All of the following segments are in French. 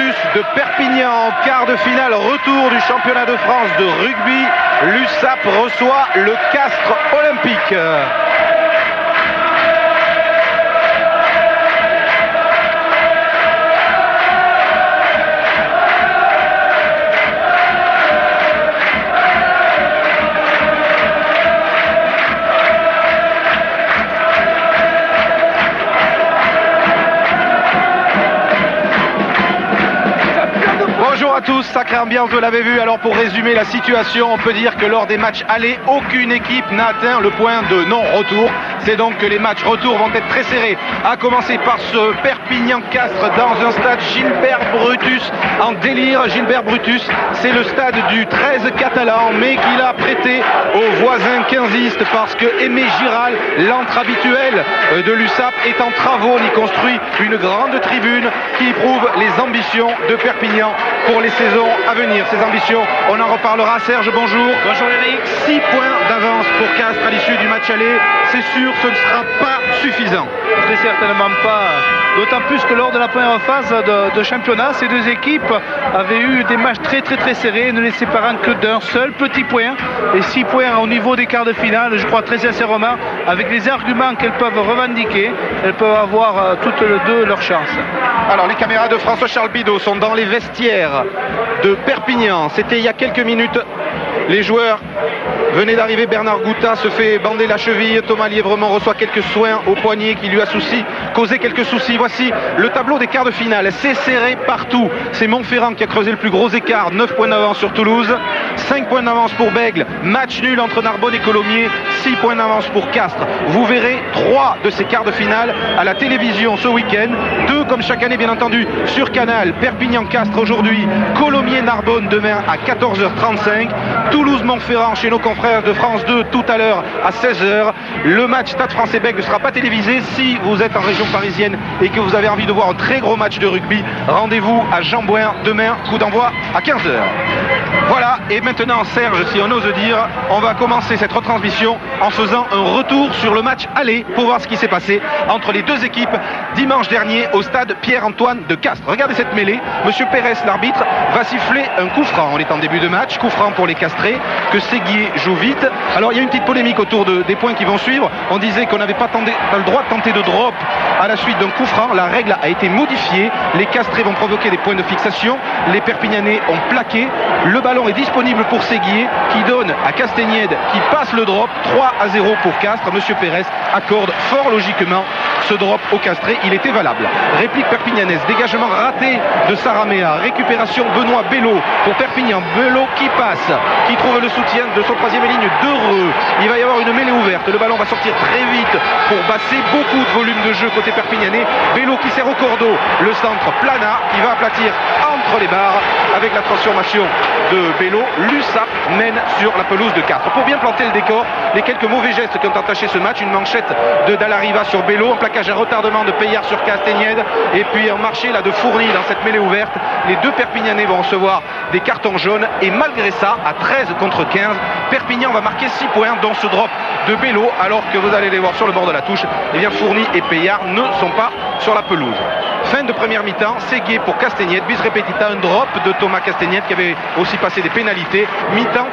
Brutus de Perpignan en quart de finale, retour du championnat de France de rugby. L'USAP reçoit le Castres Olympique. Bonjour à tous, sacrée ambiance, vous l'avez vu. Alors pour résumer la situation, on peut dire que lors des matchs allés, aucune équipe n'a atteint le point de non-retour. C'est donc que les matchs retour vont être très serrés, à commencer par ce Perpignan-Castres dans un stade Gilbert Brutus en délire. Gilbert Brutus, c'est le stade du 13 catalan, mais qu'il a prêté aux voisins quinzistes parce que Aimé Giral, l'antre habituel de l'USAP, est en travaux. On y construit une grande tribune qui prouve les ambitions de Perpignan pour les saisons à venir. Ces ambitions, on en reparlera. Serge, bonjour. Bonjour Eric. 6 points d'avance pour Castres à l'issue du match aller. C'est sûr, ce ne sera pas suffisant. Très certainement pas. D'autant plus que lors de la première phase de championnat, ces deux équipes avaient eu des matchs très serrés, ne les séparant que d'un seul petit point. Et 6 points au niveau des quarts de finale, je crois très sincèrement, avec les arguments qu'elles peuvent revendiquer, elles peuvent avoir toutes les deux leur chance. Alors les caméras de François-Charles Bidot sont dans les vestiaires de Perpignan. C'était il y a quelques minutes. Les joueurs venaient d'arriver. Bernard Gouta se fait bander la cheville. Thomas Lièvremont reçoit quelques soins au poignet qui lui a causé quelques soucis. Voici le tableau des quarts de finale. C'est serré partout. C'est Montferrand qui a creusé le plus gros écart. 9 points d'avance sur Toulouse. 5 points d'avance pour Bègles. Match nul entre Narbonne et Colomiers. 6 points d'avance pour Castres. Vous verrez 3 de ces quarts de finale à la télévision ce week-end. 2 comme chaque année bien entendu sur Canal. Perpignan-Castres aujourd'hui. Colomiers-Narbonne demain à 14h35. Toulouse-Montferrand chez nos confrères de France 2 tout à l'heure à 16h. Le match Stade Français-Bègles ne sera pas télévisé. Si vous êtes en région parisienne et que vous avez envie de voir un très gros match de rugby, rendez-vous à Jean-Bouin demain, coup d'envoi à 15h. Voilà, et maintenant Serge, si on ose dire, on va commencer cette retransmission en faisant un retour sur le match aller pour voir ce qui s'est passé entre les deux équipes dimanche dernier au stade Pierre-Antoine de Castres. Regardez cette mêlée, Monsieur Pérez, l'arbitre, va siffler un coup franc. On est en début de match, coup franc pour les Castrés, que Séguier joue vite. Alors il y a une petite polémique autour des points qui vont suivre. On disait qu'on n'avait pas le droit de tenter de drop à la suite d'un coup franc. La règle a été modifiée. Les Castrés vont provoquer des points de fixation. Les Perpignanais ont plaqué. Le ballon est disponible pour Séguier qui donne à Castagnède qui passe le drop. 3-0 pour Castres. Monsieur Pérez accorde fort logiquement ce drop au Castré. Il était valable. Réplique perpignanaise. Dégagement raté de Saramea. Récupération Benoît Bello pour Perpignan. Bello qui passe, qui trouve le soutien de son troisième ligne d'Heureux. Il va y avoir une mêlée ouverte. Le ballon va sortir très vite pour basser. Beaucoup de volume de jeu côté perpignanais. Bello qui sert au cordeau. Le centre Plana qui va aplatir entre les barres avec la transformation de Bello. L'USAP mène sur la pelouse de Castres. Pour bien planter le décor, les quelques mauvais gestes qui ont entaché ce match, une manchette de Dallariva sur Bello, un plaquage à retardement de Payard sur Castagnède et puis un marché là de Fourni dans cette mêlée ouverte. Les deux Perpignanais vont recevoir des cartons jaunes et malgré ça, à 13 contre 15, Perpignan va marquer 6 points dans ce drop de Bello, alors que vous allez les voir sur le bord de la touche, eh bien Fourni et Payard ne sont pas sur la pelouse. Fin de première mi-temps, Séguier pour Castagnède, bis repetita, un drop de Thomas Castagnède qui avait aussi passé des pénalités. Mi-temps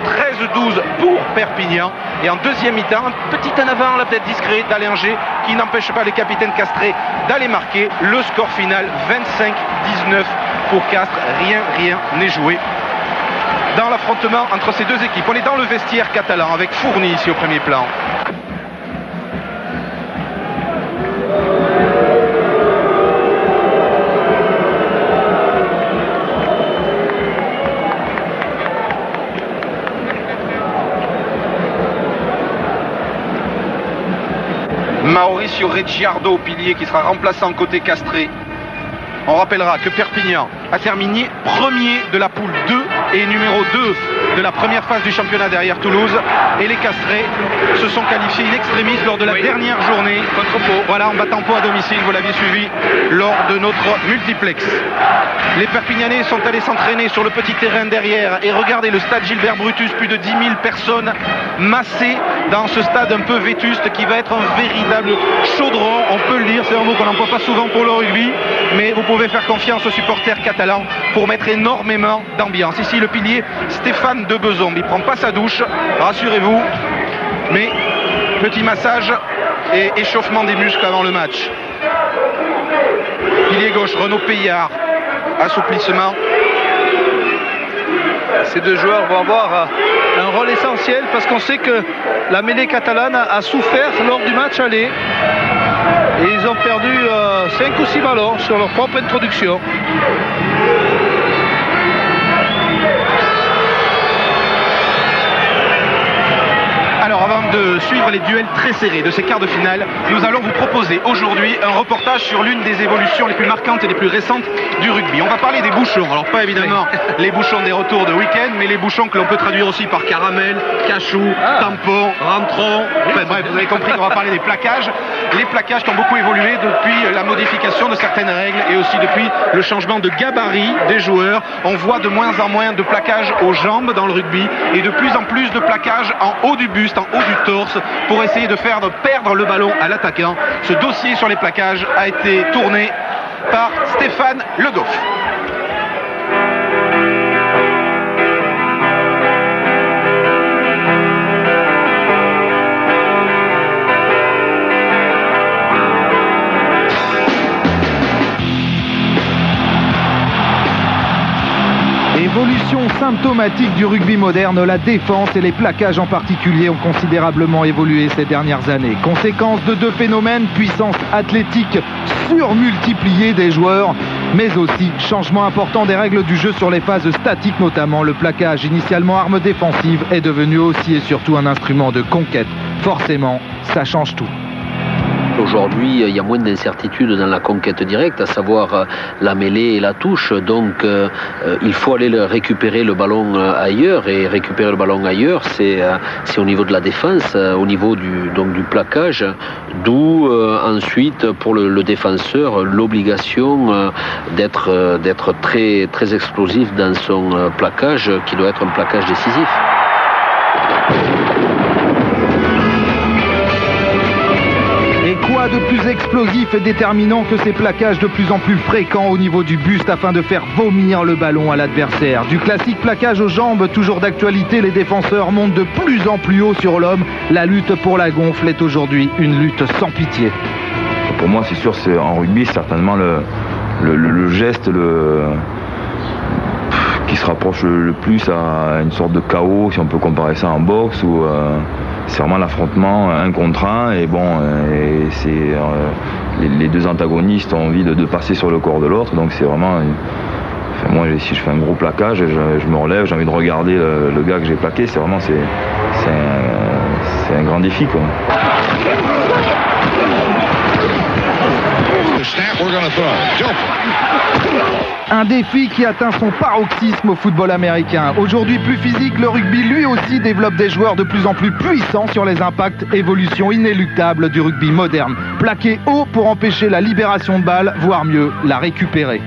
13-12 pour Perpignan. Et en deuxième mi-temps, un petit en avant, là peut-être discret d'Allinger qui n'empêche pas les capitaines castrés d'aller marquer. Le score final 25-19 pour Castres. Rien n'est joué dans l'affrontement entre ces deux équipes. On est dans le vestiaire catalan avec Fourni ici au premier plan. Mauricio Ricciardo au pilier qui sera remplaçant côté castré. On rappellera que Perpignan a terminé premier de la poule 2 et numéro 2 de la première phase du championnat derrière Toulouse. Et les Castrés se sont qualifiés in extremis lors de la dernière journée contre Pau. Voilà, en battant Pau à domicile, vous l'aviez suivi lors de notre multiplex. Les Perpignanais sont allés s'entraîner sur le petit terrain derrière. Et regardez le stade Gilbert Brutus, plus de 10 000 personnes massés dans ce stade un peu vétuste qui va être un véritable chaudron. On peut le dire, c'est un mot qu'on n'emploie pas souvent pour le rugby, mais vous pouvez faire confiance aux supporters catalans pour mettre énormément d'ambiance. Ici, le pilier Stéphane de Bezombe, il ne prend pas sa douche, rassurez-vous, mais petit massage et échauffement des muscles avant le match. Pilier gauche, Renaud Payard, assouplissement. Ces deux joueurs vont avoir un rôle essentiel parce qu'on sait que la mêlée catalane a souffert lors du match aller et ils ont perdu 5 ou 6 ballons sur leur propre introduction. Alors avant de suivre les duels très serrés de ces quarts de finale, nous allons vous proposer aujourd'hui un reportage sur l'une des évolutions les plus marquantes et les plus récentes du rugby. On va parler des bouchons, alors pas évidemment les bouchons des retours de week-end, mais les bouchons que l'on peut traduire aussi par caramel, cachou, tampon, rentron, enfin bref, vous avez compris qu'on va parler des plaquages. Les plaquages qui ont beaucoup évolué depuis la modification de certaines règles et aussi depuis le changement de gabarit des joueurs. On voit de moins en moins de plaquages aux jambes dans le rugby et de plus en plus de plaquages en haut du buste, en haut du torse, pour essayer de faire perdre le ballon à l'attaquant. Ce dossier sur les plaquages a été tourné par Stéphane Le Goff. Évolution symptomatique du rugby moderne, la défense et les plaquages en particulier ont considérablement évolué ces dernières années. Conséquence de deux phénomènes, puissance athlétique surmultipliée des joueurs, mais aussi changement important des règles du jeu sur les phases statiques notamment. Le plaquage, initialement arme défensive, est devenu aussi et surtout un instrument de conquête. Forcément, ça change tout. Aujourd'hui, il y a moins d'incertitudes dans la conquête directe, à savoir la mêlée et la touche. Donc, il faut aller récupérer le ballon ailleurs. Et récupérer le ballon ailleurs, c'est au niveau de la défense, au niveau du plaquage. D'où ensuite, pour le défenseur, l'obligation d'être très, très explosif dans son plaquage, qui doit être un plaquage décisif. Quoi de plus explosif et déterminant que ces plaquages de plus en plus fréquents au niveau du buste afin de faire vomir le ballon à l'adversaire. Du classique plaquage aux jambes, toujours d'actualité, les défenseurs montent de plus en plus haut sur l'homme. La lutte pour la gonfle est aujourd'hui une lutte sans pitié. Pour moi, c'est sûr, en rugby, certainement le geste qui se rapproche le plus à une sorte de chaos, si on peut comparer ça en boxe, où c'est vraiment l'affrontement un contre un, et bon, les deux antagonistes ont envie de passer sur le corps de l'autre, donc c'est vraiment... Enfin, moi, si je fais un gros plaquage, je me relève, j'ai envie de regarder le gars que j'ai plaqué, c'est vraiment un grand défi, quoi. Un défi qui atteint son paroxysme au football américain. Aujourd'hui plus physique, le rugby lui aussi développe des joueurs de plus en plus puissants sur les impacts, évolution inéluctable du rugby moderne. Plaqué haut pour empêcher la libération de balles, voire mieux, la récupérer.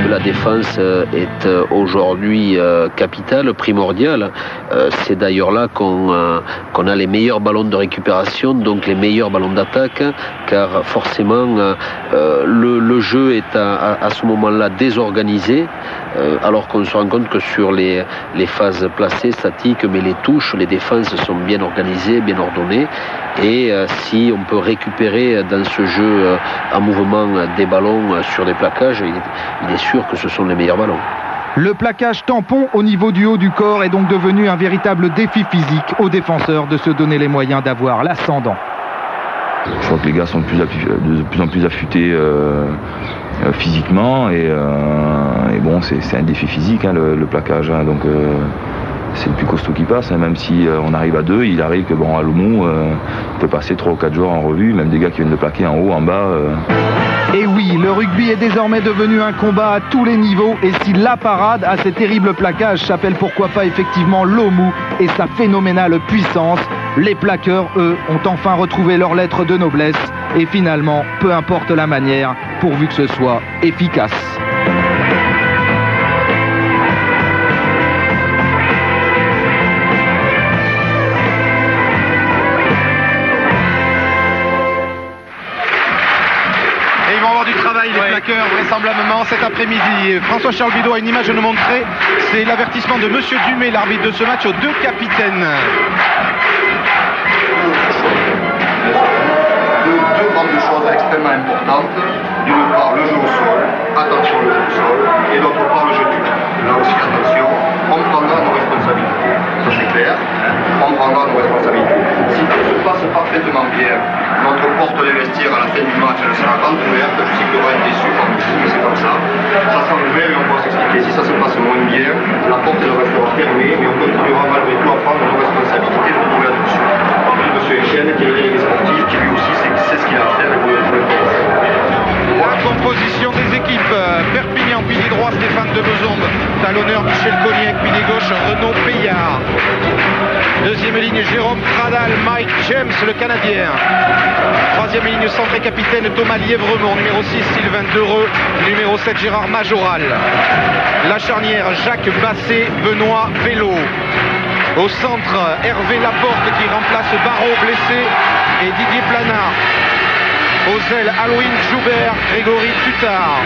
La défense est aujourd'hui capitale, primordiale. C'est d'ailleurs là qu'on a les meilleurs ballons de récupération, donc les meilleurs ballons d'attaque, car forcément le jeu est à ce moment-là désorganisé, alors qu'on se rend compte que sur les phases placées, statiques, mais les touches, les défenses sont bien organisées, bien ordonnées. Et si on peut récupérer dans ce jeu en mouvement des ballons sur des plaquages, il est sûr que ce sont les meilleurs ballons. Le plaquage tampon au niveau du haut du corps est donc devenu un véritable défi physique aux défenseurs de se donner les moyens d'avoir l'ascendant. Je crois que les gars sont de plus en plus affûtés physiquement, et bon, c'est un défi physique, hein, le plaquage, hein, donc c'est le plus costaud qui passe, hein, même si on arrive à deux, il arrive que à Loumou, on peut passer 3 ou 4 joueurs en revue, même des gars qui viennent de plaquer en haut, en bas. Et oui, le rugby est désormais devenu un combat à tous les niveaux, et si la parade à ces terribles plaquages s'appelle pourquoi pas effectivement Loumou et sa phénoménale puissance, les plaqueurs, eux, ont enfin retrouvé leur lettre de noblesse, et finalement, peu importe la manière, pourvu que ce soit efficace. vainqueur vraisemblablement cet après-midi. François-Charles Bidot a une image à nous montrer. C'est l'avertissement de Monsieur Dumais, l'arbitre de ce match, aux deux capitaines. Deux grandes choses extrêmement importantes. D'une part, le jeu au sol, attention le jeu au sol, et d'autre part, le jeu du but. Là aussi, attention, on prendra nos responsabilités. Ça c'est clair, on prendra nos responsabilités. Si tout se passe parfaitement bien, notre porte des vestiaires à la fin du match, elle sera grande ouverte. Je sais qu'il y aura un déçu parmi vous, mais c'est comme ça. Ça sera ouvert et on pourra s'expliquer. Si ça se passe moins bien, la porte elle restera fermée, mais on continuera malgré tout à prendre nos responsabilités de trouver là-dessus. Monsieur Etienne, qui est le délégué sportif, qui lui aussi sait ce qu'il a à faire et vous le trouvez. La composition des équipes, Perpignan, pilier droit, Stéphane de Bezombe, talonneur Michel Cognac, pilier gauche, Renaud Payard. Deuxième ligne, Jérôme Pradal, Mike James, le Canadien. Troisième ligne, centre et capitaine, Thomas Lièvremont. Numéro 6, Sylvain Dereux. Numéro 7, Gérard Majoral. La charnière, Jacques Basset, Benoît Vélo. Au centre, Hervé Laporte qui remplace Barreau blessé et Didier Planard. Aux ailes, Halloween Joubert, Grégory Tutard.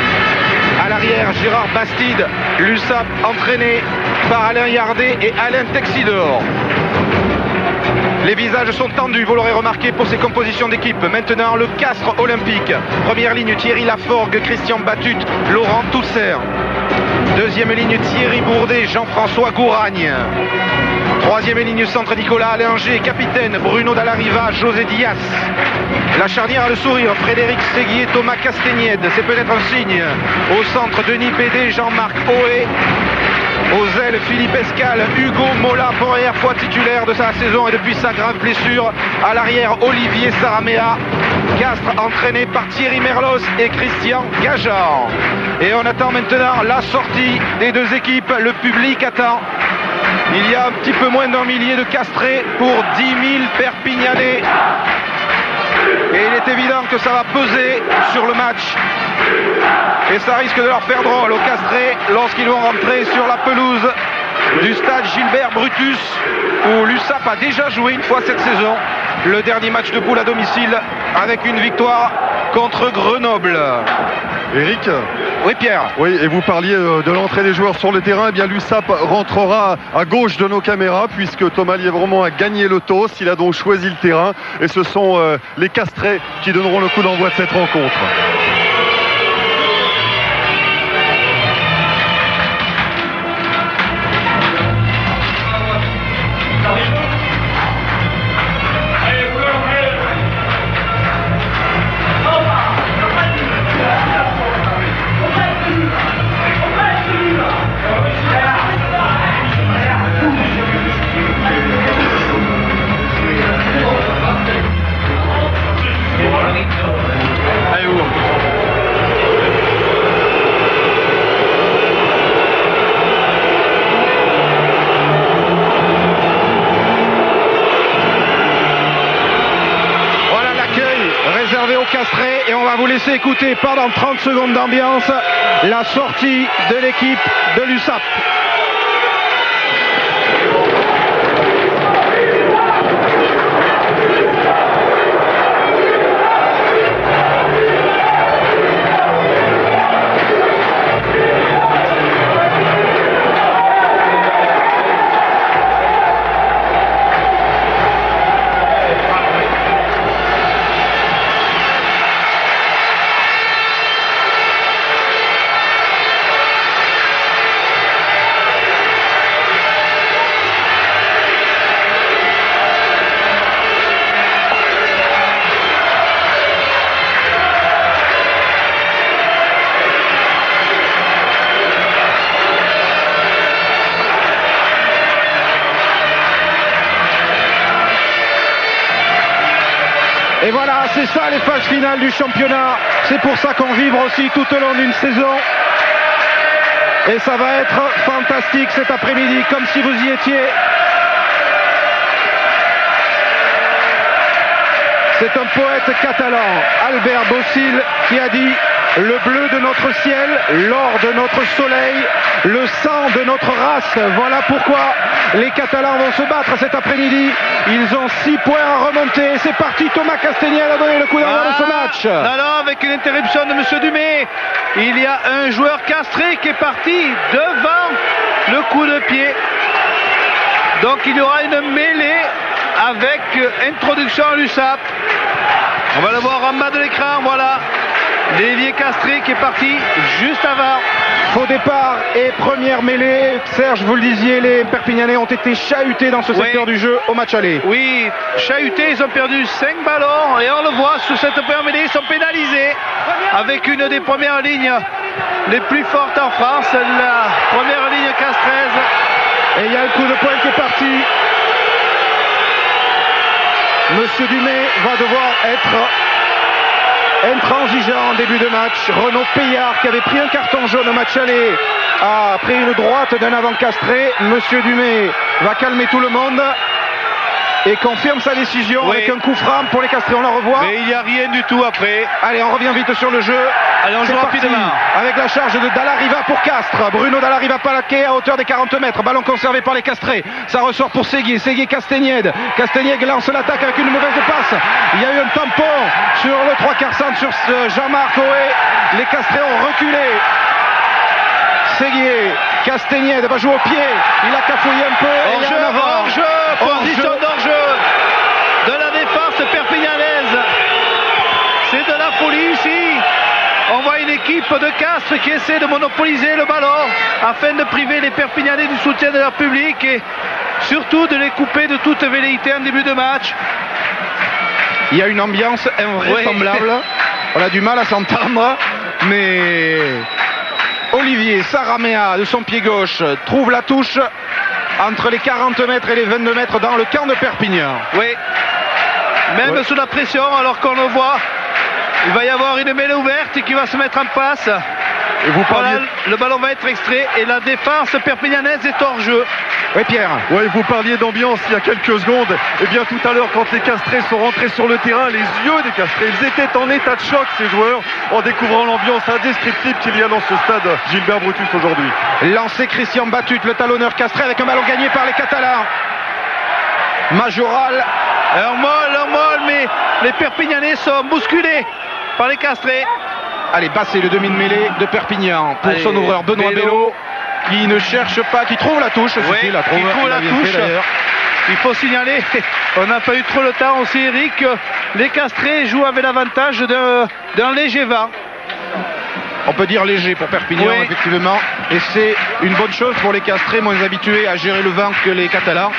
À l'arrière, Gérard Bastide, l'USAP entraîné par Alain Yardet et Alain Texidor. Les visages sont tendus, vous l'aurez remarqué pour ces compositions d'équipe. Maintenant, le Castres olympique. Première ligne, Thierry Laforgue, Christian Batut, Laurent Toussaint. Deuxième ligne, Thierry Bourdet, Jean-François Gouragne. Troisième ligne, centre, Nicolas Allinger, capitaine, Bruno Dallariva, José Dias. La charnière a le sourire, Frédéric Séguier, Thomas Castagnède, c'est peut-être un signe. Au centre, Denis Bédé, Jean-Marc Oé. Aux ailes, Philippe Escal, Hugo Mola, première fois titulaire de sa saison et depuis sa grave blessure. À l'arrière, Olivier Saramea. Castres entraîné par Thierry Merlos et Christian Gageard. Et on attend maintenant la sortie des deux équipes. Le public attend. Il y a un petit peu moins d'un millier de castrés pour 10 000 Perpignanais. Et il est évident que ça va peser sur le match. Et ça risque de leur faire drôle aux castrés lorsqu'ils vont rentrer sur la pelouse du stade Gilbert Brutus, où l'USAP a déjà joué une fois cette saison. Le dernier match de poule à domicile avec une victoire contre Grenoble. Eric ? Oui, Pierre. Oui, et vous parliez de l'entrée des joueurs sur le terrain. Eh bien, l'USAP rentrera à gauche de nos caméras puisque Thomas Lièvremont a gagné le toss. Il a donc choisi le terrain et ce sont les castrés qui donneront le coup d'envoi de cette rencontre. Et on va vous laisser écouter pendant 30 secondes d'ambiance la sortie de l'équipe de l'USAP. Et voilà, c'est ça les phases finales du championnat. C'est pour ça qu'on vibre aussi tout au long d'une saison. Et ça va être fantastique cet après-midi, comme si vous y étiez. C'est un poète catalan, Albert Bossil, qui a dit le bleu de notre ciel, l'or de notre soleil, le sang de notre race. Voilà pourquoi les Catalans vont se battre cet après-midi. Ils ont 6 points à remonter. C'est parti, Thomas Castagnède a donné le coup d'envoi de ce match. Non, avec une interruption de M. Dumais. Il y a un joueur castré qui est parti devant le coup de pied. Donc il y aura une mêlée avec introduction à l'USAP. On va le voir en bas de l'écran, voilà. L'ailier castré qui est parti juste avant. Faux départ et première mêlée. Serge, vous le disiez, les Perpignanais ont été chahutés dans ce secteur du jeu au match aller. Oui, chahutés, ils ont perdu 5 ballons et on le voit sur cette première mêlée, ils sont pénalisés avec une des premières lignes les plus fortes en France, la première ligne castraise. Et il y a le coup de poing qui est parti. Monsieur Dumais va devoir être intransigeant en début de match. Renaud Payard, qui avait pris un carton jaune au match aller, a pris une droite d'un avant castré. Monsieur Dumais va calmer tout le monde et confirme sa décision avec un coup franc pour les castrés. On la revoit. Mais il n'y a rien du tout après. Allez, on revient vite sur le jeu. Allez, on joue rapidement. Avec la charge de Dallariva pour Castres. Bruno Dallariva Palaquet à hauteur des 40 mètres. Ballon conservé par les castrés. Ça ressort pour Séguier. Séguier Castagnède. Castagnède lance l'attaque avec une mauvaise passe. Il y a eu un tampon sur le 3/4 centre sur Jean-Marc Oé. Les castrés ont reculé. Séguier, Castagnède va jouer au pied. Il a cafouillé un peu. Hors-jeu, position d'hors-jeu de la défense perpignanaise. C'est de la folie ici. On voit une équipe de Castres qui essaie de monopoliser le ballon afin de priver les Perpignanais du soutien de leur public et surtout de les couper de toute velléité en début de match. Il y a une ambiance invraisemblable. Oui. On a du mal à s'entendre, mais Olivier Saramea de son pied gauche trouve la touche entre les 40 mètres et les 22 mètres dans le camp de Perpignan. Oui, même sous la pression, alors qu'on le voit, il va y avoir une mêlée ouverte qui va se mettre en place. Et vous parliez... Voilà, le ballon va être extrait et la défense perpignanaise est hors jeu. Oui, Pierre. Oui, vous parliez d'ambiance il y a quelques secondes. Et bien tout à l'heure, quand les castrés sont rentrés sur le terrain, les yeux des castrés, ils étaient en état de choc, ces joueurs, en découvrant l'ambiance indescriptible qu'il y a dans ce stade Gilbert Brutus aujourd'hui. Lancé Christian Batut, le talonneur castré, avec un ballon gagné par les Catalans. Majoral. Un molle, mais les Perpignanais sont bousculés par les castrés. Allez, passer le demi-de-mêlée de Perpignan pour son ouvreur Benoît Bello, qui ne cherche pas, qui trouve la touche. Oui, qui trouve la touche. Il faut signaler, on n'a pas eu trop le temps aussi, Eric. Les castrés jouent avec l'avantage d'un léger vent. On peut dire léger pour Perpignan, oui. Effectivement. Et c'est une bonne chose pour les castrés, moins habitués à gérer le vent que les Catalans.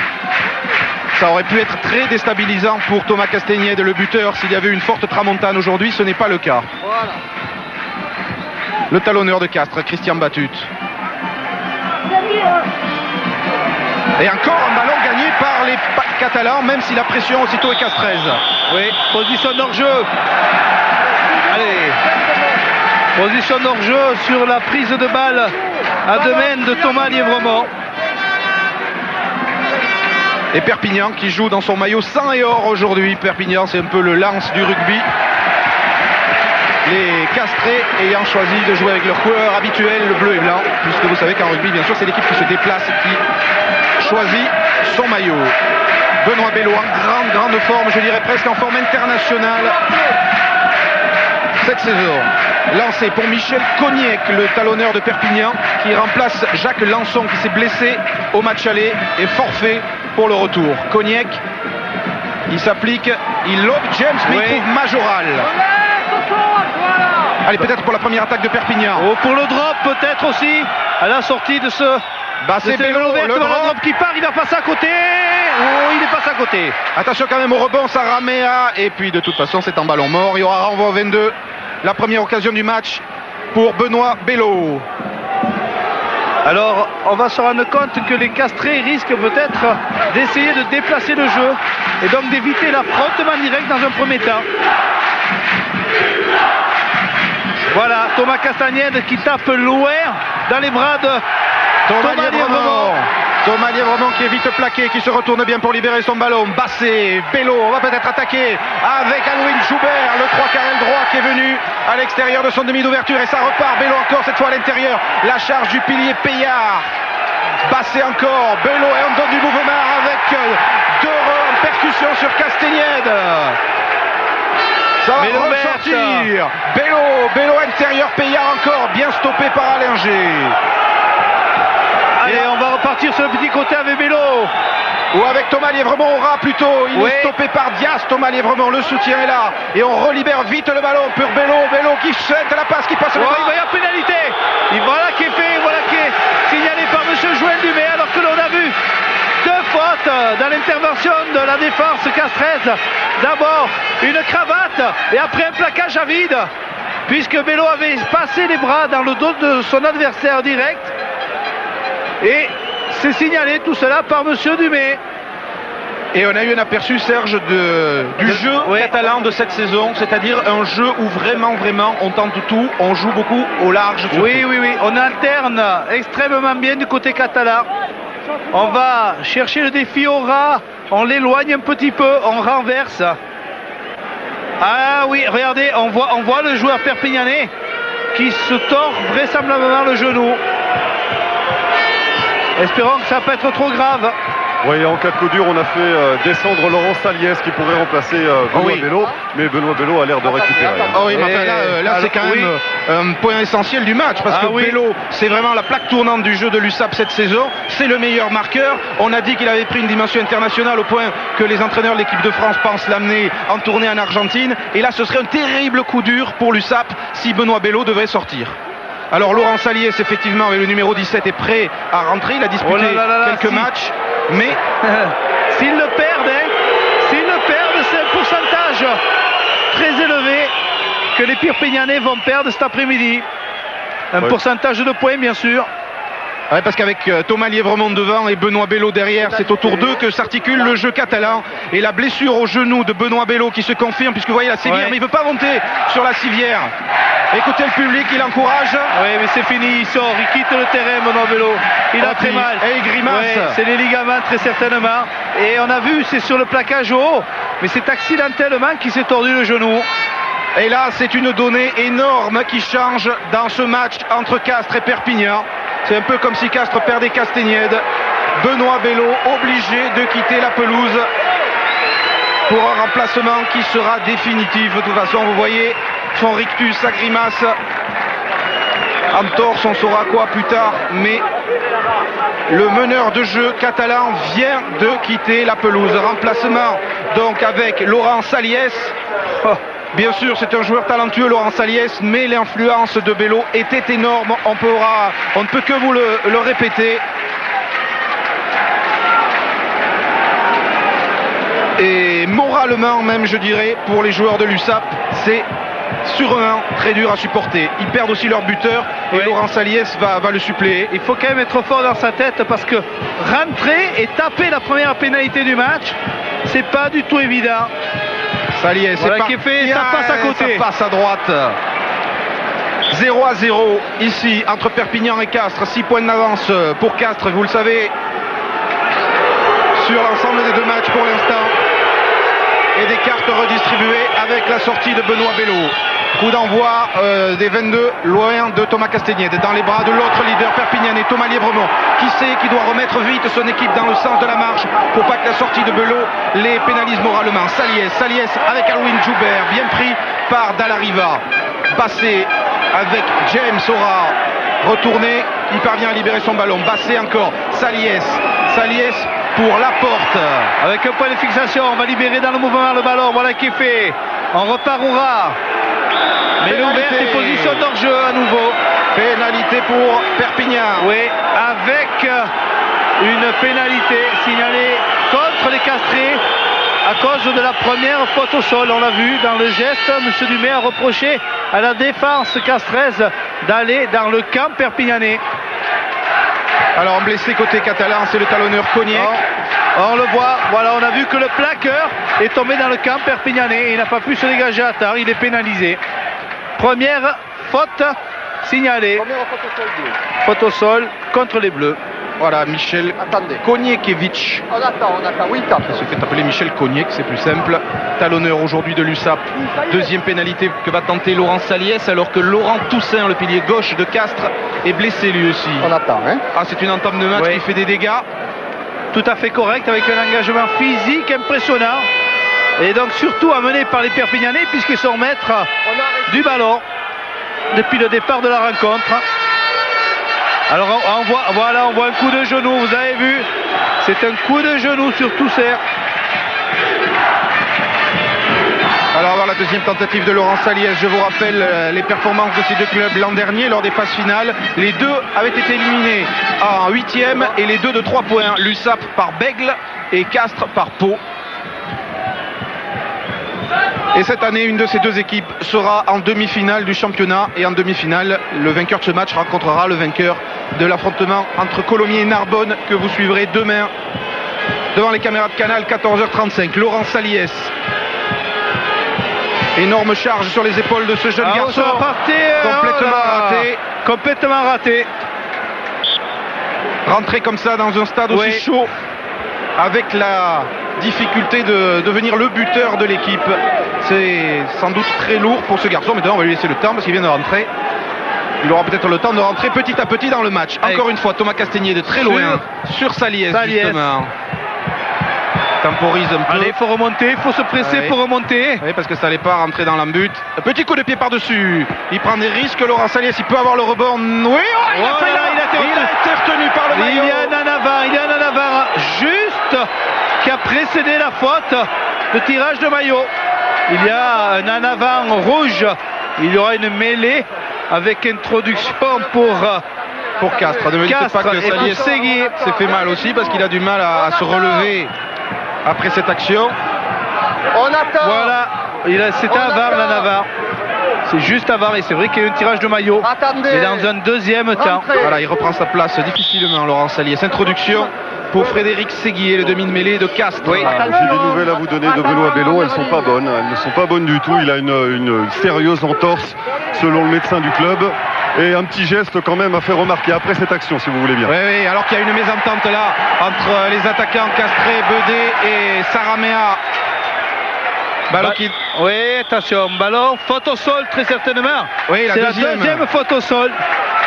Ça aurait pu être très déstabilisant pour Thomas Castagnède, le buteur, s'il y avait une forte tramontane aujourd'hui. Ce n'est pas le cas. Voilà. Le talonneur de Castres, Christian Batut. Et encore un ballon gagné par les Catalans, même si la pression aussitôt est castraise. Oui, position hors-jeu. Allez. Position hors-jeu sur la prise de balle à deux mains de Thomas Lièvremont. Et Perpignan qui joue dans son maillot sang et or aujourd'hui. Perpignan, c'est un peu le Lens du rugby. Les castrés ayant choisi de jouer avec leur couleur habituelle, le bleu et blanc, puisque vous savez qu'en rugby, bien sûr, c'est l'équipe qui se déplace et qui choisit son maillot. Benoît Bello en grande forme, je dirais presque en forme internationale cette saison. Lancé pour Michel Cognac, le talonneur de Perpignan, qui remplace Jacques Lançon qui s'est blessé au match aller et forfait pour le retour. Cognac, il s'applique, il lobe James, mais il trouve Majoral. Allez, peut-être pour la première attaque de Perpignan. Oh, pour le drop peut-être aussi, à la sortie de ce... c'est Bello, le drop qui part, il va passer à côté. Oh, il est passé à côté. Attention quand même au rebond, Saramea. Et puis de toute façon, c'est un ballon mort. Il y aura renvoi au 22. La première occasion du match pour Benoît Bello. Alors, on va se rendre compte que les castrés risquent peut-être d'essayer de déplacer le jeu et donc d'éviter l'affrontement direct dans un premier temps. Voilà, Thomas Castagnède qui tape loin dans les bras de Thomas Lièvremont. Thomas Lièvremont qui est vite plaqué, qui se retourne bien pour libérer son ballon. Bassé, Bello, on va peut-être attaquer avec Alwin Joubert, le 3 carré droit qui est venu à l'extérieur de son demi d'ouverture et ça repart. Bello encore cette fois à l'intérieur. La charge du pilier Payard. Bassé encore, Bello et on donne du mouvement avec Dereux en percussion sur Castagnède. Ça va ressortir. Bello intérieur, Payard encore, bien stoppé par Allinger. Allez, on va repartir sur le petit côté avec Bello. Ou avec Thomas Lièvremont, aura plutôt. Il est stoppé par Dias, Thomas Lièvremont, le soutien est là. Et on relibère vite le ballon pour Bello qui chante la passe, qui passe le ballon. Il va y avoir pénalité. Et voilà qui est fait, voilà qui est signalé par M. Joël Dumais, alors que l'on a vu deux fautes dans l'intervention de la défense castraise. D'abord une cravate et après un plaquage à vide, puisque Bello avait passé les bras dans le dos de son adversaire direct. Et c'est signalé tout cela par M. Dumais. Et on a eu un aperçu, Serge, du jeu catalan de cette saison, c'est-à-dire un jeu où vraiment on tente tout, on joue beaucoup au large. Surtout. Oui, on alterne extrêmement bien du côté catalan. On va chercher le défi au ras, on l'éloigne un petit peu, on renverse. Ah oui, regardez, on voit le joueur perpignanais qui se tord vraisemblablement le genou. Espérons que ça ne va pas être trop grave. Oui, en cas de coup dur, on a fait descendre Laurent Saliès qui pourrait remplacer Benoît Bello, mais Benoît Bello a l'air de récupérer. Oui, mais enfin, là c'est quand même un point essentiel du match, parce que Bello, c'est vraiment la plaque tournante du jeu de l'USAP cette saison, c'est le meilleur marqueur. On a dit qu'il avait pris une dimension internationale au point que les entraîneurs de l'équipe de France pensent l'amener en tournée en Argentine, et là ce serait un terrible coup dur pour l'USAP si Benoît Bello devait sortir. Alors Laurent Saliès, effectivement, avec le numéro 17, est prêt à rentrer. Il a disputé quelques matchs, mais s'ils le perdent, c'est un pourcentage très élevé que les Perpignanais vont perdre cet après-midi. Un pourcentage de points, bien sûr. Ouais, parce qu'avec Thomas Lièvremont devant et Benoît Bello derrière, c'est autour d'eux que s'articule le jeu catalan. Et la blessure au genou de Benoît Bello qui se confirme, puisque vous voyez la civière, mais il ne veut pas monter sur la civière. Écoutez le public, il encourage. Oui, mais c'est fini, il sort, il quitte le terrain, Benoît Bello. Il a très mal. Et il grimace. C'est les ligaments, très certainement. Et on a vu, c'est sur le plaquage haut, mais c'est accidentellement qu'il s'est tordu le genou. Et là, c'est une donnée énorme qui change dans ce match entre Castres et Perpignan. C'est un peu comme si Castres perdait Castagnède. Benoît Bello obligé de quitter la pelouse pour un remplacement qui sera définitif. De toute façon, vous voyez son rictus, sa grimace. En torse, on saura quoi plus tard, mais le meneur de jeu catalan vient de quitter la pelouse. Remplacement donc avec Laurent Saliès. Bien sûr, c'est un joueur talentueux, Laurent Saliès, mais l'influence de Bello était énorme. On ne peut que vous le répéter. Et moralement même, je dirais, pour les joueurs de l'USAP, c'est sûrement très dur à supporter. Ils perdent aussi leur buteur et Laurent Saliès va le suppléer. Il faut quand même être fort dans sa tête parce que rentrer et taper la première pénalité du match, c'est pas du tout évident. Saliès, voilà qui est fait, ça passe à côté. Ça passe à droite. 0-0 ici entre Perpignan et Castres. 6 points d'avance pour Castres, vous le savez, sur l'ensemble des deux matchs pour l'instant. Et des cartes redistribuées avec la sortie de Benoît Bello. Coup d'envoi des 22, loin de Thomas Castagnède, dans les bras de l'autre leader perpignanais, Thomas Lièvremont, qui sait qu'il doit remettre vite son équipe dans le sens de la marche pour pas que la sortie de Bello les pénalise moralement. Saliès avec Alwin Joubert, bien pris par Dallariva. Bassé avec James Ora, retourné, il parvient à libérer son ballon. Bassé encore, Saliès pour Laporte. Avec un point de fixation, on va libérer dans le mouvement le ballon, voilà qui est fait. On repart au ras. Mais l'ouverte est position d'hors-jeu à nouveau. Pénalité pour Perpignan. Oui, avec une pénalité signalée contre les Castrés à cause de la première faute au sol. On l'a vu dans le geste, M. Dumais a reproché à la défense castraise d'aller dans le camp perpignanais. Alors blessé côté catalan, c'est le talonneur Cognac. On le voit, voilà, on a vu que le plaqueur est tombé dans le camp perpignanais. Il n'a pas pu se dégager à temps, il est pénalisé. Première faute signalée. Faute au sol contre les Bleus. Voilà, Michel Koniekevich. On attend, oui, top. Qui se fait appeler Michel Koniek, c'est plus simple. Talonneur aujourd'hui de l'USAP. Deuxième pénalité que va tenter Laurent Saliès, alors que Laurent Toussaint, le pilier gauche de Castres, est blessé lui aussi. On attend, hein. Ah, c'est une entame de match qui fait des dégâts. Tout à fait correct, avec un engagement physique impressionnant. Et donc surtout amené par les Perpignanais, puisqu'ils sont maîtres du ballon depuis le départ de la rencontre. Alors on voit un coup de genou, vous avez vu, c'est un coup de genou sur Toussaint. Alors dans la deuxième tentative de Laurent Saliès, je vous rappelle les performances de ces deux clubs l'an dernier lors des phases finales. Les deux avaient été éliminés en 8e et les deux de 3 points. L'USAP par Bègle et Castres par Pau. Et cette année, une de ces deux équipes sera en demi-finale du championnat. Et en demi-finale, le vainqueur de ce match rencontrera le vainqueur de l'affrontement entre Colomiers et Narbonne, que vous suivrez demain devant les caméras de Canal, 14h35. Laurent Saliès. Énorme charge sur les épaules de ce jeune garçon. Complètement raté. Rentrer comme ça dans un stade aussi chaud, avec la difficulté de devenir le buteur de l'équipe, c'est sans doute très lourd pour ce garçon. Maintenant on va lui laisser le temps parce qu'il vient de rentrer. Il aura peut-être le temps de rentrer petit à petit dans le match. Encore une fois, Thomas Castagnier de très loin sur Saliès justement. Temporise un peu. Allez, il faut remonter, il faut se presser pour remonter. Oui, parce que ça n'allait pas rentrer dans l'embut. Un petit coup de pied par-dessus. Il prend des risques, Laurent Saliès, il peut avoir le rebond. Oui, il a été retenu par le maillot. Il y a un Navarre juste qui a précédé la faute de tirage de maillot. Il y a un Navarre rouge. Il y aura une mêlée avec introduction pour Castres. Ne me dites pas que Saliès s'est fait mal aussi parce qu'il a du mal à se relever après cette action. On attend. Voilà, c'est avant la Navarre. C'est juste avant et c'est vrai qu'il y a eu un tirage de maillot. Attendez. Mais dans un deuxième temps. Voilà, il reprend sa place difficilement, Laurent Saliès. Introduction pour Frédéric Séguier, le demi-de-mêlée de Castres. Oui. J'ai des nouvelles à vous donner de Benoît Bello, elles sont pas bonnes. Elles ne sont pas bonnes du tout. Il a une sérieuse entorse selon le médecin du club. Et un petit geste quand même a fait remarquer après cette action, si vous voulez bien. Oui, alors qu'il y a une mésentente là entre les attaquants Castré, Bedé et Saramea. Ballon qui... Oui, attention, ballon, faute au sol très certainement. Oui, c'est la deuxième faute au sol.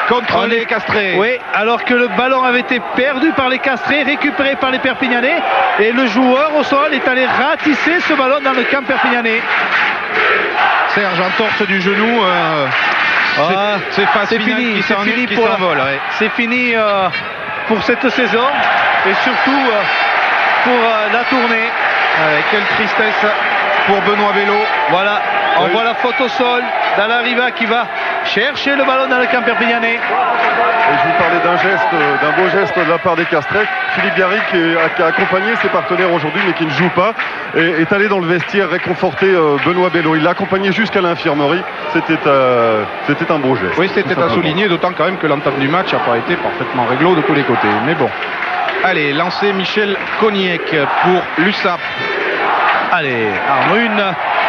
Contre les Castrés. Oui, alors que le ballon avait été perdu par les Castrés, récupéré par les Perpignanais. Et le joueur au sol est allé ratisser ce ballon dans le camp perpignanais. Serge, entorse du genou. C'est fini, c'est fini pour s'envole. C'est fini pour cette saison et surtout pour la tournée. Quelle tristesse pour Benoît Bello. Voilà, on voit la faute au sol d'Alariva qui va chercher le ballon dans le camp perpignanais. Et je vous parlais d'un beau geste de la part des Castrés. Philippe Garry qui a accompagné ses partenaires aujourd'hui mais qui ne joue pas et est allé dans le vestiaire réconforter Benoît Bello. Il l'a accompagné jusqu'à l'infirmerie. C'était un beau geste. Oui, c'était à souligner, d'autant quand même que l'entame du match n'a pas été parfaitement réglo de tous les côtés. Mais bon. Allez, lancé Michel Koniek pour l'USAP. Allez, en une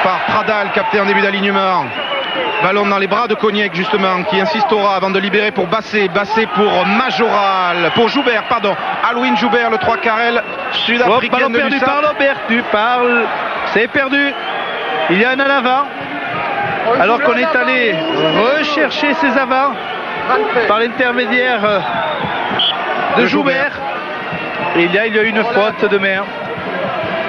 par Pradal, capté en début d'alignement. Ballon dans les bras de Koniek justement, qui insistera avant de libérer pour Bassé. Bassé pour Majoral, pour Joubert, pardon. Alouine Joubert, le 3 carrel sud-africain. Ballon perdu par Lambert, c'est perdu. Il y a un à l'avant. Alors qu'on est allé rechercher ses avants par l'intermédiaire de Joubert. Et il y a une faute de main.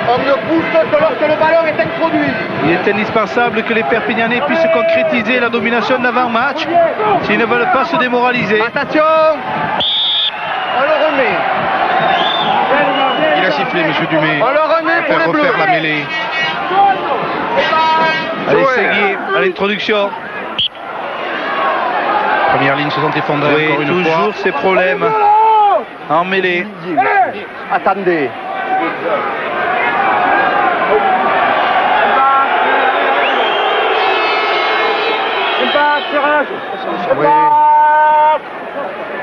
On ne pousse que lorsque le ballon est introduit. Il est indispensable que les Perpignanais puissent concrétiser la domination d'avant-match s'ils ne veulent pas se démoraliser. Attention, on le remet. Il a sifflé, monsieur Dumais. On le remet pour les Bleus. Refaire la mêlée. Allez, Séguier à l'introduction. Première ligne se sont effondrées encore une fois. Toujours ces problèmes en mêlée. Attendez. Oui.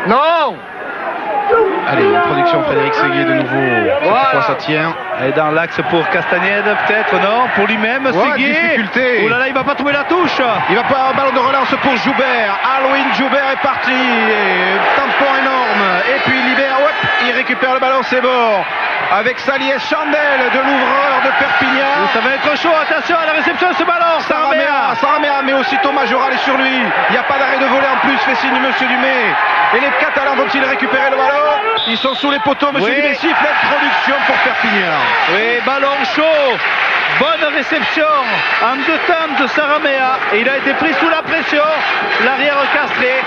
Non. Allez, en production Frédéric Séguier de nouveau. Cette fois ça tient. Et dans l'axe pour Castagnède, peut-être, non, pour lui-même, Séguier. Difficulté. Oh là là, il va pas trouver la touche. Il va pas avoir un ballon de relance pour Joubert. Halloween Joubert est parti. Et tampon énorme. Et puis il libère. Hop, il récupère le ballon, c'est bon. Avec Saliès Chandel de l'ouvreur de Perpignan. Ça va être chaud, attention à la réception de ce ballon. Saramea, mais aussi Thomas Joral est sur lui. Il n'y a pas d'arrêt de volée en plus, fait signe Monsieur Dumais. Et les Catalans vont-ils récupérer le ballon? Ils sont sous les poteaux, Monsieur Dumais siffle introduction pour Perpignan. Oui, ballon chaud. Bonne réception en deux temps de Saramea. Et il a été pris sous la pression. L'arrière castré.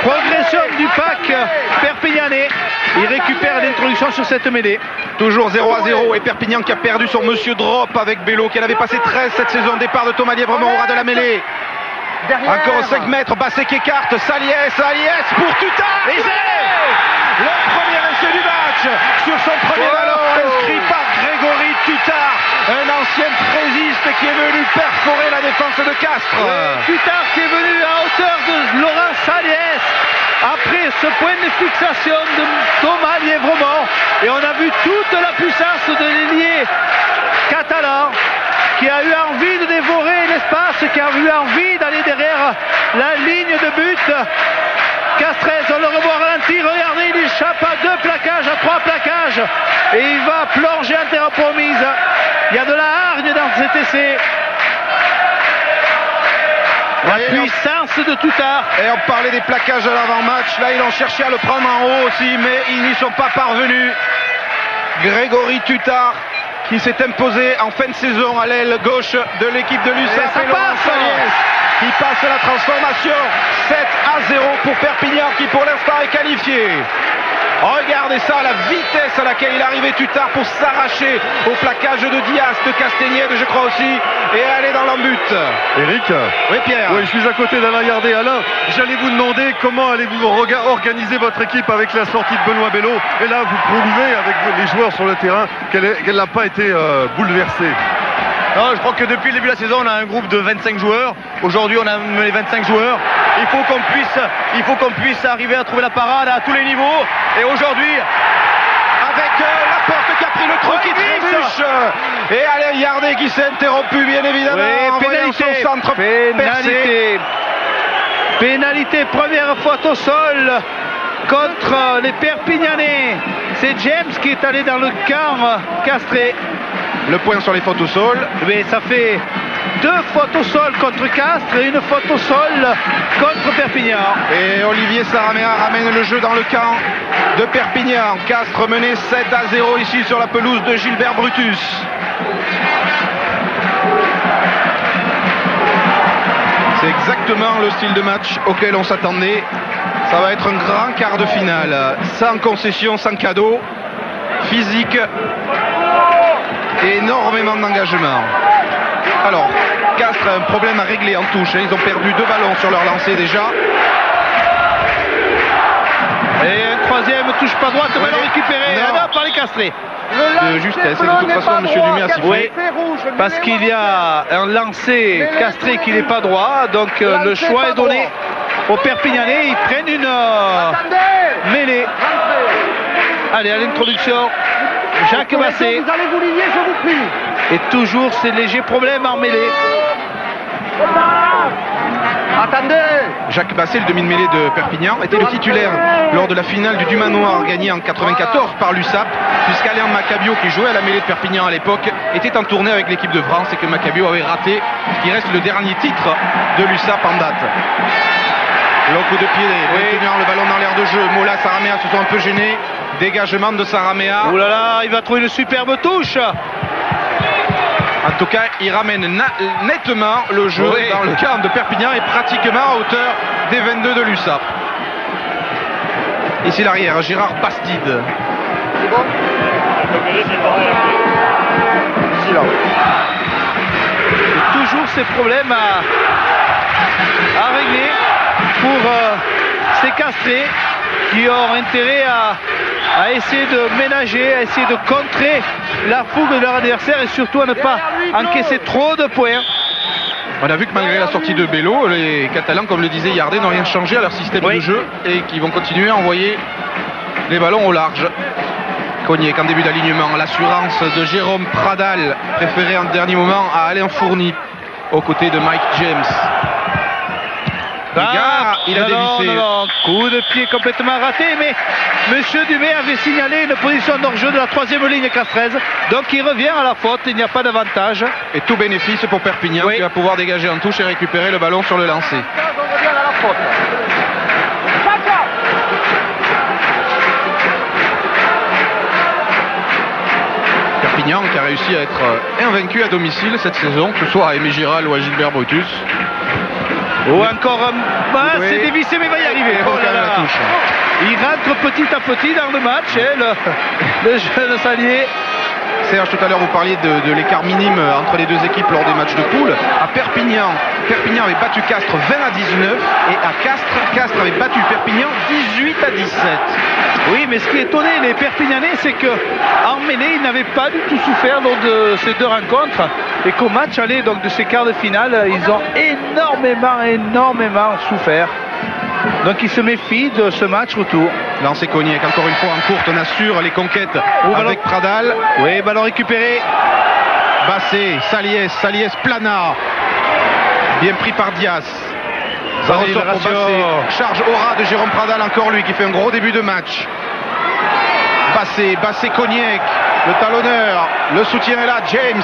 Progression du pack perpignanais. Il récupère l'introduction sur cette mêlée. Toujours 0-0 et Perpignan qui a perdu son Monsieur Drop avec Bello qui en avait passé 13 cette saison. Départ de Thomas Lièvremont au ras de la mêlée. Encore 5 mètres, Bassé qui écarte, Saliès pour Tutard. Et c'est le premier essai du match sur son premier ballon inscrit par Grégory Tutard, un ancien trésiste qui est venu perforer la défense de Castres. Tutard qui est venu à hauteur de Laurent Saliès après ce point de fixation de Thomas Lièvremont. Et on a vu toute la puissance de l'ailier catalan qui a eu envie de dévorer l'espace, qui a eu envie d'aller derrière la ligne de but. Castrez, on le revoit ralenti, regardez, il échappe à 2 plaquages, à 3 plaquages, et il va plonger en terre promise. Il y a de la hargne dans cet essai. La puissance de Tutard. Et on parlait des plaquages à l'avant-match, là ils ont cherché à le prendre en haut aussi, mais ils n'y sont pas parvenus. Grégory Tutard qui s'est imposé en fin de saison à l'aile gauche de l'équipe de l'USAP. Et Laurent Saliès qui passe la transformation. 7-0 pour Perpignan qui pour l'instant est qualifié. Regardez ça, la vitesse à laquelle il arrivait Tutard pour s'arracher au plaquage de Dias, de Castagnède je crois aussi, et aller dans l'embut. Eric? Oui Pierre. Oui, je suis à côté d'Alain Yardé. Alain, j'allais vous demander comment allez-vous organiser votre équipe avec la sortie de Benoît Bello. Et là, vous prouvez avec les joueurs sur le terrain qu'elle n'a pas été bouleversée. Non, je crois que depuis le début de la saison, on a un groupe de 25 joueurs. Aujourd'hui, on a les 25 joueurs. Il faut qu'on puisse arriver à trouver la parade à tous les niveaux. Et aujourd'hui, avec Laporte qui a pris le trou qui trébuche. Et Alain Yardé qui s'est interrompu, bien évidemment. Oui, pénalité. Son centre Pénalité, première faute au sol contre les Perpignanais. C'est James qui est allé dans le camp castré. Le point sur les fautes au sol. Mais ça fait 2 fautes au sol contre Castres et 1 faute au sol contre Perpignan. Et Olivier Saramea ramène le jeu dans le camp de Perpignan. Castres mené 7-0 ici sur la pelouse de Gilbert Brutus. C'est exactement le style de match auquel on s'attendait. Ça va être un grand quart de finale. Sans concession, sans cadeau. Physique. Et énormément d'engagement. Alors, Castres a un problème à régler en touche. Ils ont perdu 2 ballons sur leur lancée déjà. Et un troisième touche pas droite, ballon récupéré par les Castrés. De justesse, et de toute façon, M. Dumais a sifflé. Parce qu'il y a un lancé castré qui n'est pas droit, donc le choix est donné aux Perpignanais. Ils prennent une mêlée. Allez, à l'introduction, Jacques Bassé. Vous allez vous ligner, je vous prie. Et toujours ces légers problèmes en mêlée. Attendez. Jacques Bassé, le demi de mêlée de Perpignan, était le titulaire lors de la finale du Dumanoir gagnée en 94 par l'USAP, puisqu'Alain Macabio, qui jouait à la mêlée de Perpignan à l'époque, était en tournée avec l'équipe de France et que Macabio avait raté ce qui reste le dernier titre de l'USAP en date. Le coup de pied, le ballon dans l'air de jeu. Mola, Saramea se sont un peu gênés. Dégagement de Saramea. Ouh là là, il va trouver une superbe touche. En tout cas, il ramène nettement le jeu dans le camp de Perpignan et pratiquement à hauteur des 22 de l'USAP. Ici l'arrière, Gérard Bastide. C'est bon. Ici là. Et toujours ces problèmes à régler pour ces castrés qui ont intérêt à essayer de ménager, à essayer de contrer la fougue de leur adversaire et surtout à ne pas encaisser trop de points. On a vu que malgré la sortie de Bello, les Catalans, comme le disait Yardé, n'ont rien changé à leur système de jeu et qui vont continuer à envoyer les ballons au large. Cognac en début d'alignement, l'assurance de Jérôme Pradal, préféré en dernier moment à Alain Fourny, aux côtés de Mike James. Il a dévissé. Non, coup de pied complètement raté, mais Monsieur Dumais avait signalé une position d'hors-jeu de la 3e ligne castreuse, donc il revient à la faute, il n'y a pas d'avantage. Et tout bénéfice pour Perpignan, qui va pouvoir dégager en touche et récupérer le ballon sur le lancer. Perpignan qui a réussi à être invaincu à domicile cette saison, que ce soit à Aimé Giral ou à Gilbert Brutus. Ou encore c'est dévissé, mais il va y arriver. Oh là là. Il rentre petit à petit dans le match, le jeune Salier. Serge, tout à l'heure vous parliez de l'écart minime entre les deux équipes lors des matchs de poule. À Perpignan avait battu Castres 20 à 19 et à Castres avait battu Perpignan 18 à 17. Oui, mais ce qui étonnait les Perpignanais, c'est qu'en mêlée, ils n'avaient pas du tout souffert lors de ces deux rencontres et qu'au match aller donc de ces quarts de finale, ils ont énormément souffert. Donc il se méfie de ce match retour. Lancé Cognac, encore une fois en courte, on assure les conquêtes avec Pradal. Oui, ballon récupéré. Bassé, Saliès, Plana. Bien pris par Diaz. Ça ressort pour Bassé. Charge aura de Jérôme Pradal, encore lui qui fait un gros début de match. Bassé Cognac, le talonneur, le soutien est là, James.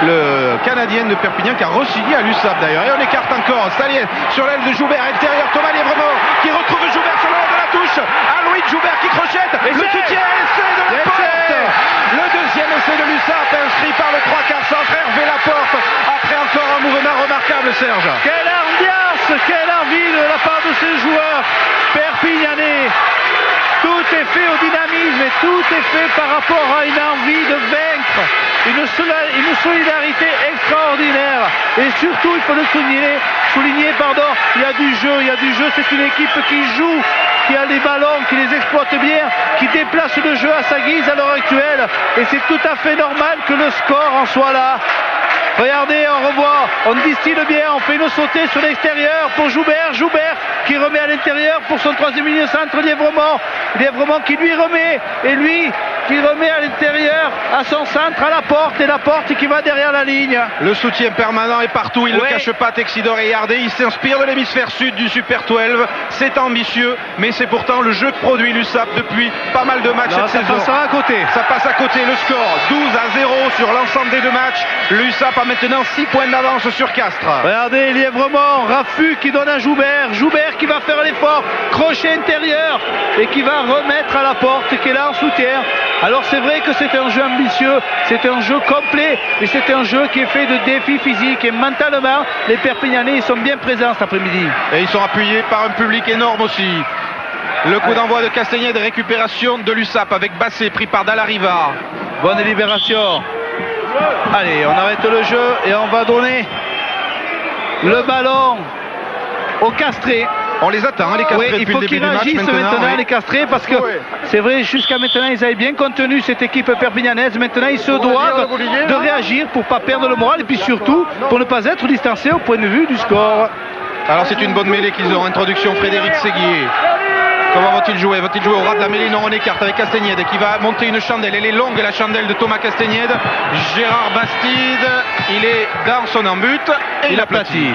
Le Canadien de Perpignan qui a re-signé à l'USAP d'ailleurs. Et on écarte encore. Saliès sur l'aile de Joubert, intérieur. Thomas Lièvremont qui retrouve Joubert sur le haut de la touche. Aloïs Joubert qui crochette. Le soutien, essai de la porte. Le deuxième essai de l'USAP inscrit par le 3/4 centre Hervé Laporte. Après encore un mouvement remarquable, Serge. Quelle ambiance, quelle envie de la part de ces joueurs perpignanais. Tout est fait au dynamisme et tout est fait par rapport à une envie de vaincre, une solidarité extraordinaire. Et surtout, il faut le souligner, il y a du jeu, c'est une équipe qui joue, qui a les ballons, qui les exploite bien, qui déplace le jeu à sa guise à l'heure actuelle. Et c'est tout à fait normal que le score en soit là. Regardez, on revoit, on distille bien, on fait une sautée sur l'extérieur pour Joubert qui remet à l'intérieur pour son 3e milieu centre, Lièvremont qui lui remet, et lui qui remet à l'intérieur à son centre, à Laporte, et Laporte qui va derrière la ligne. Le soutien permanent est partout, il ne le cache pas, Texidor et Yardé, il s'inspire de l'hémisphère sud du Super 12, c'est ambitieux, mais c'est pourtant le jeu que produit l'USAP depuis pas mal de matchs cette saison. Ça passe à côté, le score 12 à 0 sur l'ensemble des deux matchs, l'USAP a maintenant 6 points d'avance sur Castres. Regardez, Lièvremont, Raffut qui donne à Joubert qui va faire l'effort, crochet intérieur, et qui va remettre à Laporte, qui est là en soutien. Alors c'est vrai que c'est un jeu ambitieux, c'est un jeu complet, et c'est un jeu qui est fait de défis physiques, et mentalement, les Perpignanais ils sont bien présents cet après-midi. Et ils sont appuyés par un public énorme aussi. Le coup d'envoi de Castagnède, récupération de l'USAP avec Bassé pris par Dalariva. Bonne libération. Allez, on arrête le jeu et on va donner le ballon aux Castrés. On les attend, les Castrés, oui, depuis le début du match. Il faut qu'ils réagissent maintenant, les Castrés, parce que c'est vrai, jusqu'à maintenant, ils avaient bien contenu cette équipe perpignanaise. Maintenant, ils se doivent de réagir pour ne pas perdre le moral et puis surtout pour ne pas être distancés au point de vue du score. Alors, c'est une bonne mêlée qu'ils ont. Introduction, Frédéric Séguier. Comment vont-ils jouer? Va-t-il jouer au ras de la mêlée? Non, on écarte avec Castagnède qui va monter une chandelle. Elle est longue, la chandelle de Thomas Castagnède. Gérard Bastide, il est dans son embut et il aplatit.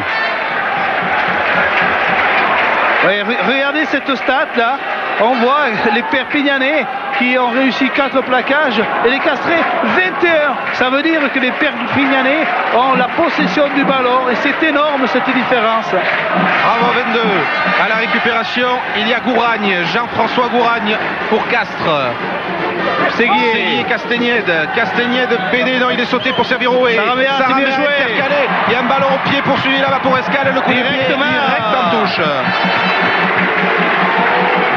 Ouais, regardez cette stat là, on voit les Perpignanais qui ont réussi 4 plaquages et les Castrés 21. Ça veut dire que les Perpignanais ont la possession du ballon et c'est énorme cette différence. Bravo 22. À la récupération, il y a Gouragne, Jean-François Gouragne pour Castres. Séguier, Castagnède, BD, non, il est sauté pour servir au Saramea intercalé. Il y a un ballon au pied poursuivi là-bas pour Escale, le coup de pied direct en touche.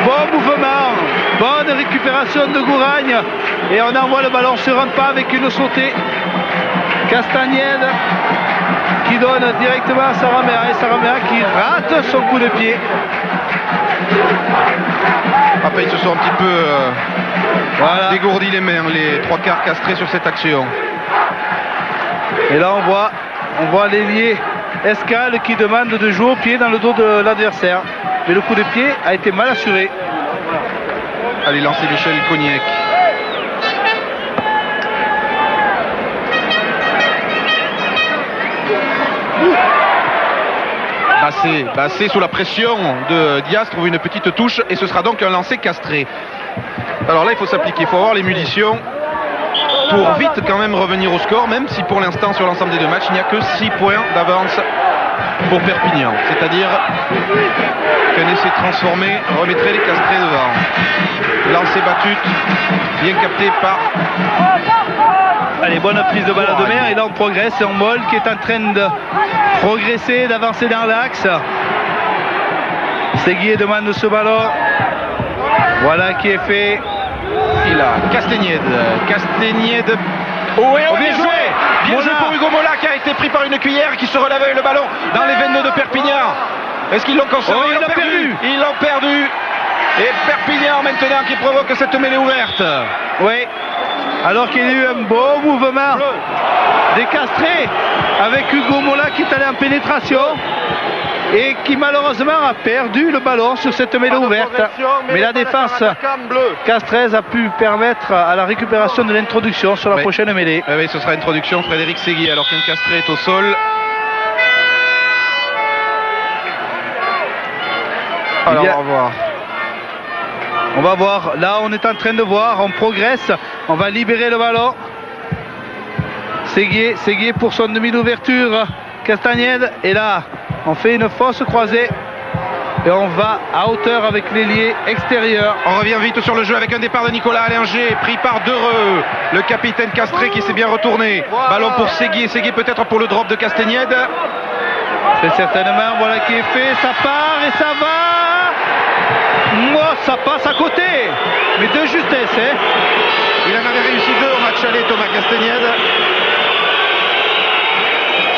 Bon mouvement, bonne récupération de Gouragne et on envoie le ballon, se rentre pas avec une sautée. Castagnède qui donne directement à Saramea et Saramea qui rate son coup de pied. Après ils se sont un petit peu dégourdis les mains, les 3/4 Castrés sur cette action. Et là on voit l'ailier Escale qui demande de jouer au pied dans le dos de l'adversaire. mais le coup de pied a été mal assuré. Allez, lancer Michel Cognac. Bassé sous la pression de Diaz, trouve une petite touche et ce sera donc un lancer castré. Alors là, il faut s'appliquer, il faut avoir les munitions pour vite quand même revenir au score, même si pour l'instant sur l'ensemble des deux matchs, il n'y a que 6 points d'avance pour Perpignan. C'est-à-dire qu'un essai transformé remettrait les castrés devant. Lancer battu, bien capté par... Allez, bonne prise de balle de mer et là on progresse. C'est Moll qui est en train de progresser, d'avancer dans l'axe. Séguier demande ce ballon. Voilà qui est fait. Il a Castagnède. Oh, et bien joué. Bien joué pour Hugo Mola qui a été pris par une cuillère et qui se relève avec le ballon dans les 22 de Perpignan. Est-ce qu'ils l'ont conservé? Ils l'ont perdu. Ils l'ont perdu. Et Perpignan maintenant qui provoque cette mêlée ouverte. Oui. Alors qu'il y a eu un beau mouvement des castrés avec Hugo Mola qui est allé en pénétration et qui malheureusement a perdu le ballon sur cette mêlée ouverte. Mais la défense castraise a pu permettre à la récupération de l'introduction sur la prochaine mêlée. Oui, ce sera introduction Frédéric Séguier alors qu'un castré est au sol. Alors, on va voir. On va voir, là on est en train de voir, on progresse, on va libérer le ballon. Séguier pour son demi d'ouverture, Castagnède, et là on fait une fausse croisée et on va à hauteur avec l'ailier extérieur. On revient vite sur le jeu avec un départ de Nicolas Allinger, pris par Dereux, le capitaine castré qui s'est bien retourné. Ballon pour Séguier peut-être pour le drop de Castagnède. C'est certainement, voilà qui est fait, ça part et ça va. Moi, ça passe à côté, mais de justesse. Hein. Il en avait réussi 2 au match aller, Thomas Castagnède.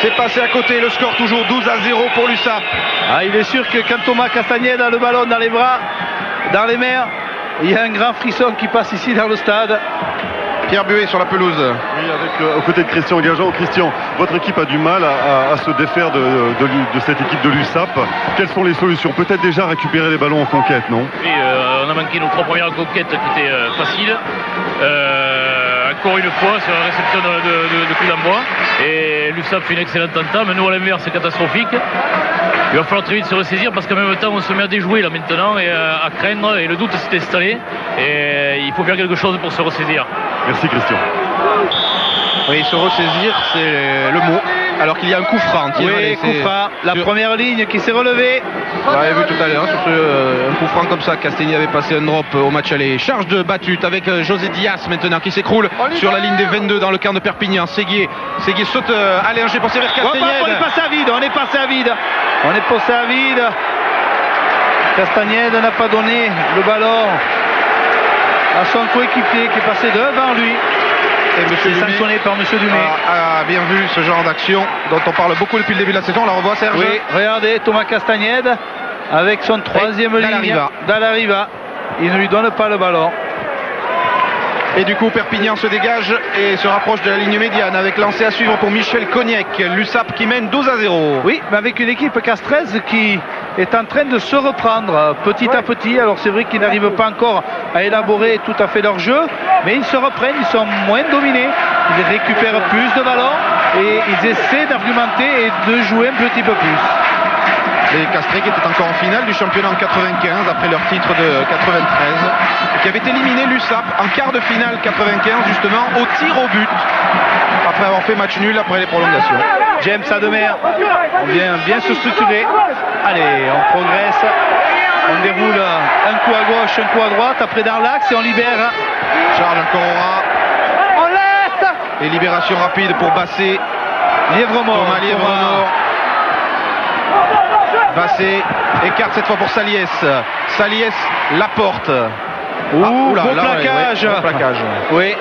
C'est passé à côté, le score toujours 12-0 pour l'USAP. Ah, il est sûr que quand Thomas Castagnède a le ballon dans les bras, dans les mains, il y a un grand frisson qui passe ici dans le stade. Pierre Buet sur la pelouse. Oui, avec, aux côtés de Christian Gageon. Christian, votre équipe a du mal à se défaire de cette équipe de l'USAP. Quelles sont les solutions? Peut-être déjà récupérer les ballons en conquête, non? Oui, on a manqué nos 3 premières conquêtes qui étaient faciles. Encore une fois sur la réception de coup d'envoi. Et l'USAP fait une excellente entame. Nous à l'inverse, c'est catastrophique. Il va falloir très vite se ressaisir parce qu'en même temps on se met à déjouer là maintenant et à craindre et le doute s'est installé et il faut faire quelque chose pour se ressaisir. Merci Christian. Oui, se ressaisir c'est le mot alors qu'il y a un coup franc. Oui, coup franc, la première ligne qui s'est relevée. Vous avez vu tout à l'heure sur un coup franc comme ça, Castagny avait passé un drop au match aller. Charge de battue avec José Diaz maintenant qui s'écroule sur la ligne des 22 dans le camp de Perpignan. Séguier saute Allinger pour servir Castagny. On est passé à vide. Castagnède n'a pas donné le ballon à son coéquipier qui est passé devant lui. Et sanctionné par M. Dumais. A bien vu ce genre d'action dont on parle beaucoup depuis le début de la saison. On la revoit, Serge. Oui, regardez Thomas Castagnède avec son troisième ligne. Dallariva. Il ne lui donne pas le ballon. Et du coup, Perpignan se dégage et se rapproche de la ligne médiane avec lancé à suivre pour Michel Cognac. L'USAP qui mène 12-0. Oui, mais avec une équipe castraise qui est en train de se reprendre petit à petit. Alors c'est vrai qu'ils n'arrivent pas encore à élaborer tout à fait leur jeu, mais ils se reprennent, ils sont moins dominés. Ils récupèrent plus de ballons et ils essaient d'argumenter et de jouer un petit peu plus. Les Castrés qui étaient encore en finale du championnat en 95 après leur titre de 93 et qui avaient éliminé l'USAP en quart de finale 95 justement au tir au but après avoir fait match nul après les prolongations. James Ademer, on vient bien se structurer. Allez, on progresse. On déroule un coup à gauche, un coup à droite, après dans l'axe et on libère. Charles Corora. On laisse. Et libération rapide pour Bassé. Lièvremort. Bassé écarte cette fois pour Saliès. Saliès la porte. Beau plaquage. Plaquage. Oui.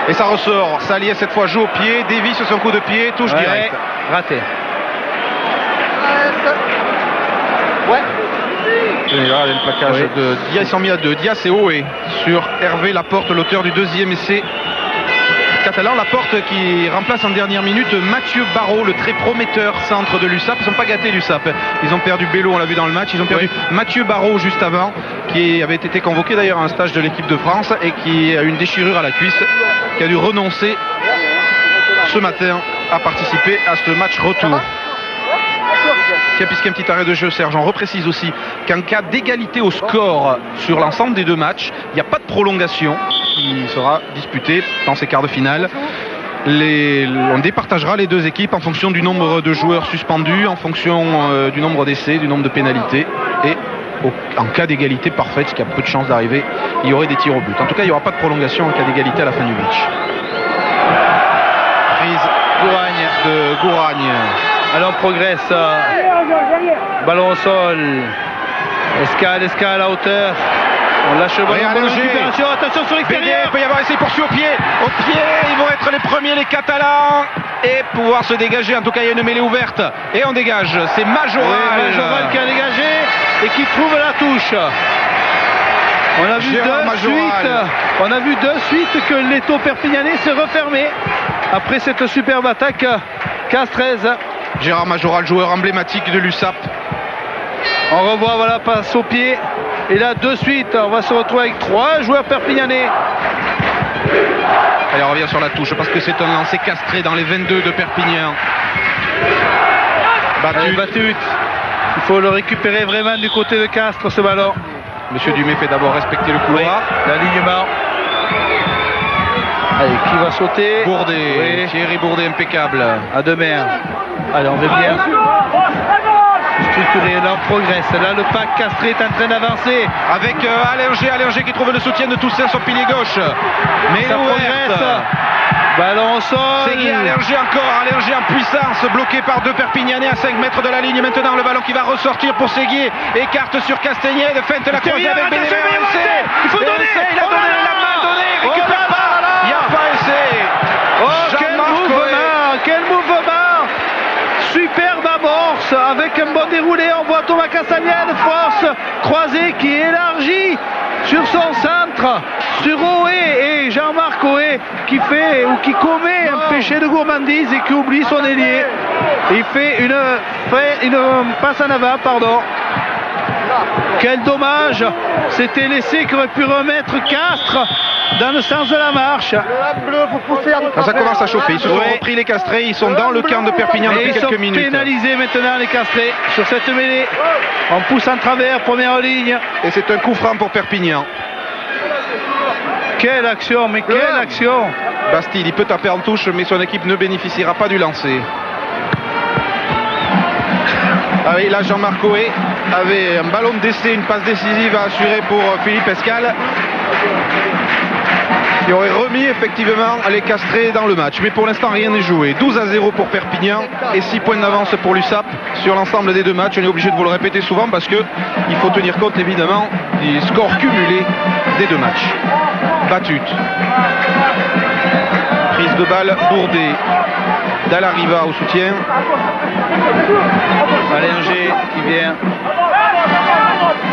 Et ça ressort. Saliès cette fois joue au pied, dévie sur son coup de pied, touche direct. Raté. Ouais. Et là, le plaquage de Diaz, ils sont mis à 2. Diaz et Oé sur Hervé Laporte, l'auteur du deuxième essai catalans. Laporte qui remplace en dernière minute Mathieu Barrault, le très prometteur centre de l'USAP. Ils ne sont pas gâtés l'USAP. Ils ont perdu Bello, on l'a vu dans le match. Ils ont perdu Mathieu Barrault juste avant, qui avait été convoqué d'ailleurs à un stage de l'équipe de France et qui a eu une déchirure à la cuisse, qui a dû renoncer ce matin à participer à ce match retour. Tiens, puisqu'il y a un petit arrêt de jeu, Serge, on reprécise aussi qu'en cas d'égalité au score sur l'ensemble des deux matchs, il n'y a pas de prolongation qui sera disputée dans ces quarts de finale. On départagera les deux équipes en fonction du nombre de joueurs suspendus, en fonction du nombre d'essais, du nombre de pénalités. Et en cas d'égalité parfaite, ce qui a peu de chances d'arriver, il y aurait des tirs au but. En tout cas, il n'y aura pas de prolongation en cas d'égalité à la fin du match. Prise de Gouragne. Alors on progresse. Ballon au sol. Escale à hauteur. On lâche le ballon. Récupération. Attention sur l'extérieur. Il peut y avoir essai poursuit au pied. Au pied, ils vont être les premiers, les Catalans. Et pouvoir se dégager. En tout cas, il y a une mêlée ouverte. Et on dégage. C'est Majoral. Oui, Majoral qui a dégagé et qui trouve la touche. On a vu de suite que l'étau perpignanais s'est refermé après cette superbe attaque Castres. Gérard Majoral, joueur emblématique de l'USAP. On revoit, voilà, passe au pied. Et là, de suite, on va se retrouver avec 3 joueurs perpignanais. Allez, on revient sur la touche parce que c'est un lancer castré dans les 22 de Perpignan. Batut. Il faut le récupérer vraiment du côté de Castres, ce ballon. Monsieur Dumais fait d'abord respecter le couloir. Oui, l'alignement. Allez, qui va sauter? Bourdet. Oui. Thierry Bourdet, impeccable. À deux mains. Allez, on veut bien structurer. Là, on progresse. Là, le pack castré est en train d'avancer. Avec Allinger qui trouve le soutien de Toussaint sur pilier gauche. Mais ça progresse. Ballon au sol. Seguier, Allinger encore. Allinger en puissance, bloqué par 2 Perpignanais à 5 mètres de la ligne. Maintenant, le ballon qui va ressortir pour Seguier. Écarte sur Castagnède. Feinte la croisée avec Bénévent. Il faut donner. Il a donné la main donnée. Récupère pas. Il n'y a pas essai. Oh, quel mouvement. Superbe amorce avec un bon déroulé. On voit Thomas Castagnède, force croisée qui élargit sur son centre, sur Oé, et Jean-Marc Oé qui commet un péché de gourmandise et qui oublie son ailier. Il fait une passe en avant, pardon. Quel dommage. C'était l'essai qui aurait pu remettre Castres dans le sens de la marche. Ça commence à chauffer. Ils se sont repris les Castrés. Ils sont dans le camp de Perpignan depuis quelques minutes. Ils sont pénalisés maintenant, les Castrés, sur cette mêlée. On pousse en travers, première ligne. Et c'est un coup franc pour Perpignan. Quelle action, mais quelle action. Bastille, il peut taper en touche, mais son équipe ne bénéficiera pas du lancer. Ah oui, là Jean-Marc Oé avait un ballon d'essai, une passe décisive à assurer pour Philippe Escale, qui aurait remis effectivement les Castrés dans le match. Mais pour l'instant, rien n'est joué. 12-0 pour Perpignan et 6 points d'avance pour l'USAP sur l'ensemble des deux matchs. On est obligé de vous le répéter souvent parce qu'il faut tenir compte évidemment des scores cumulés des deux matchs. Batut. Prise de balle, Bourdet. Dallariva au soutien. Allinger qui vient.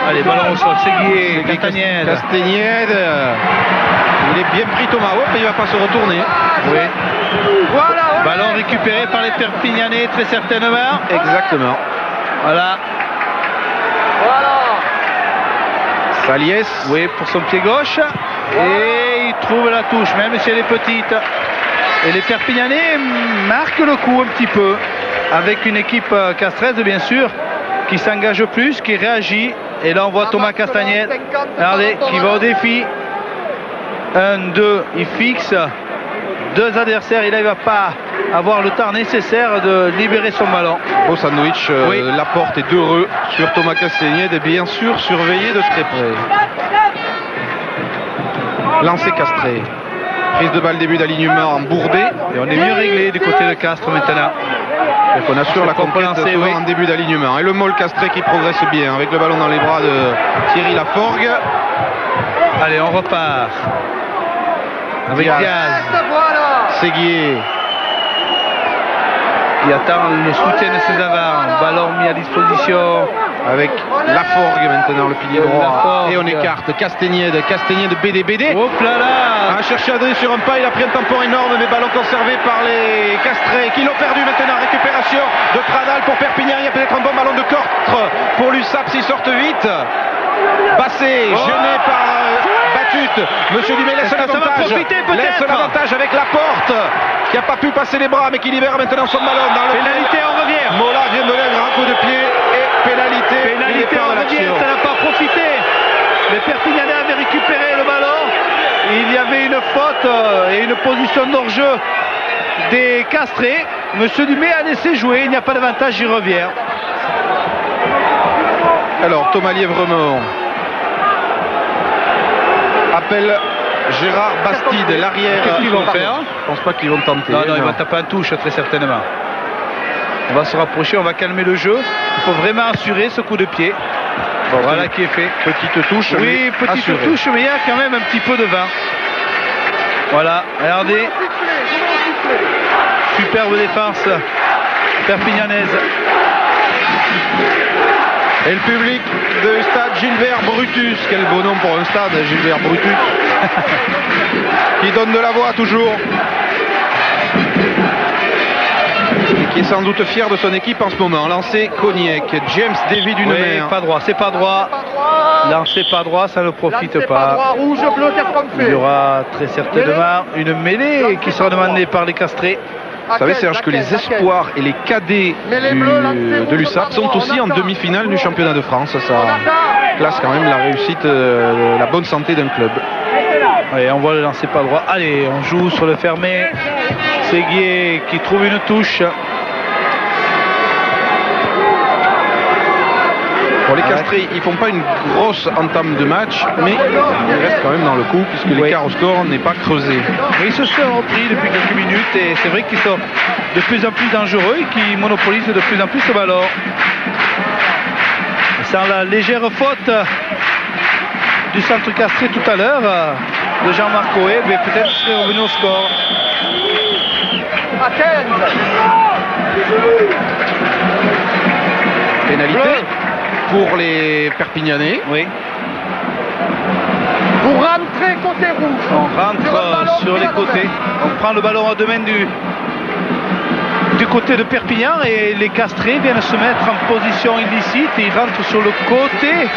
Allez, ballon au sol, Seguier, Castagnède. Il est bien pris Thomas. Hop, il ne va pas se retourner. Oui. Voilà. Ballon récupéré par les Perpignanais, très certainement. Exactement. Voilà. Saliès. Oui, pour son pied gauche. Et il trouve la touche, même si elle est petite. Et les Perpignanais marquent le coup un petit peu. Avec une équipe castraise, bien sûr, qui s'engage plus, qui réagit. Et là, on voit Thomas Castagnède, regardez, qui va au défi. 1, 2, il fixe 2 adversaires. Il n'arrive pas à avoir le temps nécessaire de libérer son ballon. Au sandwich, Laporte est heureux sur Thomas Castagnède et bien sûr surveillé de très près. Lancé Castré. Prise de balle, début d'alignement en Bourdet. Et on est mieux réglé du côté de Castres maintenant. Et qu'on assure la conquête en début d'alignement. Et le Moll Castré qui progresse bien avec le ballon dans les bras de Thierry Laforgue. Allez, on repart. Avec Diaz. Seguier. Il attend le soutien de ses avants. Ballon mis à disposition avec Laforgue maintenant, le pilier droit. Laforgue. Et on écarte Castagnède BD. Hop là là. A cherché Adrien sur un pas, il a pris un tampon énorme, mais ballon conservé par les Castrés qui l'ont perdu maintenant. Récupération de Pradal pour Perpignan. Il y a peut-être un bon ballon de Cortre pour l'USAP s'ils sortent vite. Bassé, gêné par Batut. Monsieur Dumais laisse l'avantage. Laisse l'avantage avec Laporte qui n'a pas pu passer les bras mais qui libère maintenant son ballon. Dans le Pénalité en revient. Mola vient de donner un grand coup de pied et pénalité. Pénalité en revient, ça n'a pas profité. Les Perpignanais avaient récupéré le ballon. Il y avait une faute et une position d'hors-jeu des Castrés. Monsieur Dumais a laissé jouer, il n'y a pas d'avantage, il revient. Alors Thomas Lièvremont appelle Gérard Bastide, l'arrière. Qu'est-ce qu'ils vont faire? Je pense pas qu'ils vont tenter. Non, il va taper un touche très certainement. On va se rapprocher, on va calmer le jeu. Il faut vraiment assurer ce coup de pied. Bon, voilà qui est fait. Petite touche. Oui, petite assurée. touche, mais il y a quand même un petit peu de vin. Voilà, regardez. Superbe défense perpignanaise. Et le public du stade Gilbert Brutus, quel beau nom pour un stade, Gilbert Brutus, qui donne de la voix toujours. Et qui est sans doute fier de son équipe en ce moment. Lancé Cognac, James David d'une main. Pas droit, c'est pas droit. Lancé pas droit, ça ne profite pas. Droit, rouge, bleu, qu'est-ce qu'on fait? Il y aura très certainement une mêlée qui sera demandée par les Castrés. Vous savez Serge que les espoirs et les cadets de l'USAP sont aussi en demi-finale du championnat de France. Ça classe quand même la réussite, la bonne santé d'un club. Allez, on voit le lancer pas droit. Allez, on joue sur le fermé. Séguier qui trouve une touche. Pour les Castrés, ils font pas une grosse entame de match, mais ils restent quand même dans le coup puisque l'écart au score n'est pas creusé. Mais ils se sont repris depuis quelques minutes et c'est vrai qu'ils sont de plus en plus dangereux et qu'ils monopolisent de plus en plus le ballon. Sans la légère faute du centre Castré tout à l'heure de Jean-Marc Coé, mais peut-être serait revenu au score. Pénalité pour les Perpignanais. Oui. Vous rentrez côté rouge. On rentre sur les côtés. On prend le ballon à deux mains du côté de Perpignan et les Castrés viennent se mettre en position illicite et ils rentrent sur le côté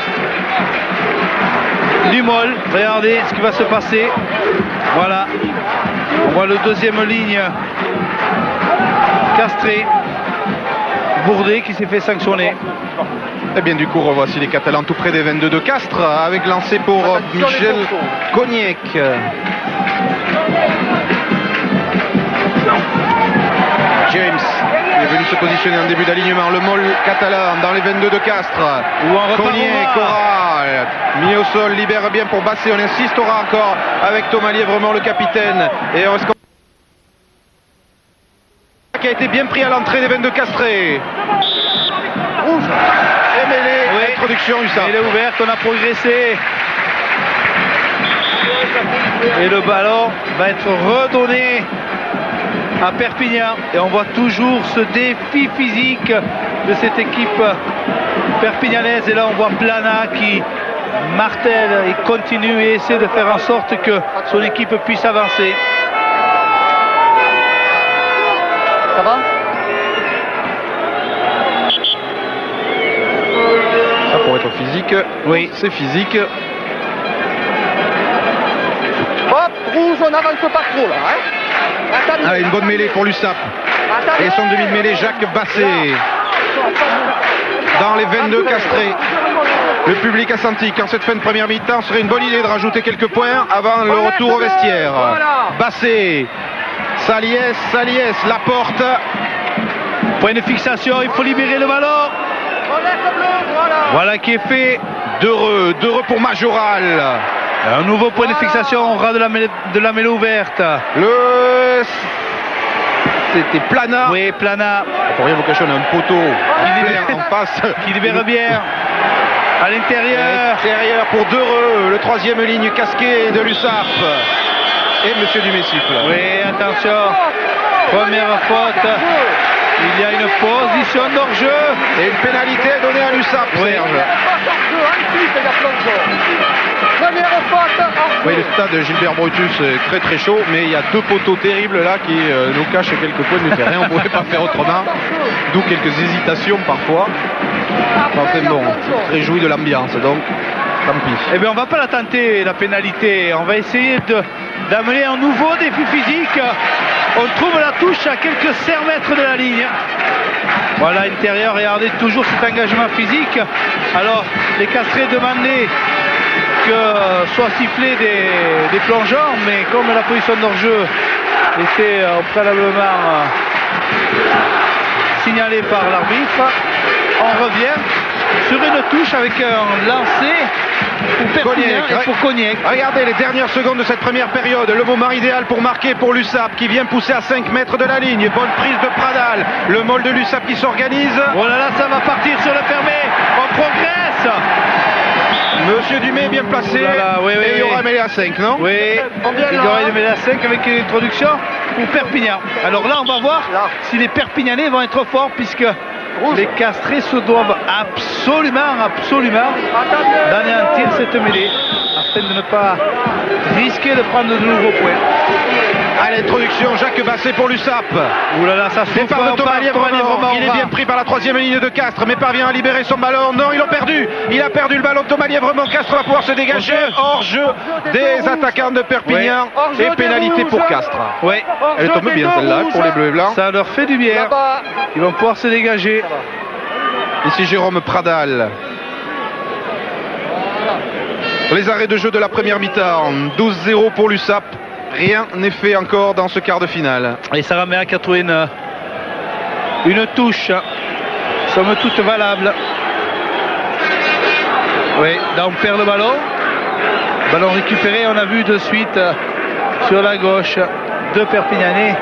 du Mol. Regardez ce qui va se passer. Voilà. On voit le deuxième ligne Castré. Bourdet qui s'est fait sanctionner. Et bien du coup revoici les Catalans tout près des 22 de Castres avec lancé pour Michel Cognac. James est venu se positionner en début d'alignement. Le Mol catalan dans les 22 de Castres. Cognac, Cora, mis au sol, libère bien pour Bassé. On insistera encore avec Thomas Lièvremont, le capitaine. Et on qui a été bien pris à l'entrée des 22 Castrés. Rouge. Et mêlée, oui. Introduction USAP. Elle est ouverte, on a progressé. Et le ballon va être redonné à Perpignan. Et on voit toujours ce défi physique de cette équipe perpignanaise. Et là on voit Plana qui martèle et continue et essaie de faire en sorte que son équipe puisse avancer. Ça va? Ça pourrait être physique. Oui, c'est physique. Hop, rouge, on n'avance pas trop là. Hein? Ah, une bonne mêlée pour l'USAP. Et son demi de mêlée, Jacques Bassé. Dans les 22 Castrés. Le public a senti qu'en cette fin de première mi-temps serait une bonne idée de rajouter quelques points avant le retour au vestiaire. Bassé. Saliès, Laporte. Point de fixation, il faut libérer le ballon. Voilà qui est fait. D'heureux pour Majoral. Un nouveau point de fixation, on aura de la mêlée ouverte. C'était Plana. Oui, Plana. Pour rien vous cacher, on a un poteau en face. Qui libère bien. À l'intérieur. Pour D'heureux, le troisième ligne casqué de l'USAP. Et Monsieur Dumais siffle. Oui, attention. Première faute Il y a une position d'hors-jeu. Et une pénalité donnée à l'USAP, Serge. Oui, le stade de Gilbert Brutus est très très chaud, mais il y a deux poteaux terribles là qui nous cachent quelques points de terrain. On ne pouvait pas faire autrement, d'où quelques hésitations parfois. Enfin bon, on se réjouit de l'ambiance, donc tant pis. Eh bien, on va pas la tenter, la pénalité. On va essayer d'amener un nouveau défi physique. On trouve la touche à quelques 100 mètres de la ligne. Voilà, intérieur, regardez toujours cet engagement physique. Alors, les Castrés demandaient que soit sifflé des plongeurs, mais comme la position d'hors-jeu était préalablement signalée par l'arbitre, on revient sur une touche avec un lancer pour Perpignan et pour Cognac. Regardez les dernières secondes de cette première période. Le moment idéal pour marquer pour l'USAP qui vient pousser à 5 mètres de la ligne. Bonne prise de Pradal. Le môle de l'USAP qui s'organise. Oh là là, ça va partir sur le fermé. On progresse. Monsieur Dumais bien placé. Voilà, oui, et il y aura mêlée à 5, non? Oui, il y aura une mêlée à 5 avec une introduction pour Perpignan. Alors là, on va voir si les Perpignanais vont être forts puisque les Castrés se doivent absolument d'anéantir cette mêlée afin de ne pas risquer de prendre de nouveaux points. À l'introduction, Jacques Basset pour l'USAP. Ouh là là, ça souffre. Départ de Thomas Lièvremont. Il est bien pris par la troisième ligne de Castres, mais parvient à libérer son ballon. Non, ils l'ont perdu. Il a perdu le ballon. Thomas Lièvremont. Castres va pouvoir se dégager. Hors-jeu des attaquants de Perpignan. Et pénalité pour Castres. Oui. Elle tombe bien celle-là pour les Bleus et Blancs. Ça leur fait du bien. Ils vont pouvoir se dégager. Ici Jérôme Pradal. Les arrêts de jeu de la première mi-temps. 12-0 pour l'USAP. Rien n'est fait encore dans ce quart de finale. Et Sarah Méac a trouvé une touche, somme toute valable. Oui, là on perd le ballon. Ballon récupéré, on a vu de suite sur la gauche deux Perpignanais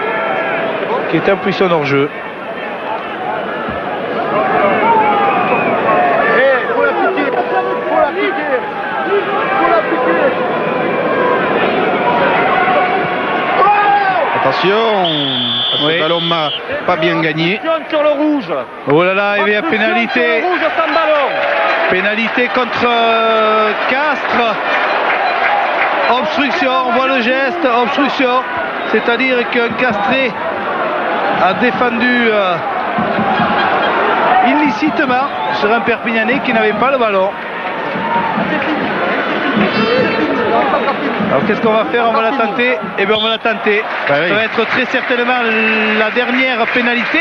qui étaient en position hors-jeu. Attention, ce ballon m'a pas bien gagné. Sur le rouge. Oh là là, il y a pénalité. Rouge sans ballon. Pénalité contre Castres. Obstruction, on voit le geste, obstruction. C'est-à-dire qu'un Castré a défendu illicitement sur un Perpignanais qui n'avait pas le ballon. Alors qu'est-ce qu'on va faire? On va la tenter. Eh bien on va la tenter. Ça va être très certainement la dernière pénalité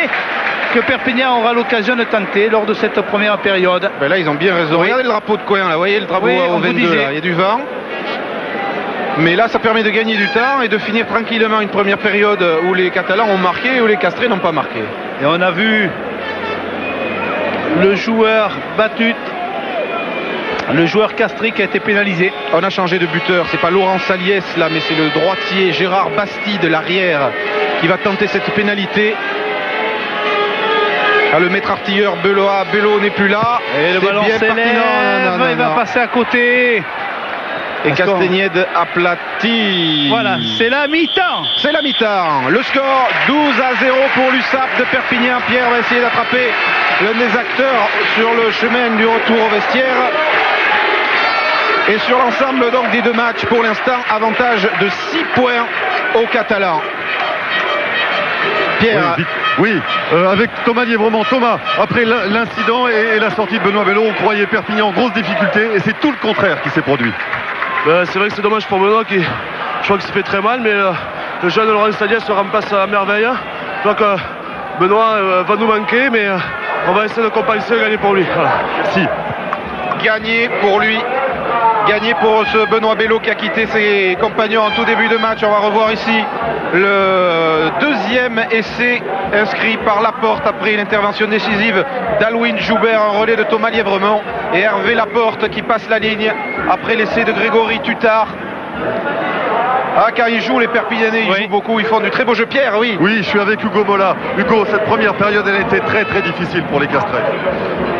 que Perpignan aura l'occasion de tenter lors de cette première période. Ben là ils ont bien raison. Regardez le drapeau de Coin là, vous voyez le drapeau au 22 là, il y a du vent. Mais là ça permet de gagner du temps et de finir tranquillement une première période où les Catalans ont marqué et où les Castrés n'ont pas marqué. Et on a vu le joueur battu. Le joueur castré qui a été pénalisé. On a changé de buteur, c'est pas Laurent Saliès là, mais c'est le droitier Gérard Bastide, l'arrière, qui va tenter cette pénalité. Ah, le maître artilleur Belot n'est plus là. Et le ballon s'élève, il va passer à côté. Et Castagnède aplati. Voilà, c'est la mi-temps. C'est la mi-temps. Le score 12-0 pour l'USAP de Perpignan. Pierre va essayer d'attraper l'un des acteurs sur le chemin du retour au vestiaire. Et sur l'ensemble donc des deux matchs, pour l'instant, avantage de 6 points aux Catalans. Pierre. Oui, avec Thomas Lièvremont. Thomas, après l'incident et la sortie de Benoît Belot, on croyait Perpignan en grosse difficulté et c'est tout le contraire qui s'est produit. C'est vrai que c'est dommage pour Benoît qui, je crois qu'il se fait très mal, mais le jeune Laurent Saliès se remplace à merveille. Je crois que Benoît va nous manquer, mais on va essayer de compenser et gagner pour lui. Voilà. Merci. Gagner pour lui. Gagné pour ce Benoît Belot qui a quitté ses compagnons en tout début de match. On va revoir ici le deuxième essai inscrit par Laporte après une intervention décisive d'Alwin Joubert, un relais de Thomas Lièvremont et Hervé Laporte qui passe la ligne après l'essai de Grégory Tutard. Ah, car ils jouent les Perpignanais, ils jouent beaucoup, ils font du très beau jeu. Pierre, oui. Oui, je suis avec Hugo Mola. Hugo, cette première période, elle a été très très difficile pour les Castrés.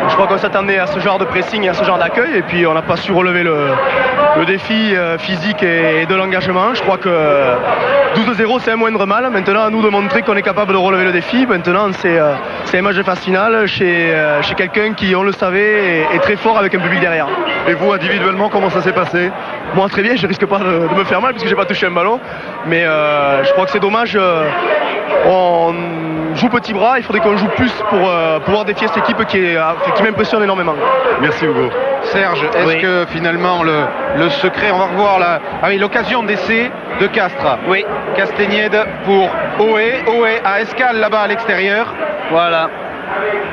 Je crois qu'on s'attendait à ce genre de pressing et à ce genre d'accueil, et puis on n'a pas su relever le défi physique et de l'engagement. Je crois que 12-0, c'est un moindre mal. Maintenant, à nous de montrer qu'on est capable de relever le défi. Maintenant, c'est un match de phase finale chez quelqu'un qui, on le savait, est très fort avec un public derrière. Et vous, individuellement, comment ça s'est passé? Moi, très bien, je risque pas de me faire mal puisque j'ai pas touché un ballon. Mais je crois que c'est dommage. On joue petit bras, il faudrait qu'on joue plus pour pouvoir défier cette équipe qui m'impressionne énormément. Merci Hugo. Serge, est-ce que finalement le secret, on va revoir l'occasion d'essai de Castres. Oui. Castagnède pour Oé. Oé à escale là-bas à l'extérieur. Voilà.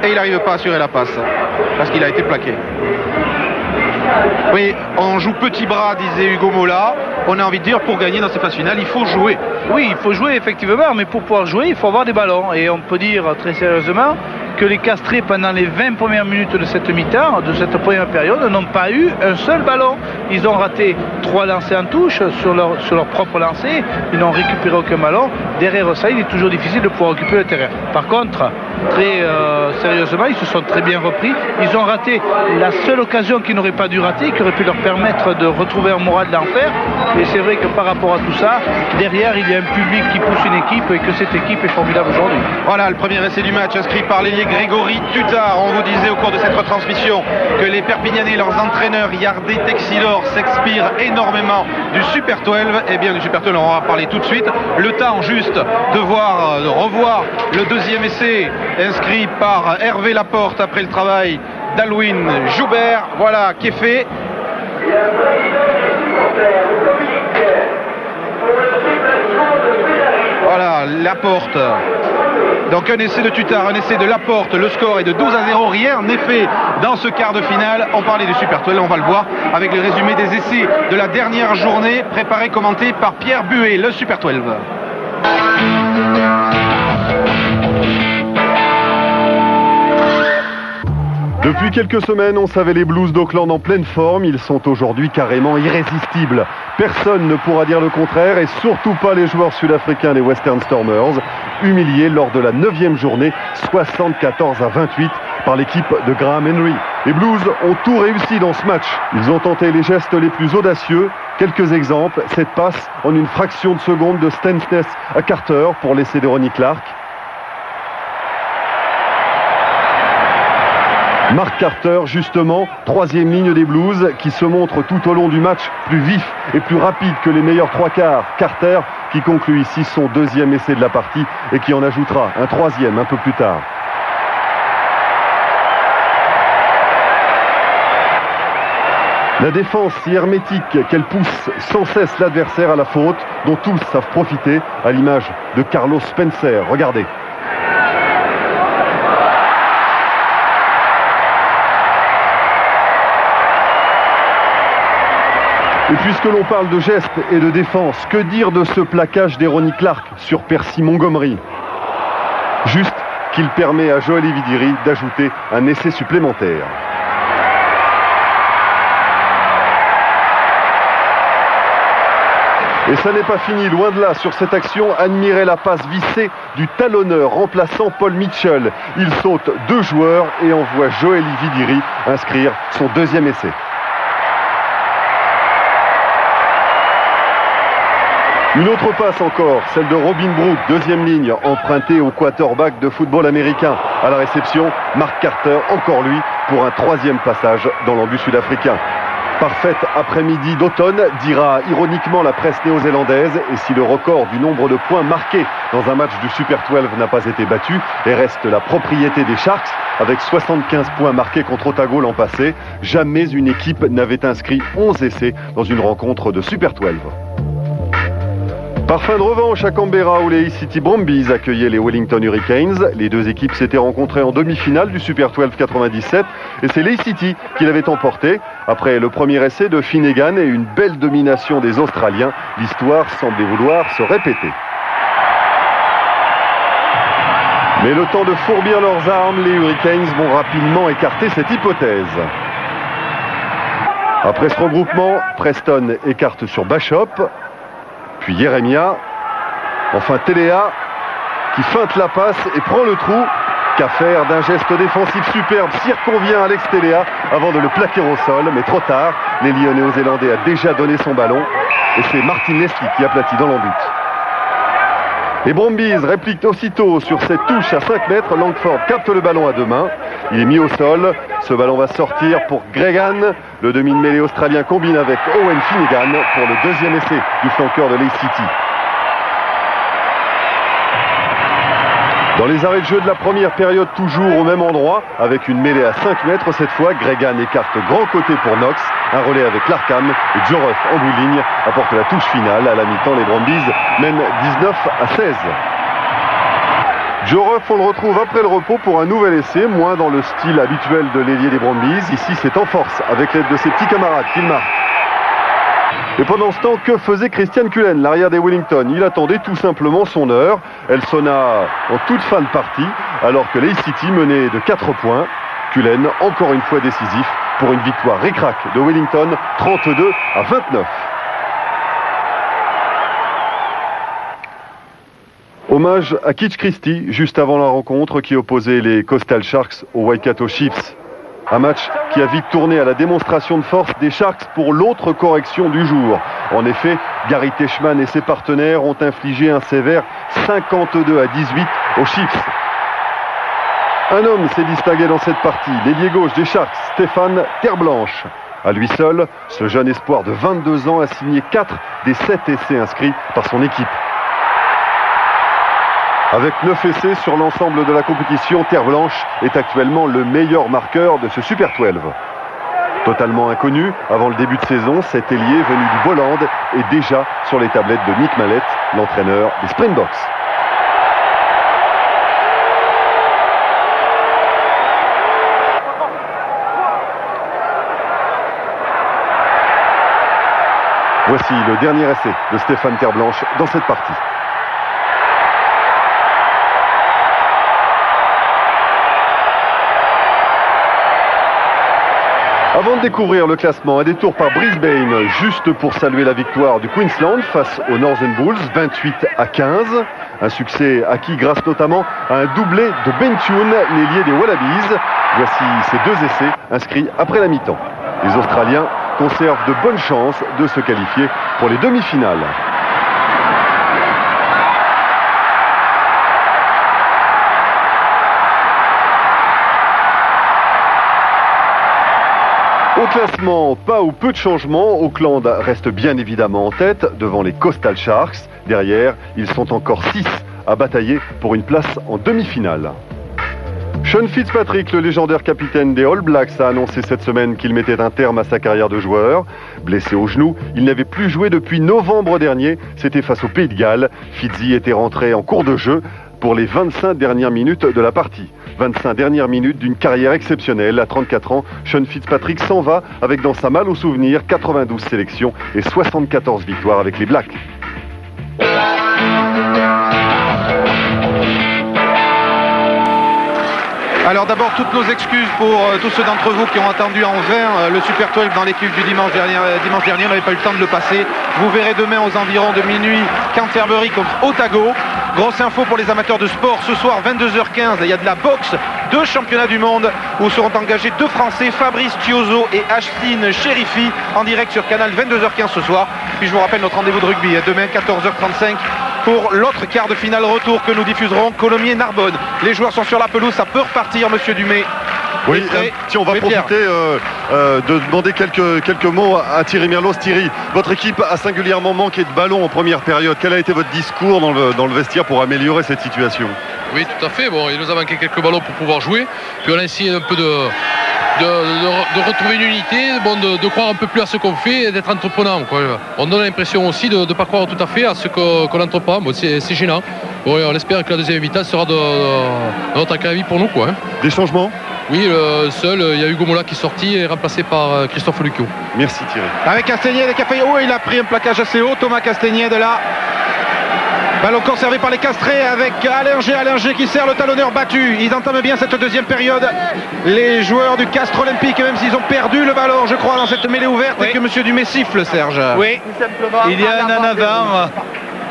Et il n'arrive pas à assurer la passe parce qu'il a été plaqué. Oui, on joue petit bras, disait Hugo Mola. On a envie de dire, pour gagner dans ces phases finales, il faut jouer. Oui, il faut jouer effectivement, mais pour pouvoir jouer, il faut avoir des ballons. Et on peut dire très sérieusement que les Castrés, pendant les 20 premières minutes de cette mi-temps, de cette première période, n'ont pas eu un seul ballon. Ils ont raté 3 lancers en touche sur leur propre lancer. Ils n'ont récupéré aucun ballon. Derrière ça, il est toujours difficile de pouvoir occuper le terrain. Par contre, très sérieusement, ils se sont très bien repris. Ils ont raté la seule occasion qu'ils n'auraient pas dû rater, qui aurait pu leur permettre de retrouver un moral d'enfer. Et c'est vrai que par rapport à tout ça, derrière, il y a un public qui pousse une équipe et que cette équipe est formidable aujourd'hui. Voilà le premier essai du match inscrit par l'ailier Grégory Tutard. On vous disait au cours de cette retransmission que les Perpignanais, leurs entraîneurs Yardé, Texilor, s'expirent énormément du Super 12. Eh bien du Super 12, on va parler tout de suite. Le temps juste de revoir le deuxième essai inscrit par Hervé Laporte après le travail d'Alwin Joubert. Voilà qui est fait. Voilà Laporte. Donc un essai de Tutard, un essai de Laporte. Le score est de 12-0. Rien n'est fait dans ce quart de finale. On parlait du Super 12, on va le voir avec le résumé des essais de la dernière journée, préparé, commenté par Pierre Buet, le Super 12. Depuis quelques semaines, on savait les Blues d'Auckland en pleine forme. Ils sont aujourd'hui carrément irrésistibles. Personne ne pourra dire le contraire, et surtout pas les joueurs sud-africains des Western Stormers, humiliés lors de la 9e journée, 74-28 par l'équipe de Graham Henry. Les Blues ont tout réussi dans ce match. Ils ont tenté les gestes les plus audacieux. Quelques exemples, cette passe en une fraction de seconde de Stensness à Carter pour l'essai de Ronnie Clark. Mark Carter, justement, 3e ligne des Blues, qui se montre tout au long du match plus vif et plus rapide que les meilleurs 3/4. Carter qui conclut ici son 2e essai de la partie et qui en ajoutera un 3e un peu plus tard. La défense si hermétique qu'elle pousse sans cesse l'adversaire à la faute, dont tous savent profiter, à l'image de Carlos Spencer. Regardez. Et puisque l'on parle de gestes et de défense, que dire de ce plaquage d'Ronnie Clark sur Percy Montgomery? Juste qu'il permet à Joël Evidiri d'ajouter un essai supplémentaire. Et ça n'est pas fini, loin de là, sur cette action. Admirez la passe vissée du talonneur remplaçant Paul Mitchell. Il saute 2 joueurs et envoie Joël Evidiri inscrire son 2e essai. Une autre passe encore, celle de Robin Brook, 2e ligne, empruntée au quarterback de football américain. À la réception, Mark Carter, encore lui, pour un 3e passage dans l'embut sud-africain. Parfaite après-midi d'automne, dira ironiquement la presse néo-zélandaise, et si le record du nombre de points marqués dans un match du Super 12 n'a pas été battu, et reste la propriété des Sharks, avec 75 points marqués contre Otago l'an passé, jamais une équipe n'avait inscrit 11 essais dans une rencontre de Super 12. Par fin de revanche à Canberra où les City Brumbies accueillaient les Wellington Hurricanes. Les deux équipes s'étaient rencontrées en demi-finale du Super 12 97 et c'est les City qui l'avaient emporté. Après le premier essai de Finnegan et une belle domination des Australiens, l'histoire semblait vouloir se répéter. Mais le temps de fourbir leurs armes, les Hurricanes vont rapidement écarter cette hypothèse. Après ce regroupement, Preston écarte sur Bachop. Puis Jeremia, enfin Telea, qui feinte la passe et prend le trou. Qu'à faire d'un geste défensif superbe, circonvient Alex Telea avant de le plaquer au sol, mais trop tard, l'Ailier néo-zélandais a déjà donné son ballon et c'est Martin Leslie qui aplatit dans l'embut. Les Brumbies répliquent aussitôt sur cette touche à 5 mètres. Langford capte le ballon à 2 mains. Il est mis au sol. Ce ballon va sortir pour Gregan. Le demi de mêlée australien combine avec Owen Finnegan pour le deuxième essai du flanqueur de Leigh City. Dans les arrêts de jeu de la première période, toujours au même endroit, avec une mêlée à 5 mètres, cette fois, Gregan écarte grand côté pour Knox, un relais avec Larkham et Joe Ruff en bout de ligne apporte la touche finale. À la mi-temps, les Brumbies mènent 19-16. Joe Ruff, on le retrouve après le repos pour un nouvel essai, moins dans le style habituel de l'ailier des Brumbies. Ici, c'est en force, avec l'aide de ses petits camarades qu'il marque. Et pendant ce temps, que faisait Christian Cullen, l'arrière des Wellington? Il attendait tout simplement son heure. Elle sonna en toute fin de partie, alors que Leigh City menait de 4 points. Cullen, encore une fois décisif, pour une victoire ric-rac de Wellington, 32-29. Hommage à Kitch Christie, juste avant la rencontre qui opposait les Coastal Sharks aux Waikato Chiefs. Un match qui a vite tourné à la démonstration de force des Sharks pour l'autre correction du jour. En effet, Gary Teichmann et ses partenaires ont infligé un sévère 52-18 aux Chiefs. Un homme s'est distingué dans cette partie, l'ailier gauche des Sharks, Stéphane Terblanche. À lui seul, ce jeune espoir de 22 ans a signé 4 des 7 essais inscrits par son équipe. Avec 9 essais sur l'ensemble de la compétition, Terre Blanche est actuellement le meilleur marqueur de ce Super 12. Totalement inconnu, avant le début de saison, cet ailier venu du Bolland est déjà sur les tablettes de Nick Mallett, l'entraîneur des Springboks. Voici le dernier essai de Stéphane Terblanche dans cette partie. Avant de découvrir le classement, un détour par Brisbane, juste pour saluer la victoire du Queensland face aux Northern Bulls, 28-15. Un succès acquis grâce notamment à un doublé de Ben Tune, l'ailier des Wallabies. Voici ces 2 essais inscrits après la mi-temps. Les Australiens conservent de bonnes chances de se qualifier pour les demi-finales. Au classement, pas ou peu de changements. Auckland reste bien évidemment en tête devant les Coastal Sharks. Derrière, ils sont encore 6 à batailler pour une place en demi-finale. Sean Fitzpatrick, le légendaire capitaine des All Blacks, a annoncé cette semaine qu'il mettait un terme à sa carrière de joueur. Blessé au genou, il n'avait plus joué depuis novembre dernier. C'était face au Pays de Galles. Fitzy était rentré en cours de jeu pour les 25 dernières minutes de la partie. 25 dernières minutes d'une carrière exceptionnelle. À 34 ans, Sean Fitzpatrick s'en va avec dans sa malle au souvenir 92 sélections et 74 victoires avec les Blacks. Alors d'abord, toutes nos excuses pour tous ceux d'entre vous qui ont attendu en vain le Super 12 dans l'équipe du dimanche dernier. On n'avait pas eu le temps de le passer. Vous verrez demain aux environs de minuit Canterbury contre Otago. Grosse info pour les amateurs de sport. Ce soir, 22h15, il y a de la boxe. 2 championnats du monde où seront engagés 2 Français, Fabrice Thiozo et Ashtine Cherifi, en direct sur Canal, 22h15 ce soir. Puis je vous rappelle notre rendez-vous de rugby, demain 14h35 pour l'autre quart de finale retour que nous diffuserons, Colomiers-Narbonne. Les joueurs sont sur la pelouse, ça peut repartir, monsieur Dumais. Oui, on va profiter de demander quelques mots à Thierry Merlos. Thierry, votre équipe a singulièrement manqué de ballon en première période. Quel a été votre discours dans le vestiaire pour améliorer cette situation? Oui, tout à fait. Bon, il nous a manqué quelques ballons pour pouvoir jouer. Puis on a essayé un peu de retrouver une unité, de croire un peu plus à ce qu'on fait et d'être entreprenant, quoi. On donne l'impression aussi de ne pas croire tout à fait à ce qu'on entreprend. Bon, c'est gênant. Bon, on espère que la deuxième mi-temps sera de notre acabit pour nous, quoi. Des changements? Oui, seul, il y a Hugo Mola qui est sorti et remplacé par Christophe Lucchio. Merci Thierry. Avec Castagnède qui a fait haut, il a pris un plaquage assez haut. Thomas Castagnède là. Ballon conservé par les Castrés avec Allinger qui sert le talonneur battu. Ils entament bien cette deuxième période. Les joueurs du Castres Olympique, même s'ils ont perdu le ballon, je crois, dans cette mêlée ouverte, oui. Et que monsieur Dumais siffle, Serge. Oui, il y a un en avant.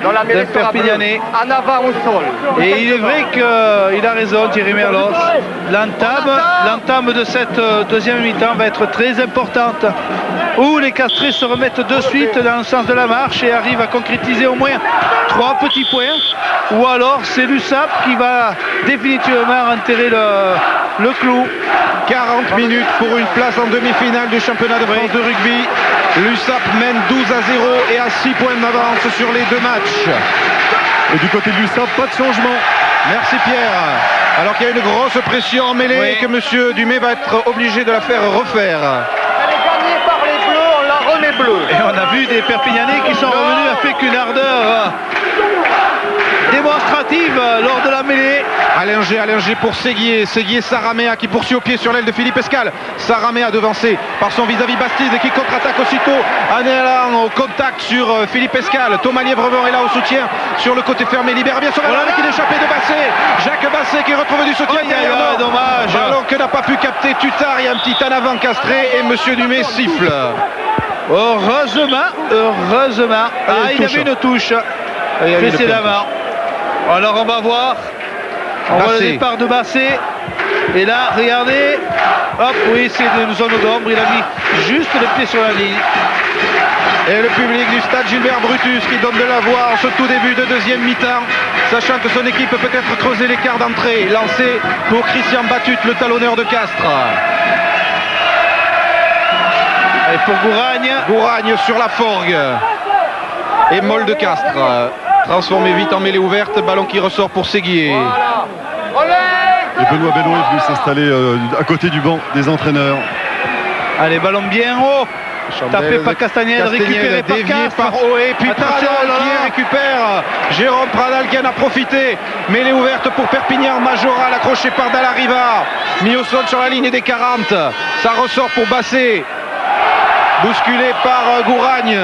Dans la mêlée sera bleue. Perpignanais. En avant au sol. Et il est vrai qu'il a raison, Thierry Merlos. L'entame de cette deuxième mi-temps va être très importante, où les Castrés se remettent de suite dans le sens de la marche et arrivent à concrétiser au moins 3 petits points, ou alors c'est l'USAP qui va définitivement enterrer le clou. 40 minutes pour une place en demi-finale du championnat de France de rugby. L'USAP mène 12-0 et à 6 points d'avance sur les 2 matchs. Et du côté de l'USAP, pas de changement. Merci Pierre. Alors qu'il y a une grosse pression en mêlée et que monsieur Dumais va être obligé de la faire refaire. Elle est gagnée par les bleus, on la remet bleue. Et on a vu des Perpignanais qui sont revenus avec une ardeur démonstrative lors de la mêlée. Allinger pour Séguier Saramea qui poursuit au pied sur l'aile de Philippe Escal. Saramea devancé par son vis-à-vis Bastide qui contre-attaque aussitôt en allant au contact sur Philippe Escal. Thomas Lièvremont est là au soutien sur le côté fermé, libère bien son ballon qui est échappé de Basset. Jacques Basset qui retrouve du soutien derrière. Dommage. Ballon que n'a pas pu capter Tutard. Il y a un petit en avant castré et monsieur Dumais siffle. Heureusement. Il y avait une touche précédemment. Alors on va voir. On voit le départ de Basset. Et là, regardez. Hop, oui, c'est une zone d'ombre. Il a mis juste le pied sur la ligne. Et le public du stade Gilbert Brutus qui donne de la voix en ce tout début de deuxième mi-temps, sachant que son équipe peut peut-être creuser l'écart d'entrée. Lancé pour Christian Batut, le talonneur de Castres. Et pour Gouragne sur la forgue. Et Moll de Castres. Transformé vite en mêlée ouverte, ballon qui ressort pour Séguier. Et Benoît Bello est venu s'installer à côté du banc des entraîneurs. Allez, ballon bien haut. Tapé par Castagnède, récupéré par dévié Castres. par Oé, puis Attention, Pradal qui récupère. Jérôme Pradal qui en a profité. Mêlée ouverte pour Perpignan, Majoral accroché par Dallariva. Mis au sol sur la ligne des 40. Ça ressort pour Basset. Bousculé par Gouragne.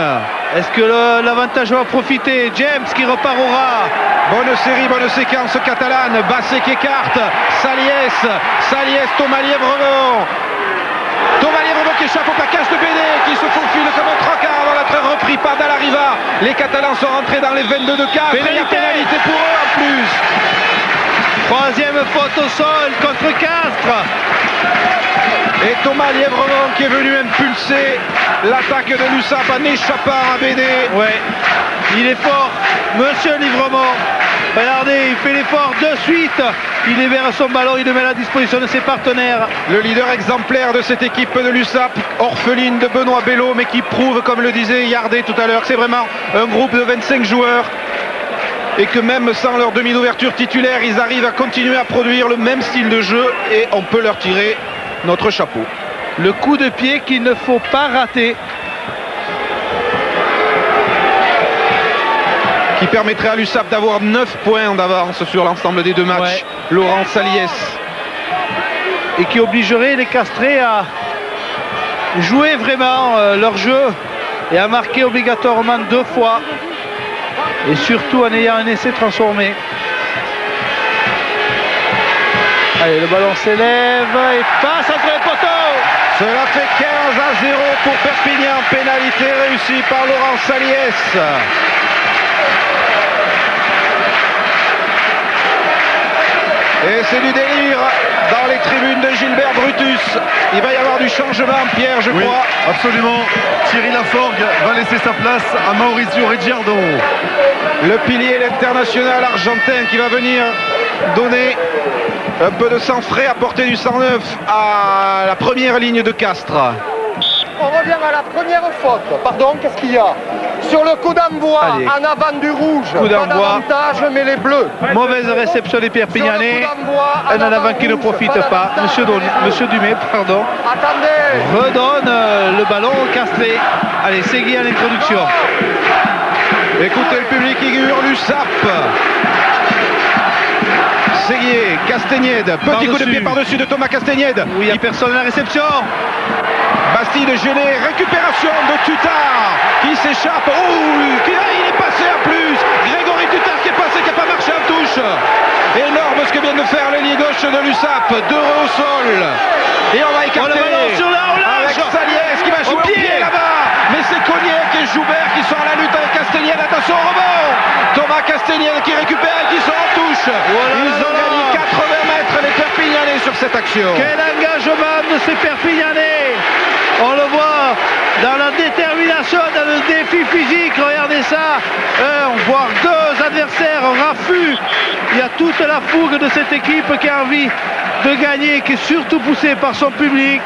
Est-ce que l'avantage va profiter? James qui repart au ras. Bonne série, bonne séquence catalane. Basset qui écarte. Saliès, Thomas Lièvremont. Qui échappe au plaquage de Bédé, qui se faufile comme un trocard avant d'être repris par Dallariva. Les Catalans sont rentrés dans les 22 de 4. Il y a pénalité pour eux en plus. Troisième faute au sol contre Castres. Et Thomas Lièvremont qui est venu impulser l'attaque de l'USAP en échappant à Bédé. Ouais, il est fort, monsieur Lièvremont. Regardez, il fait l'effort de suite. Il libère son ballon, il le met à la disposition de ses partenaires. Le leader exemplaire de cette équipe de l'USAP, orpheline de Benoît Bello, mais qui prouve, comme le disait Yardé tout à l'heure, que c'est vraiment un groupe de 25 joueurs. Et que même sans leur demi d'ouverture titulaire, ils arrivent à continuer à produire le même style de jeu. Et on peut leur tirer notre chapeau. Le coup de pied qu'il ne faut pas rater. Qui permettrait à l'USAP d'avoir 9 points d'avance sur l'ensemble des 2 matchs. Ouais. Laurent Saliès. Et qui obligerait les Castrés à jouer vraiment leur jeu et à marquer obligatoirement 2 fois. Et surtout en ayant un essai transformé. Allez, le ballon s'élève et passe entre les poteaux. Cela fait 15-0 pour Perpignan. Pénalité réussie par Laurent Saliès. Et c'est du délire dans les tribunes de Gilbert Brutus. Il va y avoir du changement, Pierre, je crois. Absolument. Thierry Laforgue va laisser sa place à Maurizio Ricciardo. Le pilier, l'international argentin qui va venir donner un peu de sang frais, apporter du sang neuf à la première ligne de Castres. On revient à la première faute. Pardon, qu'est-ce qu'il y a? Sur le coup d'envoi, en avant du rouge, coup pas d'avantage, mais les bleus. Mauvaise réception des Perpignanais. Un en avant qui ne profite pas. Monsieur Dumais, pardon. Attendez. Redonne le ballon au Castré. Allez, Séguier à l'introduction. Écoutez le public qui hurle l'USAP. Séguier, Castagnède, petit coup de pied par-dessus de Thomas Castagnède. Oui, il n'y a personne à la réception. Bastide gêné, récupération de Tutard qui s'échappe. Oh, il est passé à plus. Grégory Tutard qui est passé, qui n'a pas marché en touche. Énorme ce que vient de faire l'ailier gauche de l'USAP. D'heureux au sol. Et on va écarter avec Saliès qui va jouer au pied là-bas. Mais c'est Cognac et Joubert qui sont à la lutte avec Castagnède. Attention au rebond. Castagnède qui récupère et qui sort en touche. Ils ont gagné 80 mètres les Perpignanais sur cette action. Quel engagement de ces Perpignanais. On le voit dans la détermination, dans le défi physique. Regardez ça. Voire deux adversaires raffus. Il y a toute la fougue de cette équipe qui a envie de gagner, qui est surtout poussée par son public.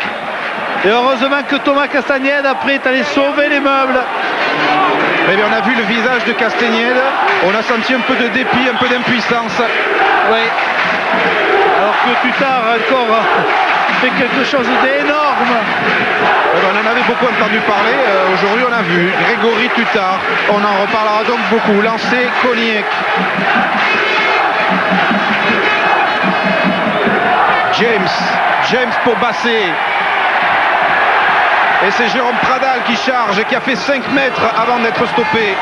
Et heureusement que Thomas Castagnède après est allé sauver les meubles. Eh bien, on a vu le visage de Castagnède. On a senti un peu de dépit, un peu d'impuissance. Oui. Alors que Tutard encore fait quelque chose d'énorme. On en avait beaucoup entendu parler. Aujourd'hui, on a vu Grégory Tutard. On en reparlera donc beaucoup. Lancé Koniec. James pour Bassé. Et c'est Jérôme Pradal qui charge et qui a fait 5 mètres avant d'être stoppé.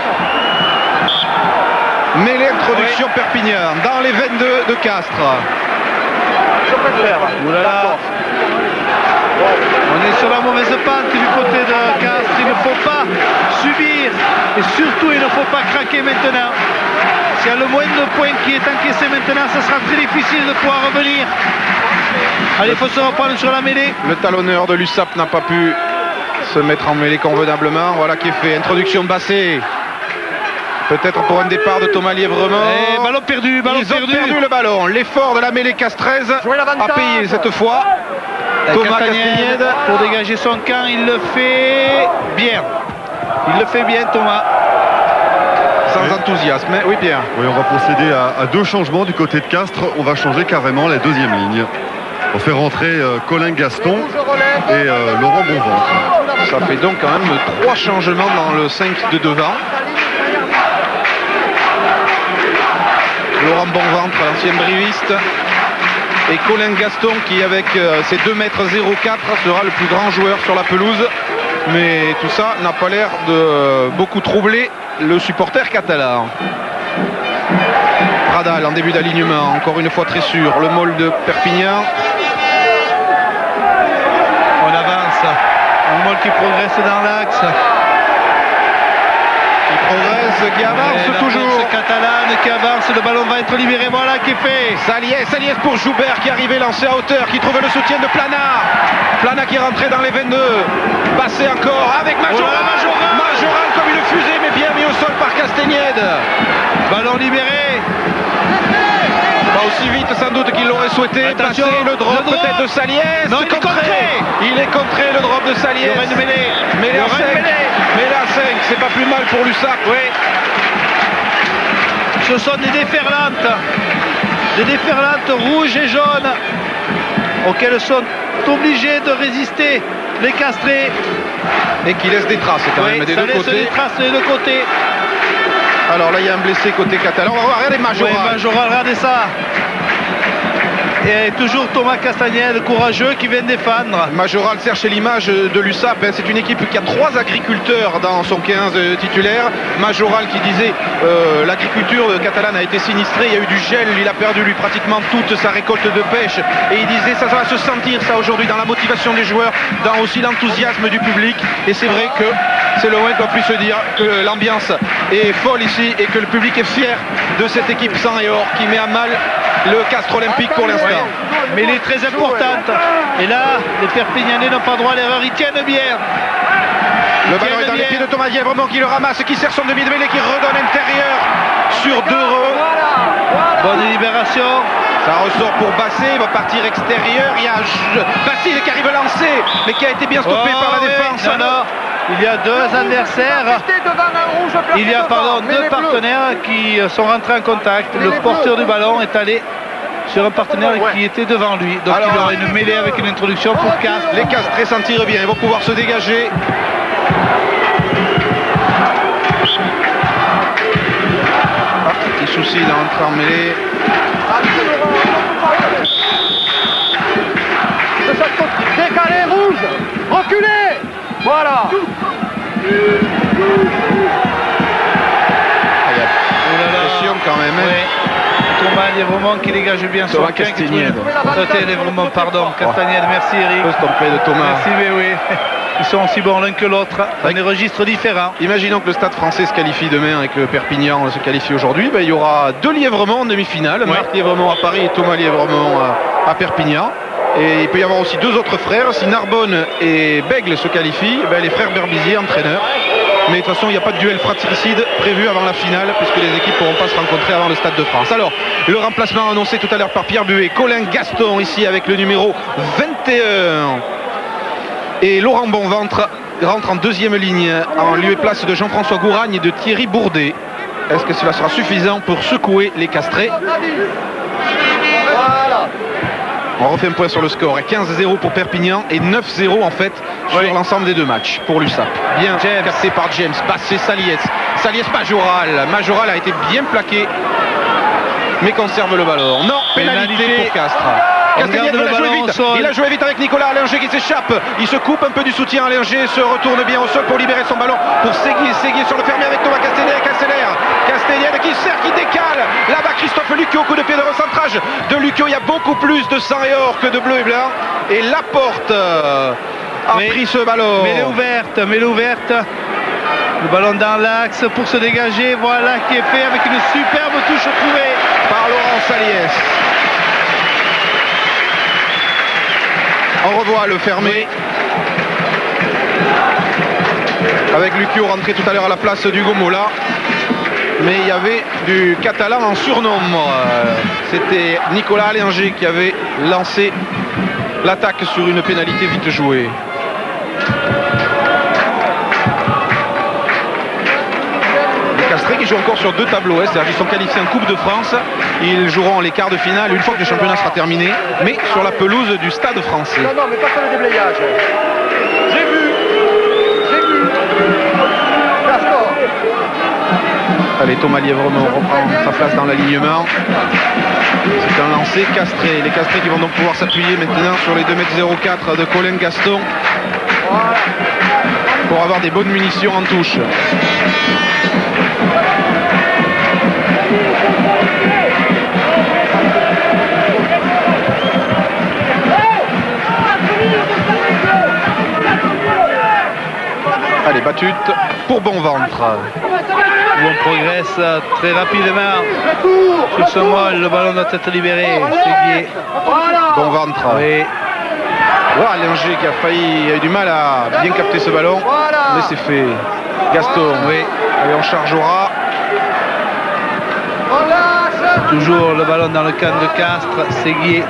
Mais l'introduction Perpignan dans les 22 de Castres. On est sur la mauvaise pente du côté de Castres. Il ne faut pas subir et surtout il ne faut pas craquer maintenant. S'il y a le moindre point qui est encaissé maintenant, ce sera très difficile de pouvoir revenir. Allez, il faut se reprendre sur la mêlée. Le talonneur de l'USAP n'a pas pu se mettre en mêlée convenablement. Voilà qui est fait. Introduction Bassé. Peut-être pour un départ de Thomas Lièvremont. Et ballon perdu, Ils ont perdu le ballon. L'effort de la mêlée castraise a payé cette fois. Thomas Castagnède pour dégager son camp, il le fait bien. Il le fait bien, Thomas. Sans enthousiasme, mais oui bien. Oui, on va procéder à deux changements du côté de Castres. On va changer carrément la deuxième ligne. On fait rentrer Colin Gaston et Laurent Bonventre. Ça fait donc quand même 3 changements dans le 5 de devant. Laurent Bonventre, l'ancien briviste, et Colin Gaston qui avec ses 2 mètres 04 sera le plus grand joueur sur la pelouse. Mais tout ça n'a pas l'air de beaucoup troubler le supporter catalan. Pradal en début d'alignement, encore une fois très sûr. Le môle de Perpignan. On avance. Un môle qui progresse dans l'axe. Qui avance toujours. Catalane qui avance, le ballon va être libéré, voilà qui est fait. Saliès pour Joubert qui arrivait lancé à hauteur, qui trouve le soutien de Plana. Plana qui est rentré dans les 22. Passé encore avec Majoral. Majoral comme une fusée, mais bien mis au sol par Castagnède. Ballon libéré. Pas aussi vite sans doute qu'il l'aurait souhaité. Passer le drop peut-être de Saliès. Non, il est contré le drop de Saliès. Il y aurait une mêlée. Mêlée à 5. Mêlée à 5, c'est pas plus mal pour l'USAP. Oui. Ce sont des déferlantes. Des déferlantes rouges et jaunes auxquelles sont obligés de résister les castrés. Et qui laissent des traces quand même des deux côtés. Des traces des deux côtés. Alors là il y a un blessé côté catalan. On va voir, regardez Majoral. Oui, Majoral, regardez ça. Et toujours Thomas Castagnède, courageux, qui vient défendre. Majoral sert chez l'image de l'USAP. C'est une équipe qui a 3 agriculteurs dans son 15 titulaire. Majoral qui disait l'agriculture catalane a été sinistrée. Il y a eu du gel. Il a perdu lui pratiquement toute sa récolte de pêche. Et il disait ça va se sentir ça aujourd'hui dans la motivation des joueurs, dans aussi l'enthousiasme du public. Et c'est vrai que c'est le moins qu'on puisse se dire que l'ambiance est folle ici et que le public est fier de cette équipe sang et or qui met à mal le Castres Olympique pour l'instant. Mais il est très importante. Et là, les Perpignanais n'ont pas droit à l'erreur. Ils tiennent bien. Le ballon est dans les pieds de Thomas Lièvremont qui le ramasse, qui sert son demi-de-mêlée, qui redonne intérieur sur Dereux. Bonne libération. Ça ressort pour Bassé, il va partir extérieur. Il y a Bassé qui arrive lancé, mais qui a été bien stoppé par la défense. Non. Il y a 2 adversaires. Il y a 2 partenaires qui sont rentrés en contact. Le porteur du ballon est allé sur un partenaire qui était devant lui. Donc il y aura une mêlée avec une introduction pour Castres. Les Castrés s'en tirent bien, ils vont pouvoir se dégager. Petit souci d'entrer en mêlée. Décalé, rouge, reculez. Voilà. Pression quand même. Oui. Thomas Lièvremont qui dégage bien son Castagnède. Lièvremont, pardon, Castagnède, merci Eric. Je t'en prie de Thomas. Merci, mais oui. Ils sont aussi bons l'un que l'autre, dans des registres différents. Imaginons que le Stade français se qualifie demain et que Perpignan se qualifie aujourd'hui. Il y aura 2 Lièvremont en demi-finale. Ouais. Marc Lièvremont à Paris et Thomas Lièvremont à Perpignan. Et il peut y avoir aussi 2 autres frères. Si Narbonne et Bègle se qualifient, les frères Berbizier, entraîneurs. Mais de toute façon, il n'y a pas de duel fratricide prévu avant la finale, puisque les équipes ne pourront pas se rencontrer avant le Stade de France. Alors, le remplacement annoncé tout à l'heure par Pierre Buet. Colin Gaston ici avec le numéro 21. Et Laurent Bonventre rentre en deuxième ligne en lieu et place de Jean-François Gouragne et de Thierry Bourdet. Est-ce que cela sera suffisant pour secouer les Castrés? On refait un point sur le score. 15-0 pour Perpignan et 9-0 en fait sur l'ensemble des 2 matchs pour l'USAP. Bien capté par James. C'est Saliès. Saliès Majoral. Majoral a été bien plaqué mais conserve le ballon. Non, pénalité pour Castres. Castagnède il a joué vite avec Nicolas Allinger qui s'échappe. Il se coupe un peu du soutien. Allinger se retourne bien au sol pour libérer son ballon pour Séguier. Séguier sur le fermier avec Thomas Castagnède qui accélère. Castagnède qui sert, qui décale. Là-bas Christophe Lucio, coup de pied de recentrage de Lucio. Il y a beaucoup plus de sang et or que de bleu et blanc. Et Laporte a pris ce ballon. Mais ouverte. Le ballon dans l'axe pour se dégager. Voilà qui est fait avec une superbe touche trouvée par Laurent Saliès. On revoit le fermé avec Lucio rentré tout à l'heure à la place d'Hugo Mola, mais il y avait du Catalan en surnombre. C'était Nicolas Allinger qui avait lancé l'attaque sur une pénalité vite jouée. Castré qui joue encore sur 2 tableaux, c'est-à-dire qu'ils sont qualifiés en Coupe de France. Ils joueront les quarts de finale une fois que le championnat sera terminé, mais sur la pelouse du Stade français. Non, mais pas sur le déblayage. J'ai vu. D'accord. Allez, Thomas Lièvremont reprend sa place dans l'alignement. C'est un lancer Castré. Les Castrés qui vont donc pouvoir s'appuyer maintenant sur les 2,04 m de Colin Gaston pour avoir des bonnes munitions en touche. Allez, battute pour Bonventre. Où on progresse très rapidement sur ce molle. Le ballon doit être libéré. Bonventre. Oui. Voilà Allinger qui a failli, a eu du mal à bien capter ce ballon, mais c'est fait. Gaston, oui. Allez, on chargera. Toujours le ballon dans le camp de Castres. Séguier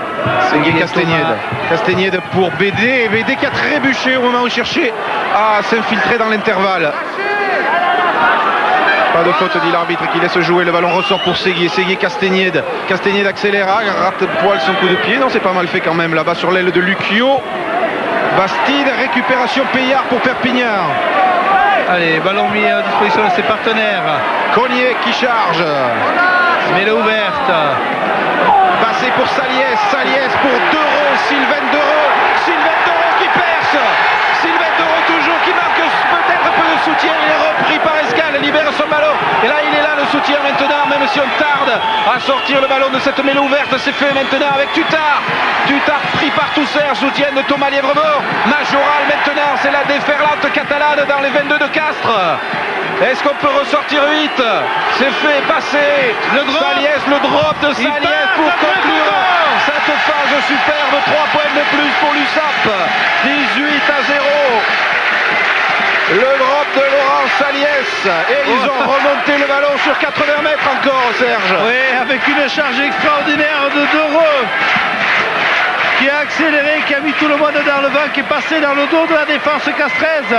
Castagnède. Castagnède pour BD. BD qui a trébuché au moment où il cherchait à s'infiltrer dans l'intervalle. Pas de faute, dit l'arbitre qui laisse jouer. Le ballon ressort pour Séguier. Séguier Castagnède. Castagnède accélère, rate poil son coup de pied. Non, c'est pas mal fait quand même là-bas sur l'aile de Lucio. Bastide, récupération Payard pour Perpignan. Allez, ballon mis à disposition de ses partenaires. Cognier qui charge. Mais ouverte. Passé pour Saliès. Saliès pour Dereau. Sylvain Dereau. Sylvain Dereau qui perce. Sylvain Dereau toujours qui marque peut-être un peu de soutien. Il est repris par Escale. Libère son ballon. Et là, il est là le soutien maintenant. Même si on tarde à sortir le ballon de cette mêlée ouverte, c'est fait maintenant avec Tutard. Tutard pris par Toussaint. Soutien de Thomas Lièvremont. Majoral maintenant. C'est la déferlante catalane dans les 22 de Castres. Est-ce qu'on peut ressortir 8? C'est fait, passé. Saliès, le drop de Saliès pour conclure cette phase superbe. 3 points de plus pour l'USAP. 18-0. Le drop de Laurent Saliès. Et ils ont remonté le ballon sur 80 mètres encore, Serge. Oui, avec une charge extraordinaire de Dereau qui a accéléré, qui a mis tout le monde dans le vent, qui est passé dans le dos de la défense castraise,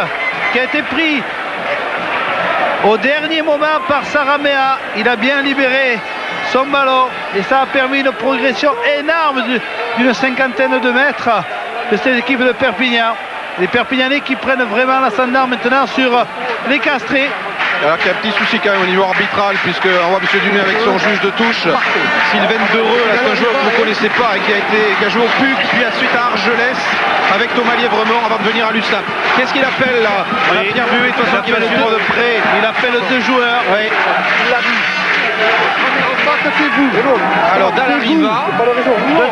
qui a été pris au dernier moment par Saramea. Il a bien libéré son ballon et ça a permis une progression énorme d'une 50aine de mètres de cette équipe de Perpignan. Les Perpignanais qui prennent vraiment l'ascendant maintenant sur les Castrés. Alors qu'il y a un petit souci quand même au niveau arbitral, puisqu'on voit M. Dumais avec son juge de touche. Sylvain Dereux, c'est un joueur que vous ne connaissez pas et qui a joué au PUC, puis ensuite à Argelès avec Thomas Lièvremont avant de venir à l'USAP. Qu'est-ce qu'il appelle là? Pierre Buet, de toute façon, qui va suivre de près. Il appelle 2 joueurs. Oui. c'est vous. Alors Dalariva.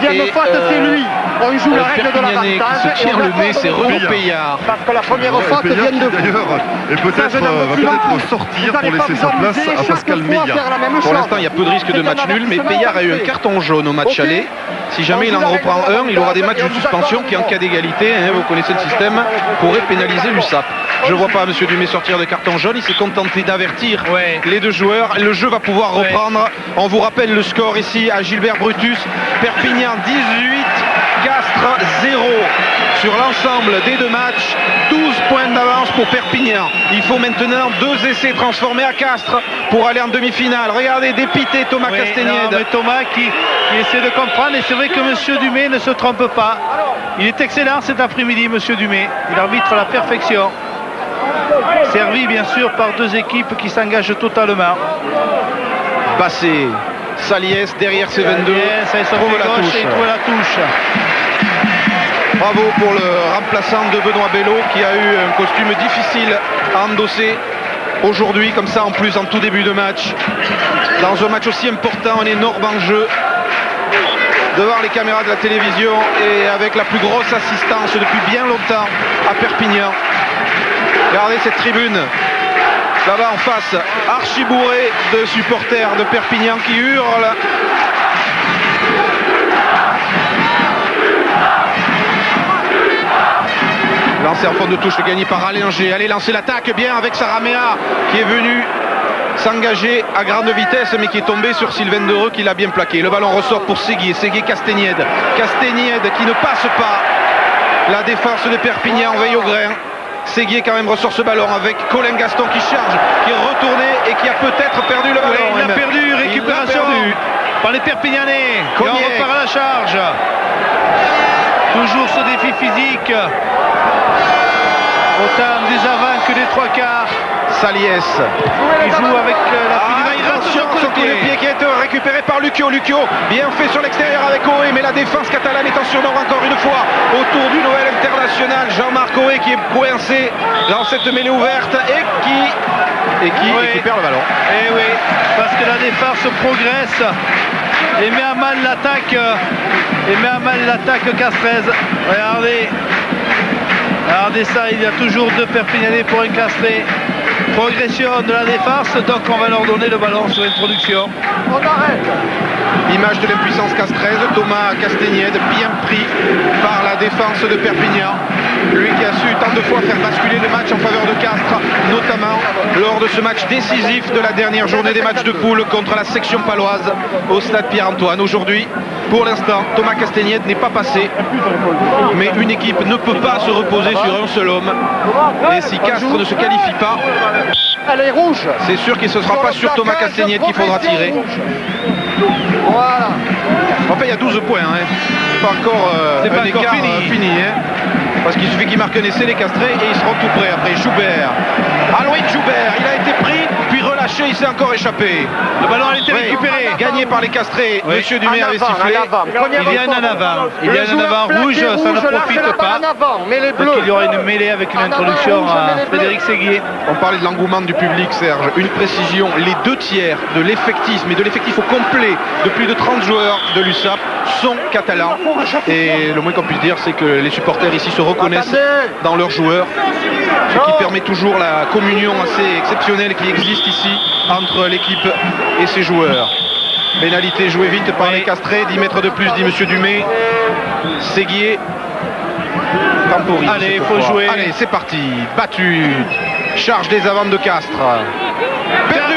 Deuxième faute, c'est lui. On joue la règle de l'avantage. Qui se tire le nez, c'est Renaud Payard. Parce que la première faute vient de vous. D'ailleurs, et peut-être va peut-être sortir pour laisser sa place à Pascal Meillat. Pour l'instant, il y a peu de risques de match nul, mais Payard a eu un carton jaune au match aller. Si jamais il en reprend un, il aura des matchs de suspension qui, en cas d'égalité, vous connaissez le système, pourraient pénaliser l'USAP. Je ne vois pas M. Dumais sortir de carton jaune, il s'est contenté d'avertir les deux joueurs. Le jeu va pouvoir reprendre. On vous rappelle le score ici à Gilbert Brutus. Perpignan 18, Castres 0. Sur l'ensemble des deux matchs, 12 points d'avance pour Perpignan. Il faut maintenant 2 essais transformés à Castres pour aller en demi-finale. Regardez, dépité Thomas Castaignède. Thomas qui essaie de comprendre, et c'est vrai que M. Dumais ne se trompe pas. Il est excellent cet après-midi, M. Dumais. Il arbitre à la perfection. Servi bien sûr par 2 équipes qui s'engagent totalement. Bassé, Saliès derrière ses 22. Ça il trouve la touche. Bravo pour le remplaçant de Benoît Bello qui a eu un costume difficile à endosser aujourd'hui, comme ça en plus en tout début de match. Dans un match aussi important, un énorme enjeu devant les caméras de la télévision et avec la plus grosse assistance depuis bien longtemps à Perpignan. Regardez cette tribune là-bas en face, archi bourrée de supporters de Perpignan qui hurlent. Lancé en fond de touche, gagné par Allinger. Allez lancer l'attaque bien avec Saramea qui est venu s'engager à grande vitesse mais qui est tombé sur Sylvain Dereux qui l'a bien plaqué. Le ballon ressort pour Séguier. Castaignède. Castaignède qui ne passe pas la défense de Perpignan, veille au grain. Séguier quand même ressort ce ballon avec Colin Gaston qui charge, qui est retourné et qui a peut-être perdu le ballon. Il a perdu, récupération par les Perpignanais. Et on repart à la charge. Toujours ce défi physique. Autant des avants que des 3/4. Saliès qui joue avec la attention, son coup de pied qui est récupéré par Lucio. Lucio bien fait sur l'extérieur avec Oé, mais la défense catalane est en surnombre encore une fois autour du Noël international. Jean-Marc Oé qui est coincé dans cette mêlée ouverte et qui récupère le ballon. Et oui, parce que la défense progresse et met à mal l'attaque castraise. Regardez ça, il y a toujours 2 Perpignanais pour incastré. Progression de la défense, donc on va leur donner le ballon sur l'introduction. On arrête. Image de l'impuissance castraise, Thomas Castaignède bien pris par la défense de Perpignan. Lui qui a su tant de fois faire basculer le match en faveur de Castres, notamment lors de ce match décisif de la dernière journée des matchs de poule contre la section paloise au stade Pierre-Antoine. Aujourd'hui, pour l'instant, Thomas Castaignède n'est pas passé, mais une équipe ne peut pas se reposer sur un seul homme. Et si Castres ne se qualifie pas, elle est rouge. C'est sûr qu'il ne sera pas sur Thomas Castaignède qu'il faudra tirer. Voilà. Enfin, il y a 12 points. Pas encore un écart fini. Parce qu'il suffit qu'il marque un essai, les castrés, et ils seront tout prêts. Après, Joubert. Aloïd Joubert, il a été pris, puis relâché, il s'est encore échappé. Le ballon a été récupéré. Gagné par les castrés. Monsieur Dumais avait sifflé. Il y a un en avant. Il y a un en avant rouge, ça ne profite pas. Donc il y aura une mêlée avec une introduction à Frédéric Séguier. On parlait de l'engouement du public, Serge. Une précision, les 2/3 de l'effectif, mais de l'effectif au complet, de plus de 30 joueurs de l'USAP sont catalans. Et le moins qu'on puisse dire, c'est que les supporters ici se reconnaissent dans leurs joueurs, ce qui permet toujours la communion assez exceptionnelle qui existe ici entre l'équipe et ses joueurs. Pénalité jouée vite par les castrés, 10 mètres de plus, dit Monsieur Dumais. Séguier temporise. Allez, il faut jouer. Allez, c'est parti. Battu. Charge des avants de Castres. Perdu.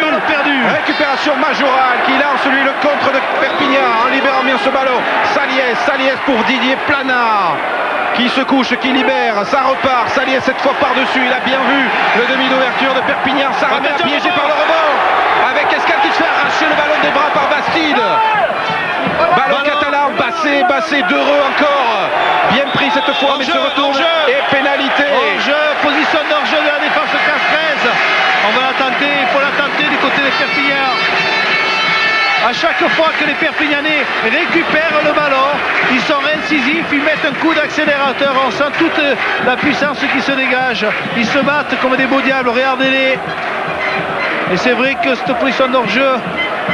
Récupération Majoral qui lance lui le contre de Perpignan en libérant bien ce ballon. Saliès pour Didier Planard qui se couche, qui libère, ça repart. Saliès cette fois par-dessus, il a bien vu le demi d'ouverture de Perpignan. Saramea piégé par le rebond avec Escal qui se fait arracher le ballon des bras par Bastide. Ballon catalan, Bassé d'heureux encore. Bien pris cette fois, mais se retourne. Et pénalité. Position d'hors-jeu de la défense castraise. On va la tenter, il faut la tenter du côté des Perpignans. À chaque fois que les Perpignanais récupèrent le ballon, ils sont incisifs, ils mettent un coup d'accélérateur, on sent toute la puissance qui se dégage. Ils se battent comme des beaux diables, regardez-les. Et c'est vrai que cette position d'hors-jeu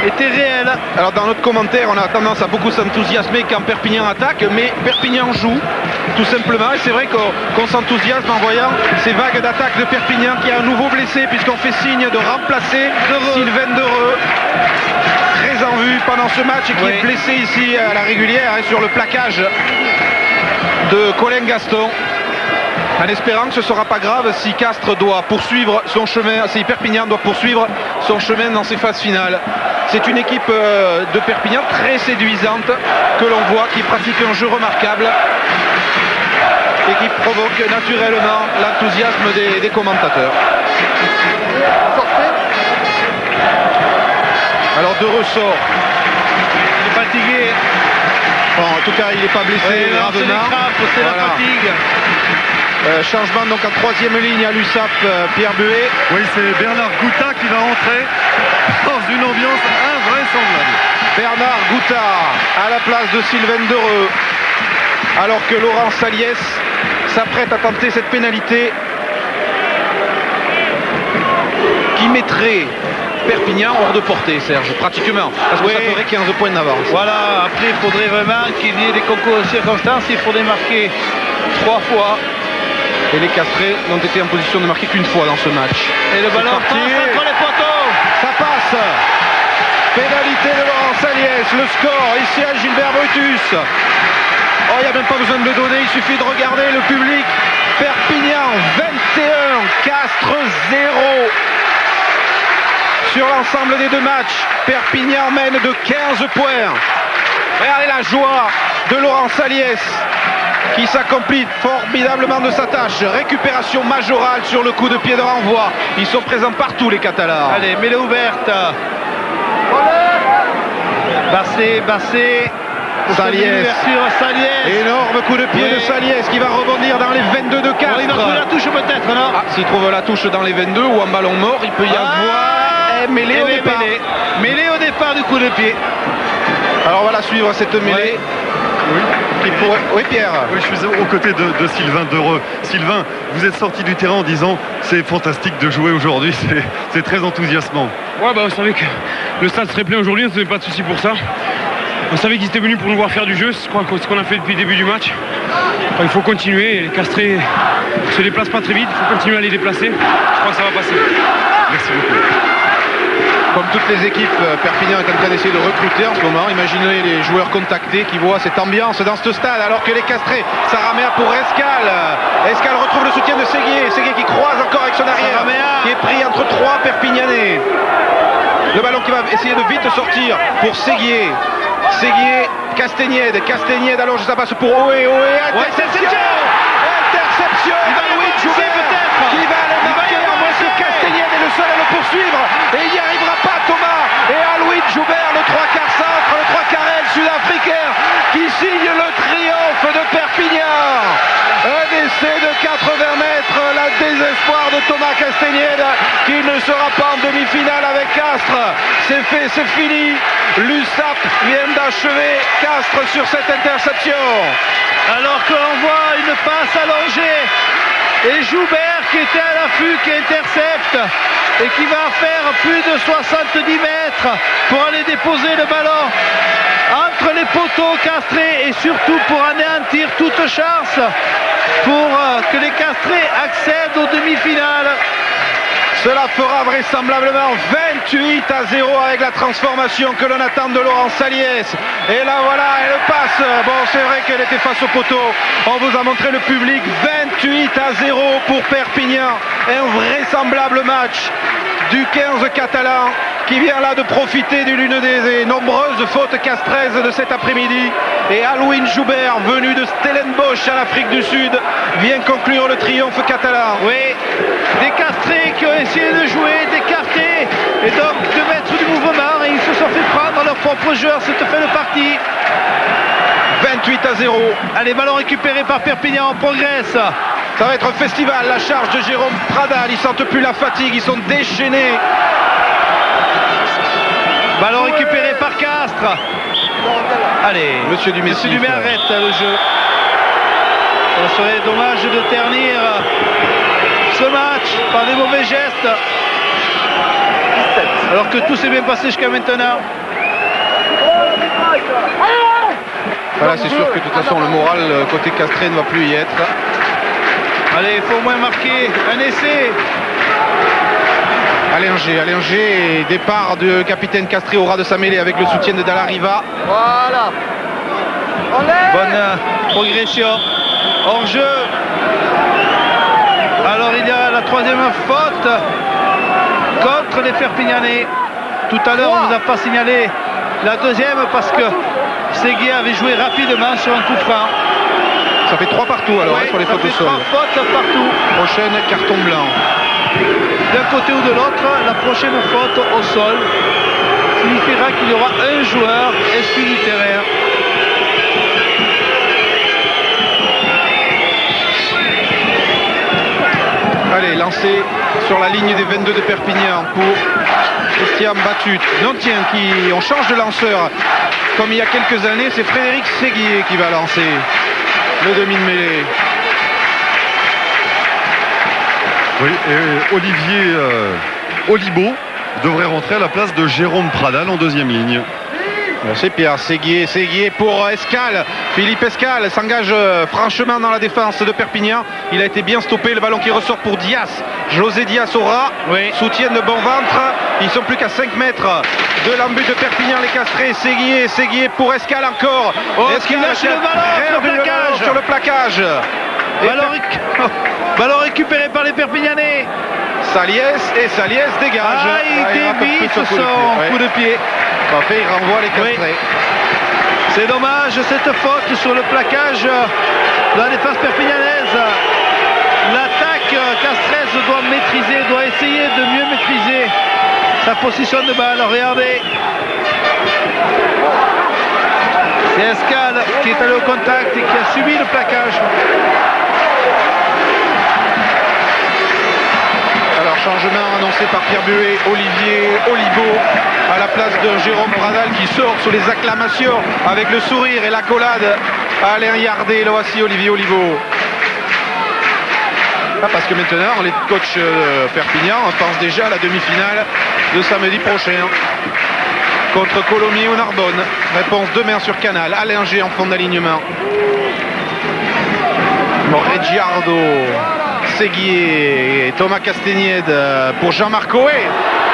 était réel. Alors dans notre commentaire, on a tendance à beaucoup s'enthousiasmer quand Perpignan attaque, mais Perpignan joue tout simplement. Et c'est vrai qu'on s'enthousiasme en voyant ces vagues d'attaque de Perpignan qui a un nouveau blessé puisqu'on fait signe de remplacer Sylvain Dereux, très en vue pendant ce match, et qui est blessé ici à la régulière et sur le plaquage de Colin Gaston. En espérant que ce ne sera pas grave si Castres doit poursuivre son chemin, si Perpignan doit poursuivre son chemin dans ses phases finales. C'est une équipe de Perpignan très séduisante que l'on voit, qui pratique un jeu remarquable et qui provoque naturellement l'enthousiasme des commentateurs. Alors de ressort. Il est fatigué. Bon, en tout cas, il n'est pas blessé. C'est la fatigue. Changement donc en troisième ligne à l'USAP, Pierre Buet. Oui, c'est Bernard Gouta qui va entrer dans une ambiance invraisemblable. Bernard Gouta à la place de Sylvain Dereux, alors que Laurent Saliès s'apprête à tenter cette pénalité qui mettrait Perpignan hors de portée, Serge, pratiquement, parce que ça ferait 15 points d'avance. Voilà, après il faudrait vraiment qu'il y ait des concours de circonstances, il faudrait marquer 3 fois. Et les Castrés n'ont été en position de marquer qu'une fois dans ce match. Et le ballon passe entre les poteaux. Ça passe. Pénalité de Laurent Saliès. Le score ici à Gilbert Brutus. Oh, il n'y a même pas besoin de le donner, il suffit de regarder le public. Perpignan 21, Castres 0. Sur l'ensemble des deux matchs, Perpignan mène de 15 points. Regardez la joie de Laurent Saliès, qui s'accomplit formidablement de sa tâche. Récupération majorale sur le coup de pied de renvoi. Ils sont présents partout, les Catalans. Allez, mêlée ouverte. Bassé. Saliès. Saliès. Énorme coup de pied de Saliès qui va rebondir dans les 22 de Castres. Il va trouver la touche peut-être, non? S'il trouve la touche dans les 22 ou en ballon mort, il peut y avoir mêlée au départ. Mêlée au départ du coup de pied. Alors on va la suivre, cette mêlée. Oui, Pierre. Oui, je suis aux côtés de Sylvain Dereux. Sylvain, vous êtes sorti du terrain en disant c'est fantastique de jouer aujourd'hui, c'est très enthousiasmant. Ouais, on savait que le stade serait plein aujourd'hui, on n'avait pas de soucis pour ça. On savait qu'ils étaient venus pour nous voir faire du jeu, c'est ce qu'on a fait depuis le début du match. Il faut continuer, les Castrés ne se déplacent pas très vite, il faut continuer à les déplacer. Je crois que ça va passer. Merci beaucoup. Comme toutes les équipes, Perpignan est en train d'essayer de recruter en ce moment. Imaginez les joueurs contactés qui voient cette ambiance dans ce stade, alors que les Castrés, Sarah Méa pour Escal. Escal retrouve le soutien de Séguier. Séguier qui croise encore avec son arrière, qui est pris entre 3 Perpignanais. Le ballon qui va essayer de vite sortir pour Séguier. Séguier, Castagnède alors ça passe pour Oé. Interception d'Aloïd Joubert qui va aller marquer, à moins que Castagnède est le seul à le poursuivre, et il n'y arrivera pas, Thomas. Et Aloïd Joubert, le 3/4 centre, le 3/4 aile sud-africain, qui signe le triomphe de Perpignan. Un essai de 80 mètres, la désespoir de Thomas Castagnède, qui ne sera pas en demi-finale avec Castres. C'est fait, c'est fini. L'USAP vient d'achever Castres sur cette interception. Alors que l'on voit une passe allongée et Joubert qui était à l'affût, qui intercepte et qui va faire plus de 70 mètres pour aller déposer le ballon entre les poteaux castrés, et surtout pour anéantir toute chance pour que les Castrés accèdent aux demi-finales. Cela fera vraisemblablement 28-0 avec la transformation que l'on attend de Laurent Saliès. Et là voilà, elle passe. Bon, c'est vrai qu'elle était face au poteau. On vous a montré le public. 28-0 pour Perpignan. Un vraisemblable match du 15 catalan qui vient là de profiter de l'une des nombreuses fautes castraises de cet après-midi. Et Alouine Joubert, venu de Stellenbosch en Afrique du Sud, vient conclure le triomphe catalan. Oui, des Castrés qui ont essayé de jouer, d'écarter et donc de mettre du mouvement, et ils se sont fait prendre leur propre jeu à cette fin de partie. 28-0. Allez, ballon récupéré par Perpignan, on progresse. Ça va être un festival, la charge de Jérôme Pradal. Ils sentent plus la fatigue, ils sont déchaînés. Ballon récupéré par Castres. Allez, Monsieur Dumessis arrête le jeu. Ça serait dommage de ternir ce match par des mauvais gestes. alors que tout s'est bien passé jusqu'à maintenant. Voilà, c'est sûr que de toute façon le moral côté castré ne va plus y être. Allez, il faut au moins marquer un essai. Allinger, départ du capitaine castré au ras de sa mêlée avec le soutien de Dallariva. Voilà. Bonne progression. Hors-jeu. Alors il y a la troisième faute contre les Perpignanais. Tout à l'heure on ne nous a pas signalé la deuxième parce que Séguier avait joué rapidement sur un coup franc. Ça fait 3 partout alors sur les fautes au sol. 3 fautes partout. Prochaine carton blanc. D'un côté ou de l'autre, la prochaine faute au sol signifiera qu'il y aura un joueur exclu du terrain. Allez, lancé sur la ligne des 22 de Perpignan pour Christian Batut. Non, tiens, on change de lanceur. Comme il y a quelques années, c'est Frédéric Séguier qui va lancer le demi de mêlée. Oui, et Olivier Olibo devrait rentrer à la place de Jérôme Pradal en deuxième ligne. C'est Pierre Séguier pour Escale. Philippe Escale s'engage franchement dans la défense de Perpignan. Il a été bien stoppé, le ballon qui ressort pour Dias. José Dias au ras, soutient de bon ventre. Ils sont plus qu'à 5 mètres de l'embut de Perpignan, les castrés. Séguier pour Escale encore. Escale lâche le ballon sur le plaquage. Ballon récupéré par les Perpignanais. Saliès dégage. Il débite son coup de pied. Parfait, il renvoie les castrés. C'est dommage cette faute sur le plaquage de la défense perpignanaise. L'attaque castraise doit essayer de mieux maîtriser sa position de balle. Regardez. C'est Escale qui est allé au contact et qui a subi le plaquage. Alors changement annoncé par Pierre Buet, Olivier Olibo à la place de Jérôme Pradal qui sort sous les acclamations avec le sourire et l'accolade à Alain Yardet. Là voici Olivier Olibo. Parce que maintenant les coachs Perpignan pensent déjà à la demi-finale de samedi prochain contre Colomiers ou Narbonne. Réponse demain sur Canal. Allinger en fond d'alignement. Reggiardo, Séguier, Thomas Castagnède pour Jean-Marc Coé.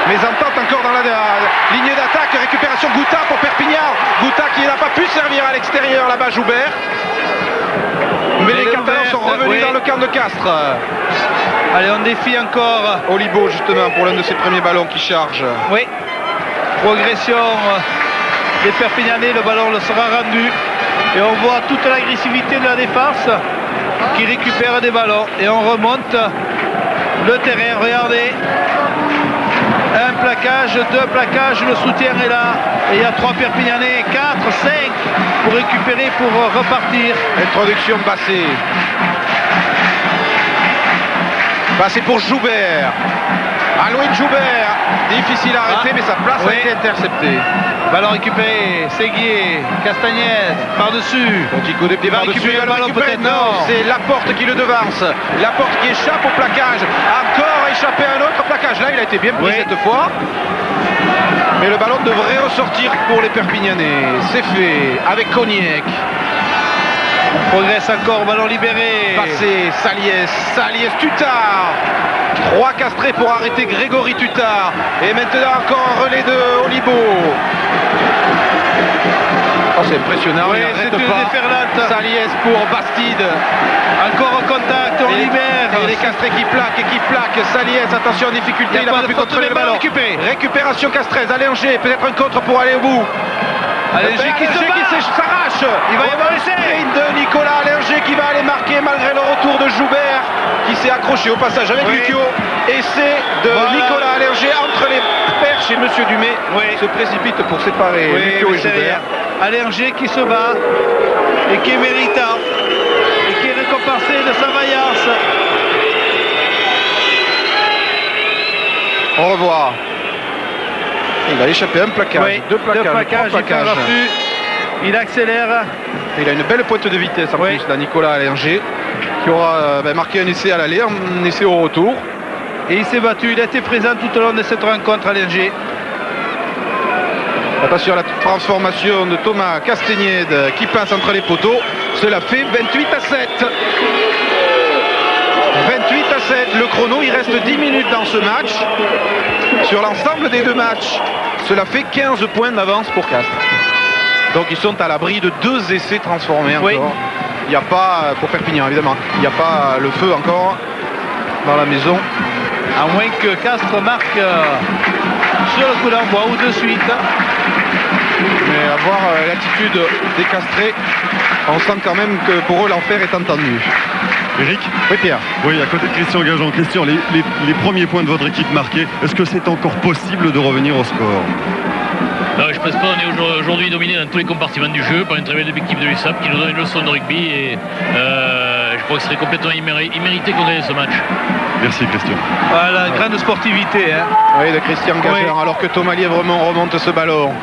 Mais entente encore dans la ligne d'attaque. Récupération Gouta pour Perpignan. Gouta qui n'a pas pu servir à l'extérieur là-bas, Joubert. Mais les Catalans sont revenus dans le camp de Castres. Allez, on défie encore Olibo justement pour l'un de ses premiers ballons qui charge. Oui. Progression des Perpignanais, le ballon le sera rendu. Et on voit toute l'agressivité de la défense qui récupère des ballons. Et on remonte le terrain. Regardez. Un plaquage, 2 plaquages, le soutien est là. Et il y a 3 Perpignanais, 4, 5 pour récupérer, pour repartir. Introduction Bassé. Bassé pour Joubert. Alouin Joubert. Difficile à arrêter, mais sa place a été interceptée. Ballon récupéré, Séguier, Castagnède, par-dessus. Petit coup de pied par-dessus. Le ballon peut-être non, c'est Laporte qui le devance. Laporte qui échappe au plaquage. Encore échappé à un autre plaquage. Là, il a été bien pris cette fois. Mais le ballon devrait ressortir pour les Perpignanais. C'est fait avec Cognac. On progresse encore, ballon libéré. Passé, Saliès, Tutard. 3 castrés pour arrêter Grégory Tutard. Et maintenant encore un relais de Olibo. Oh, c'est impressionnant, il n'arrête pas. Saliès pour Bastide. Encore au contact, on libère. Et les castrés qui plaquent. Saliès, attention en difficulté, il n'a pas pu contrôler le ballon. Récupération castreuse, Allinger, peut-être un contre pour aller au bout. Allinger qui s'arrache. Il va y avoir l'essai de Nicolas Allinger qui va aller marquer malgré le retour de Joubert qui s'est accroché au passage avec Lucchio. Essai de Nicolas Allinger entre les perches et Monsieur Dumais se précipite pour séparer Lucchio et Joubert. Allinger qui se bat et qui est méritant et qui est récompensé de sa vaillance. Au revoir. Il a échappé un plaquage, 2 plaquages, 3 plaquages. Il accélère. Il a une belle pointe de vitesse en plus, là, Nicolas Allinger, qui aura marqué un essai à l'aller, un essai au retour. Et il s'est battu, il a été présent tout au long de cette rencontre, Allinger. Attention à la transformation de Thomas Castagnède qui passe entre les poteaux. Cela fait 28-7. 28-7. Le chrono, il reste 10 minutes dans ce match. Sur l'ensemble des deux matchs, cela fait 15 points d'avance pour Castres. Donc ils sont à l'abri de 2 essais transformés encore. Oui. Il n'y a pas, pour Perpignan évidemment, il n'y a pas le feu encore dans la maison. À moins que Castres marque sur le coup d'envoi ou de suite. Mais à voir l'attitude des Castrés, on sent quand même que pour eux l'enfer est entendu. Eric ? Oui, Pierre. Oui, à côté de Christian Gageant. Christian, les premiers points de votre équipe marqués, est-ce que c'est encore possible de revenir au score ? Non, je ne pense pas. On est aujourd'hui dominé dans tous les compartiments du jeu par une très belle équipe de l'USAP qui nous donne une leçon de rugby et je crois que ce serait complètement immérité qu'on gagne ce match. Merci Christian. Voilà, grande sportivité. Hein. Oui, de Christian Gageant, alors que Thomas Lièvremont remonte ce ballon.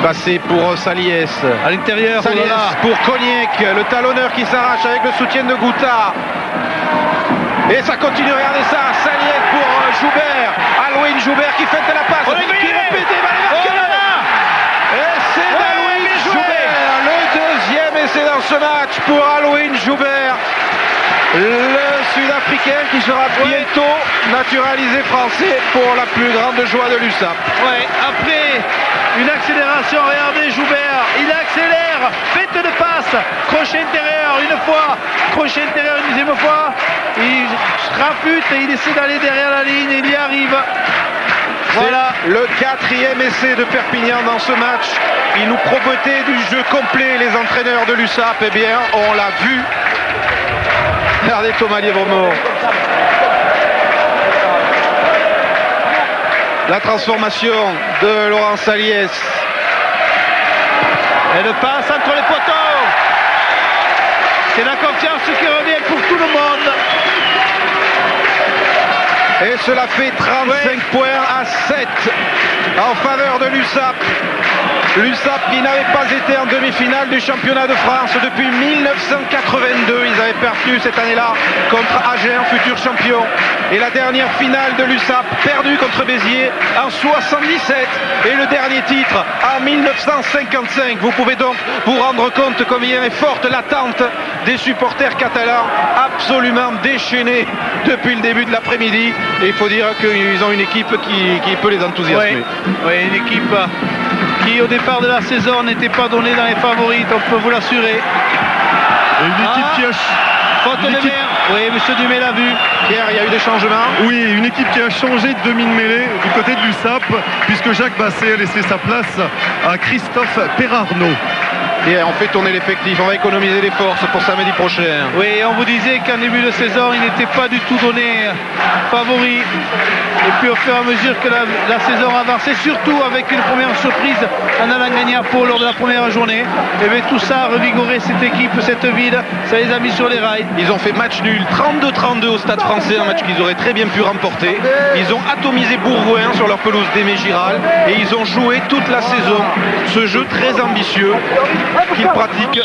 Passé pour Saliès. À l'intérieur, Saliès pour Cognac, le talonneur qui s'arrache avec le soutien de Gouta. Et ça continue, regardez ça. Saliès pour Joubert. Alouine Joubert qui fait la passe. Qui répète, et c'est Alouine Joubert. Le deuxième essai dans ce match pour Alouine Joubert. Le Sud-Africain qui sera bientôt naturalisé français pour la plus grande joie de l'USAP. Ouais, après une accélération, regardez Joubert, il accélère, fête de passe, crochet intérieur une fois, crochet intérieur une deuxième fois, il rafute et il essaie d'aller derrière la ligne, il y arrive. Voilà le 4e essai de Perpignan dans ce match. Il nous promettait du jeu complet, les entraîneurs de l'USAP. Eh bien, on l'a vu. Regardez Thomas Lièvremont. La transformation de Laurent Saliès. Et le passe entre les poteaux. C'est la confiance qui revient pour tout le monde. Et cela fait 35 points à 7 en faveur de l'USAP. L'USAP qui n'avait pas été en demi-finale du championnat de France depuis 1982. Ils avaient perdu cette année-là contre Agen, futur champion. Et la dernière finale de l'USAP perdue contre Béziers en 77. Et le dernier titre en 1955. Vous pouvez donc vous rendre compte combien est forte l'attente des supporters catalans, absolument déchaînés depuis le début de l'après-midi. Et il faut dire qu'ils ont une équipe qui peut les enthousiasmer. Oui, une équipe qui au départ de la saison n'était pas donnée dans les favorites, on peut vous l'assurer. Et une équipe qui a... Faute de mer. Oui, monsieur Dumais l'a vu. Pierre, il y a eu des changements. Oui, une équipe qui a changé de demi-mêlée du côté de l'USAP, puisque Jacques Basset a laissé sa place à Christophe Perarnaud. Et on fait tourner l'effectif, on va économiser les forces pour samedi prochain. Oui, on vous disait qu'en début de saison, il n'était pas du tout donné favori. Et puis au fur et à mesure que la saison avançait, surtout avec une première surprise en allant gagner à Pau lors de la première journée, et bien tout ça a revigoré cette équipe, cette ville, ça les a mis sur les rails. Ils ont fait match nul 32-32 au Stade Français, un match qu'ils auraient très bien pu remporter. Ils ont atomisé Bourgoin sur leur pelouse d'Aimé Giral et ils ont joué toute la saison ce jeu très ambitieux qu'ils pratiquent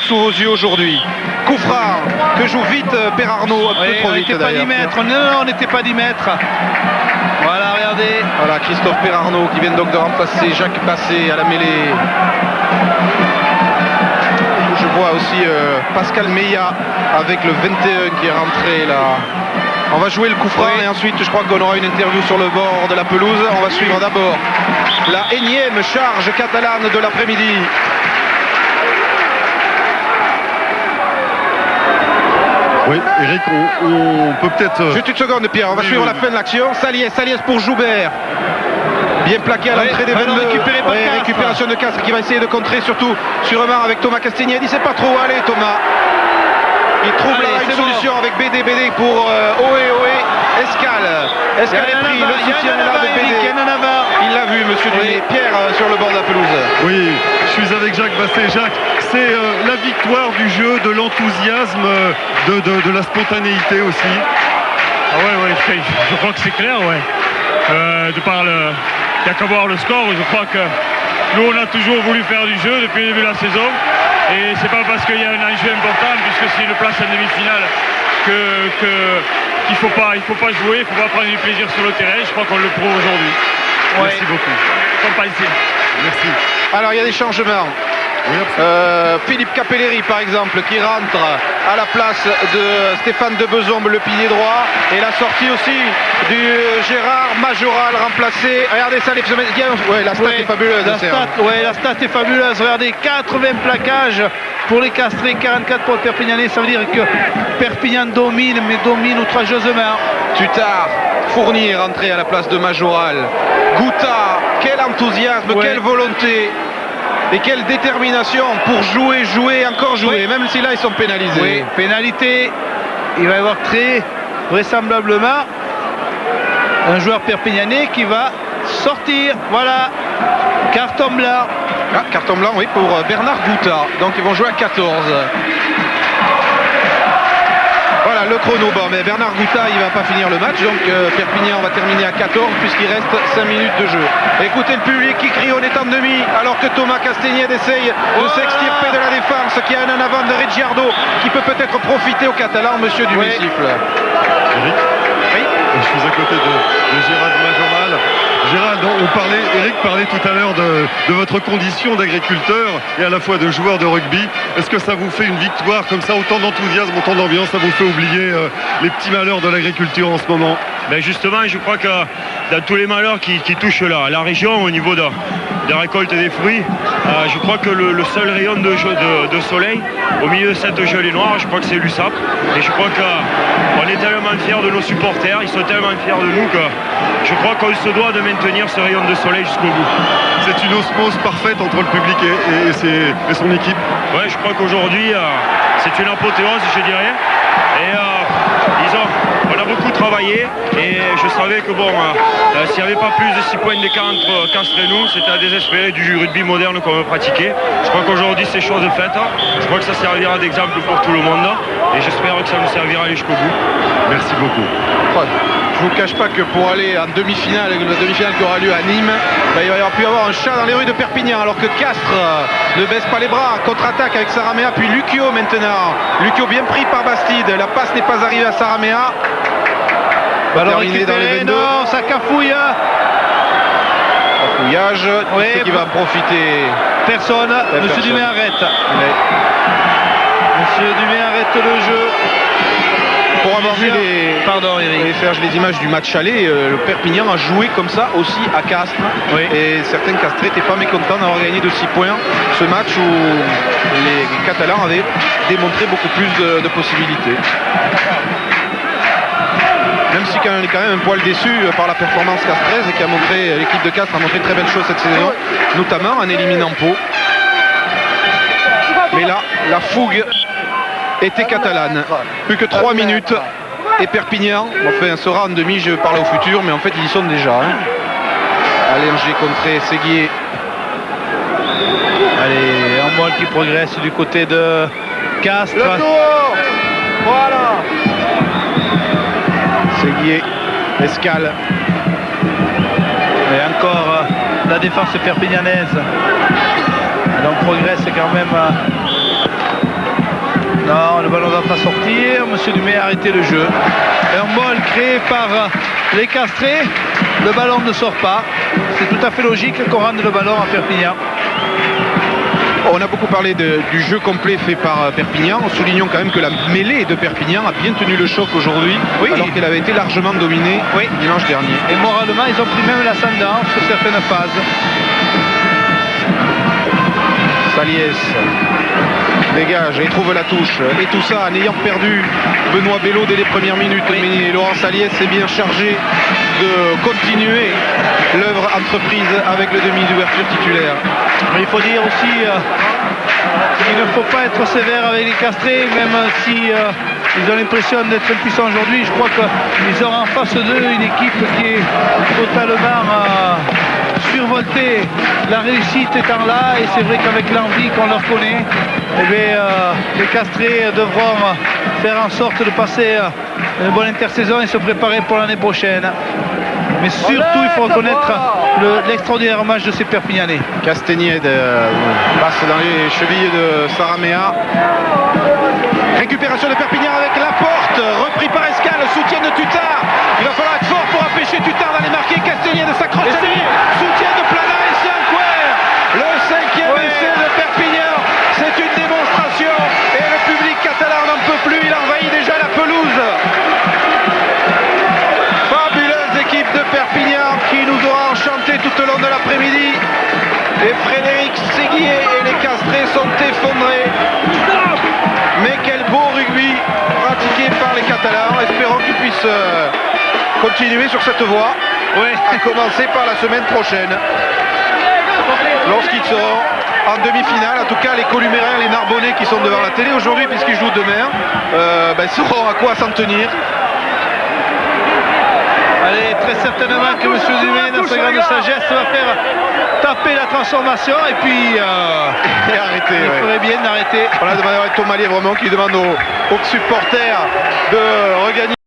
sous vos yeux aujourd'hui. Coup franc que joue vite Perarnaud, un peu trop vite d'ailleurs. Non, on n'était pas 10 mètres. Voilà, regardez. Voilà, Christophe Perarnaud qui vient donc de remplacer Jacques Basset à la mêlée. Je vois aussi Pascal Meillat avec le 21 qui est rentré là. On va jouer le coup franc et ensuite je crois qu'on aura une interview sur le bord de la pelouse. On va suivre d'abord la énième charge catalane de l'après-midi. Oui, Eric, on peut peut-être... Juste une seconde, Pierre, on va suivre la fin de l'action. Saliès pour Joubert. Bien plaqué à l'entrée des 22. Récupération de Castres qui va essayer de contrer surtout sûrement avec Thomas Castagnède. Il ne sait pas trop où aller, Thomas. Il trouve là une solution avec BD pour Escale est pris, le soutien là de BD. Il l'a vu, monsieur Dumais. Pierre sur le bord de la pelouse. Oui, je suis avec Jacques Basset. Jacques, c'est la victoire du jeu, de l'enthousiasme, de la spontanéité aussi. Ah ouais, je crois que c'est clair, ouais. De par il n'y a qu'à voir le score, je crois que nous on a toujours voulu faire du jeu depuis le début de la saison. Et c'est pas parce qu'il y a un enjeu important, puisque c'est une place en demi-finale, qu'il faut pas jouer, il ne faut pas prendre du plaisir sur le terrain. Je crois qu'on le prouve aujourd'hui. Ouais. Merci beaucoup. compenser. Merci. Alors il y a des changements. Philippe Capelleri par exemple qui rentre à la place de Stéphane de Bezombe, le pilier droit, et la sortie aussi du Gérard Majoral remplacé. Regardez ça, la stat est fabuleuse. La stat est fabuleuse. Regardez, 80 plaquages pour les Castrés, 44 pour le Perpignanais. Ça veut dire que Perpignan domine, mais domine outrageusement. Tutard, Fournier rentré à la place de Majoral. Gouta, quel enthousiasme, quelle volonté et quelle détermination pour jouer, encore jouer, même si là ils sont pénalisés. Oui, pénalité. Il va y avoir très vraisemblablement un joueur perpignanais qui va sortir. Voilà, carton blanc. Ah, carton blanc, oui, pour Bernard Gouta. Donc ils vont jouer à 14. Voilà le chrono. Bon, mais Bernard Gouta, il va pas finir le match. Donc Perpignan va terminer à 14 puisqu'il reste 5 minutes de jeu. Écoutez le public qui crie, on est en demi, alors que Thomas Castagnède essaye de s'extirper de la défense, qui a un en avant de Ricciardo qui peut peut-être profiter aux Catalans. Monsieur Dumais siffle. Eric, oui. Je suis à côté de Gérald Majoral. Gérald, Eric parlait tout à l'heure de votre condition d'agriculteur et à la fois de joueur de rugby. Est-ce que ça vous fait une victoire comme ça, autant d'enthousiasme, autant d'ambiance, ça vous fait oublier les petits malheurs de l'agriculture en ce moment? Ben justement, je crois que dans tous les malheurs qui touchent la région au niveau des récoltes des fruits, je crois que le seul rayon de soleil au milieu de cette gelée noire, je crois que c'est l'USAP. Et je crois qu'on est tellement fiers de nos supporters, ils sont tellement fiers de nous que je crois qu'on se doit de maintenir ce rayon de soleil jusqu'au bout. C'est une osmose parfaite entre le public et son équipe. Ouais, je crois qu'aujourd'hui c'est une apothéose, je dirais. Et on a beaucoup travaillé et je savais que s'il n'y avait pas plus de 6 points d'écart entre Castres et nous, c'était à désespérer du rugby moderne qu'on veut pratiquer. Je crois qu'aujourd'hui c'est chose faite. Je crois que ça servira d'exemple pour tout le monde et j'espère que ça nous servira jusqu'au bout. Merci beaucoup. Je ne vous cache pas que pour aller en demi-finale, la demi-finale qui aura lieu à Nîmes, il va y avoir un chat dans les rues de Perpignan, alors que Castres ne baisse pas les bras, contre-attaque avec Saramea, puis Lucio maintenant. Lucio bien pris par Bastide, la passe n'est pas arrivée à Saramea. Ballon récupéré, non, ça cafouille. Cafouillage, qui va en profiter? Personne. Monsieur Dumais arrête. Monsieur Dumais arrête le jeu. Pour avoir vu les images du match aller, le Perpignan a joué comme ça aussi à Castres. Oui. Et certains Castrés n'étaient pas mécontents d'avoir gagné de 6 points ce match où les Catalans avaient démontré beaucoup plus de possibilités. Même si on est quand même un poil déçu par la performance castraise et qui a montré, l'équipe de Castres a montré de très belles choses cette saison, notamment en éliminant Pau. Mais là, la fougue était catalane. Plus que 3 minutes et Perpignan sera en demi, je parlais au futur, mais en fait ils y sont déjà. Allez, contré, Séguier. Allez, un ball qui progresse du côté de Castres. Le tour. Voilà. Séguier, Escale. Et encore la défense perpignanaise. Elle en progresse quand même. Non, le ballon ne va pas sortir. Monsieur Dumais a arrêté le jeu. Un ball créé par les Castrés. Le ballon ne sort pas. C'est tout à fait logique qu'on rende le ballon à Perpignan. On a beaucoup parlé du jeu complet fait par Perpignan, en soulignant quand même que la mêlée de Perpignan a bien tenu le choc aujourd'hui, alors qu'elle avait été largement dominée dimanche dernier. Et moralement, ils ont pris même l'ascendant sur certaines phases. Saliès dégage et trouve la touche. Et tout ça en ayant perdu Benoît Bello dès les premières minutes. Mais Laurent Saliès s'est bien chargé de continuer l'œuvre entreprise avec le demi d'ouverture titulaire. Mais il faut dire aussi qu'il ne faut pas être sévère avec les Castrés, même si ils ont l'impression d'être impuissants aujourd'hui. Je crois qu'ils ont en face d'eux une équipe qui est totalement survoltée. La réussite étant là, et c'est vrai qu'avec l'envie qu'on leur connaît, les Castrés devront faire en sorte de passer une bonne intersaison et se préparer pour l'année prochaine. Mais surtout, il faut reconnaître l'extraordinaire match de ces Perpignanais. Castagnède passe dans les chevilles de Saramea. Récupération de Perpignan avec Laporte, repris par Escale, soutien de Tutard. Il va falloir être fort pour empêcher Tutard d'aller marquer. Castagnède s'accroche à lui, soutien de Plana et Et Frédéric Séguier et les Castrés sont effondrés. Mais quel beau rugby pratiqué par les Catalans. Espérons qu'ils puissent continuer sur cette voie. À commencer par la semaine prochaine. Lorsqu'ils seront en demi-finale, en tout cas les Columérains, les Narbonnais qui sont devant la télé aujourd'hui puisqu'ils jouent demain, sauront à quoi s'en tenir. Allez, très certainement que M. Dumais, dans sa grande sagesse, va faire taper la transformation et puis et arrêter. Il ferait bien d'arrêter. Voilà, Thomas Lièvremont qui demande aux supporters de regagner.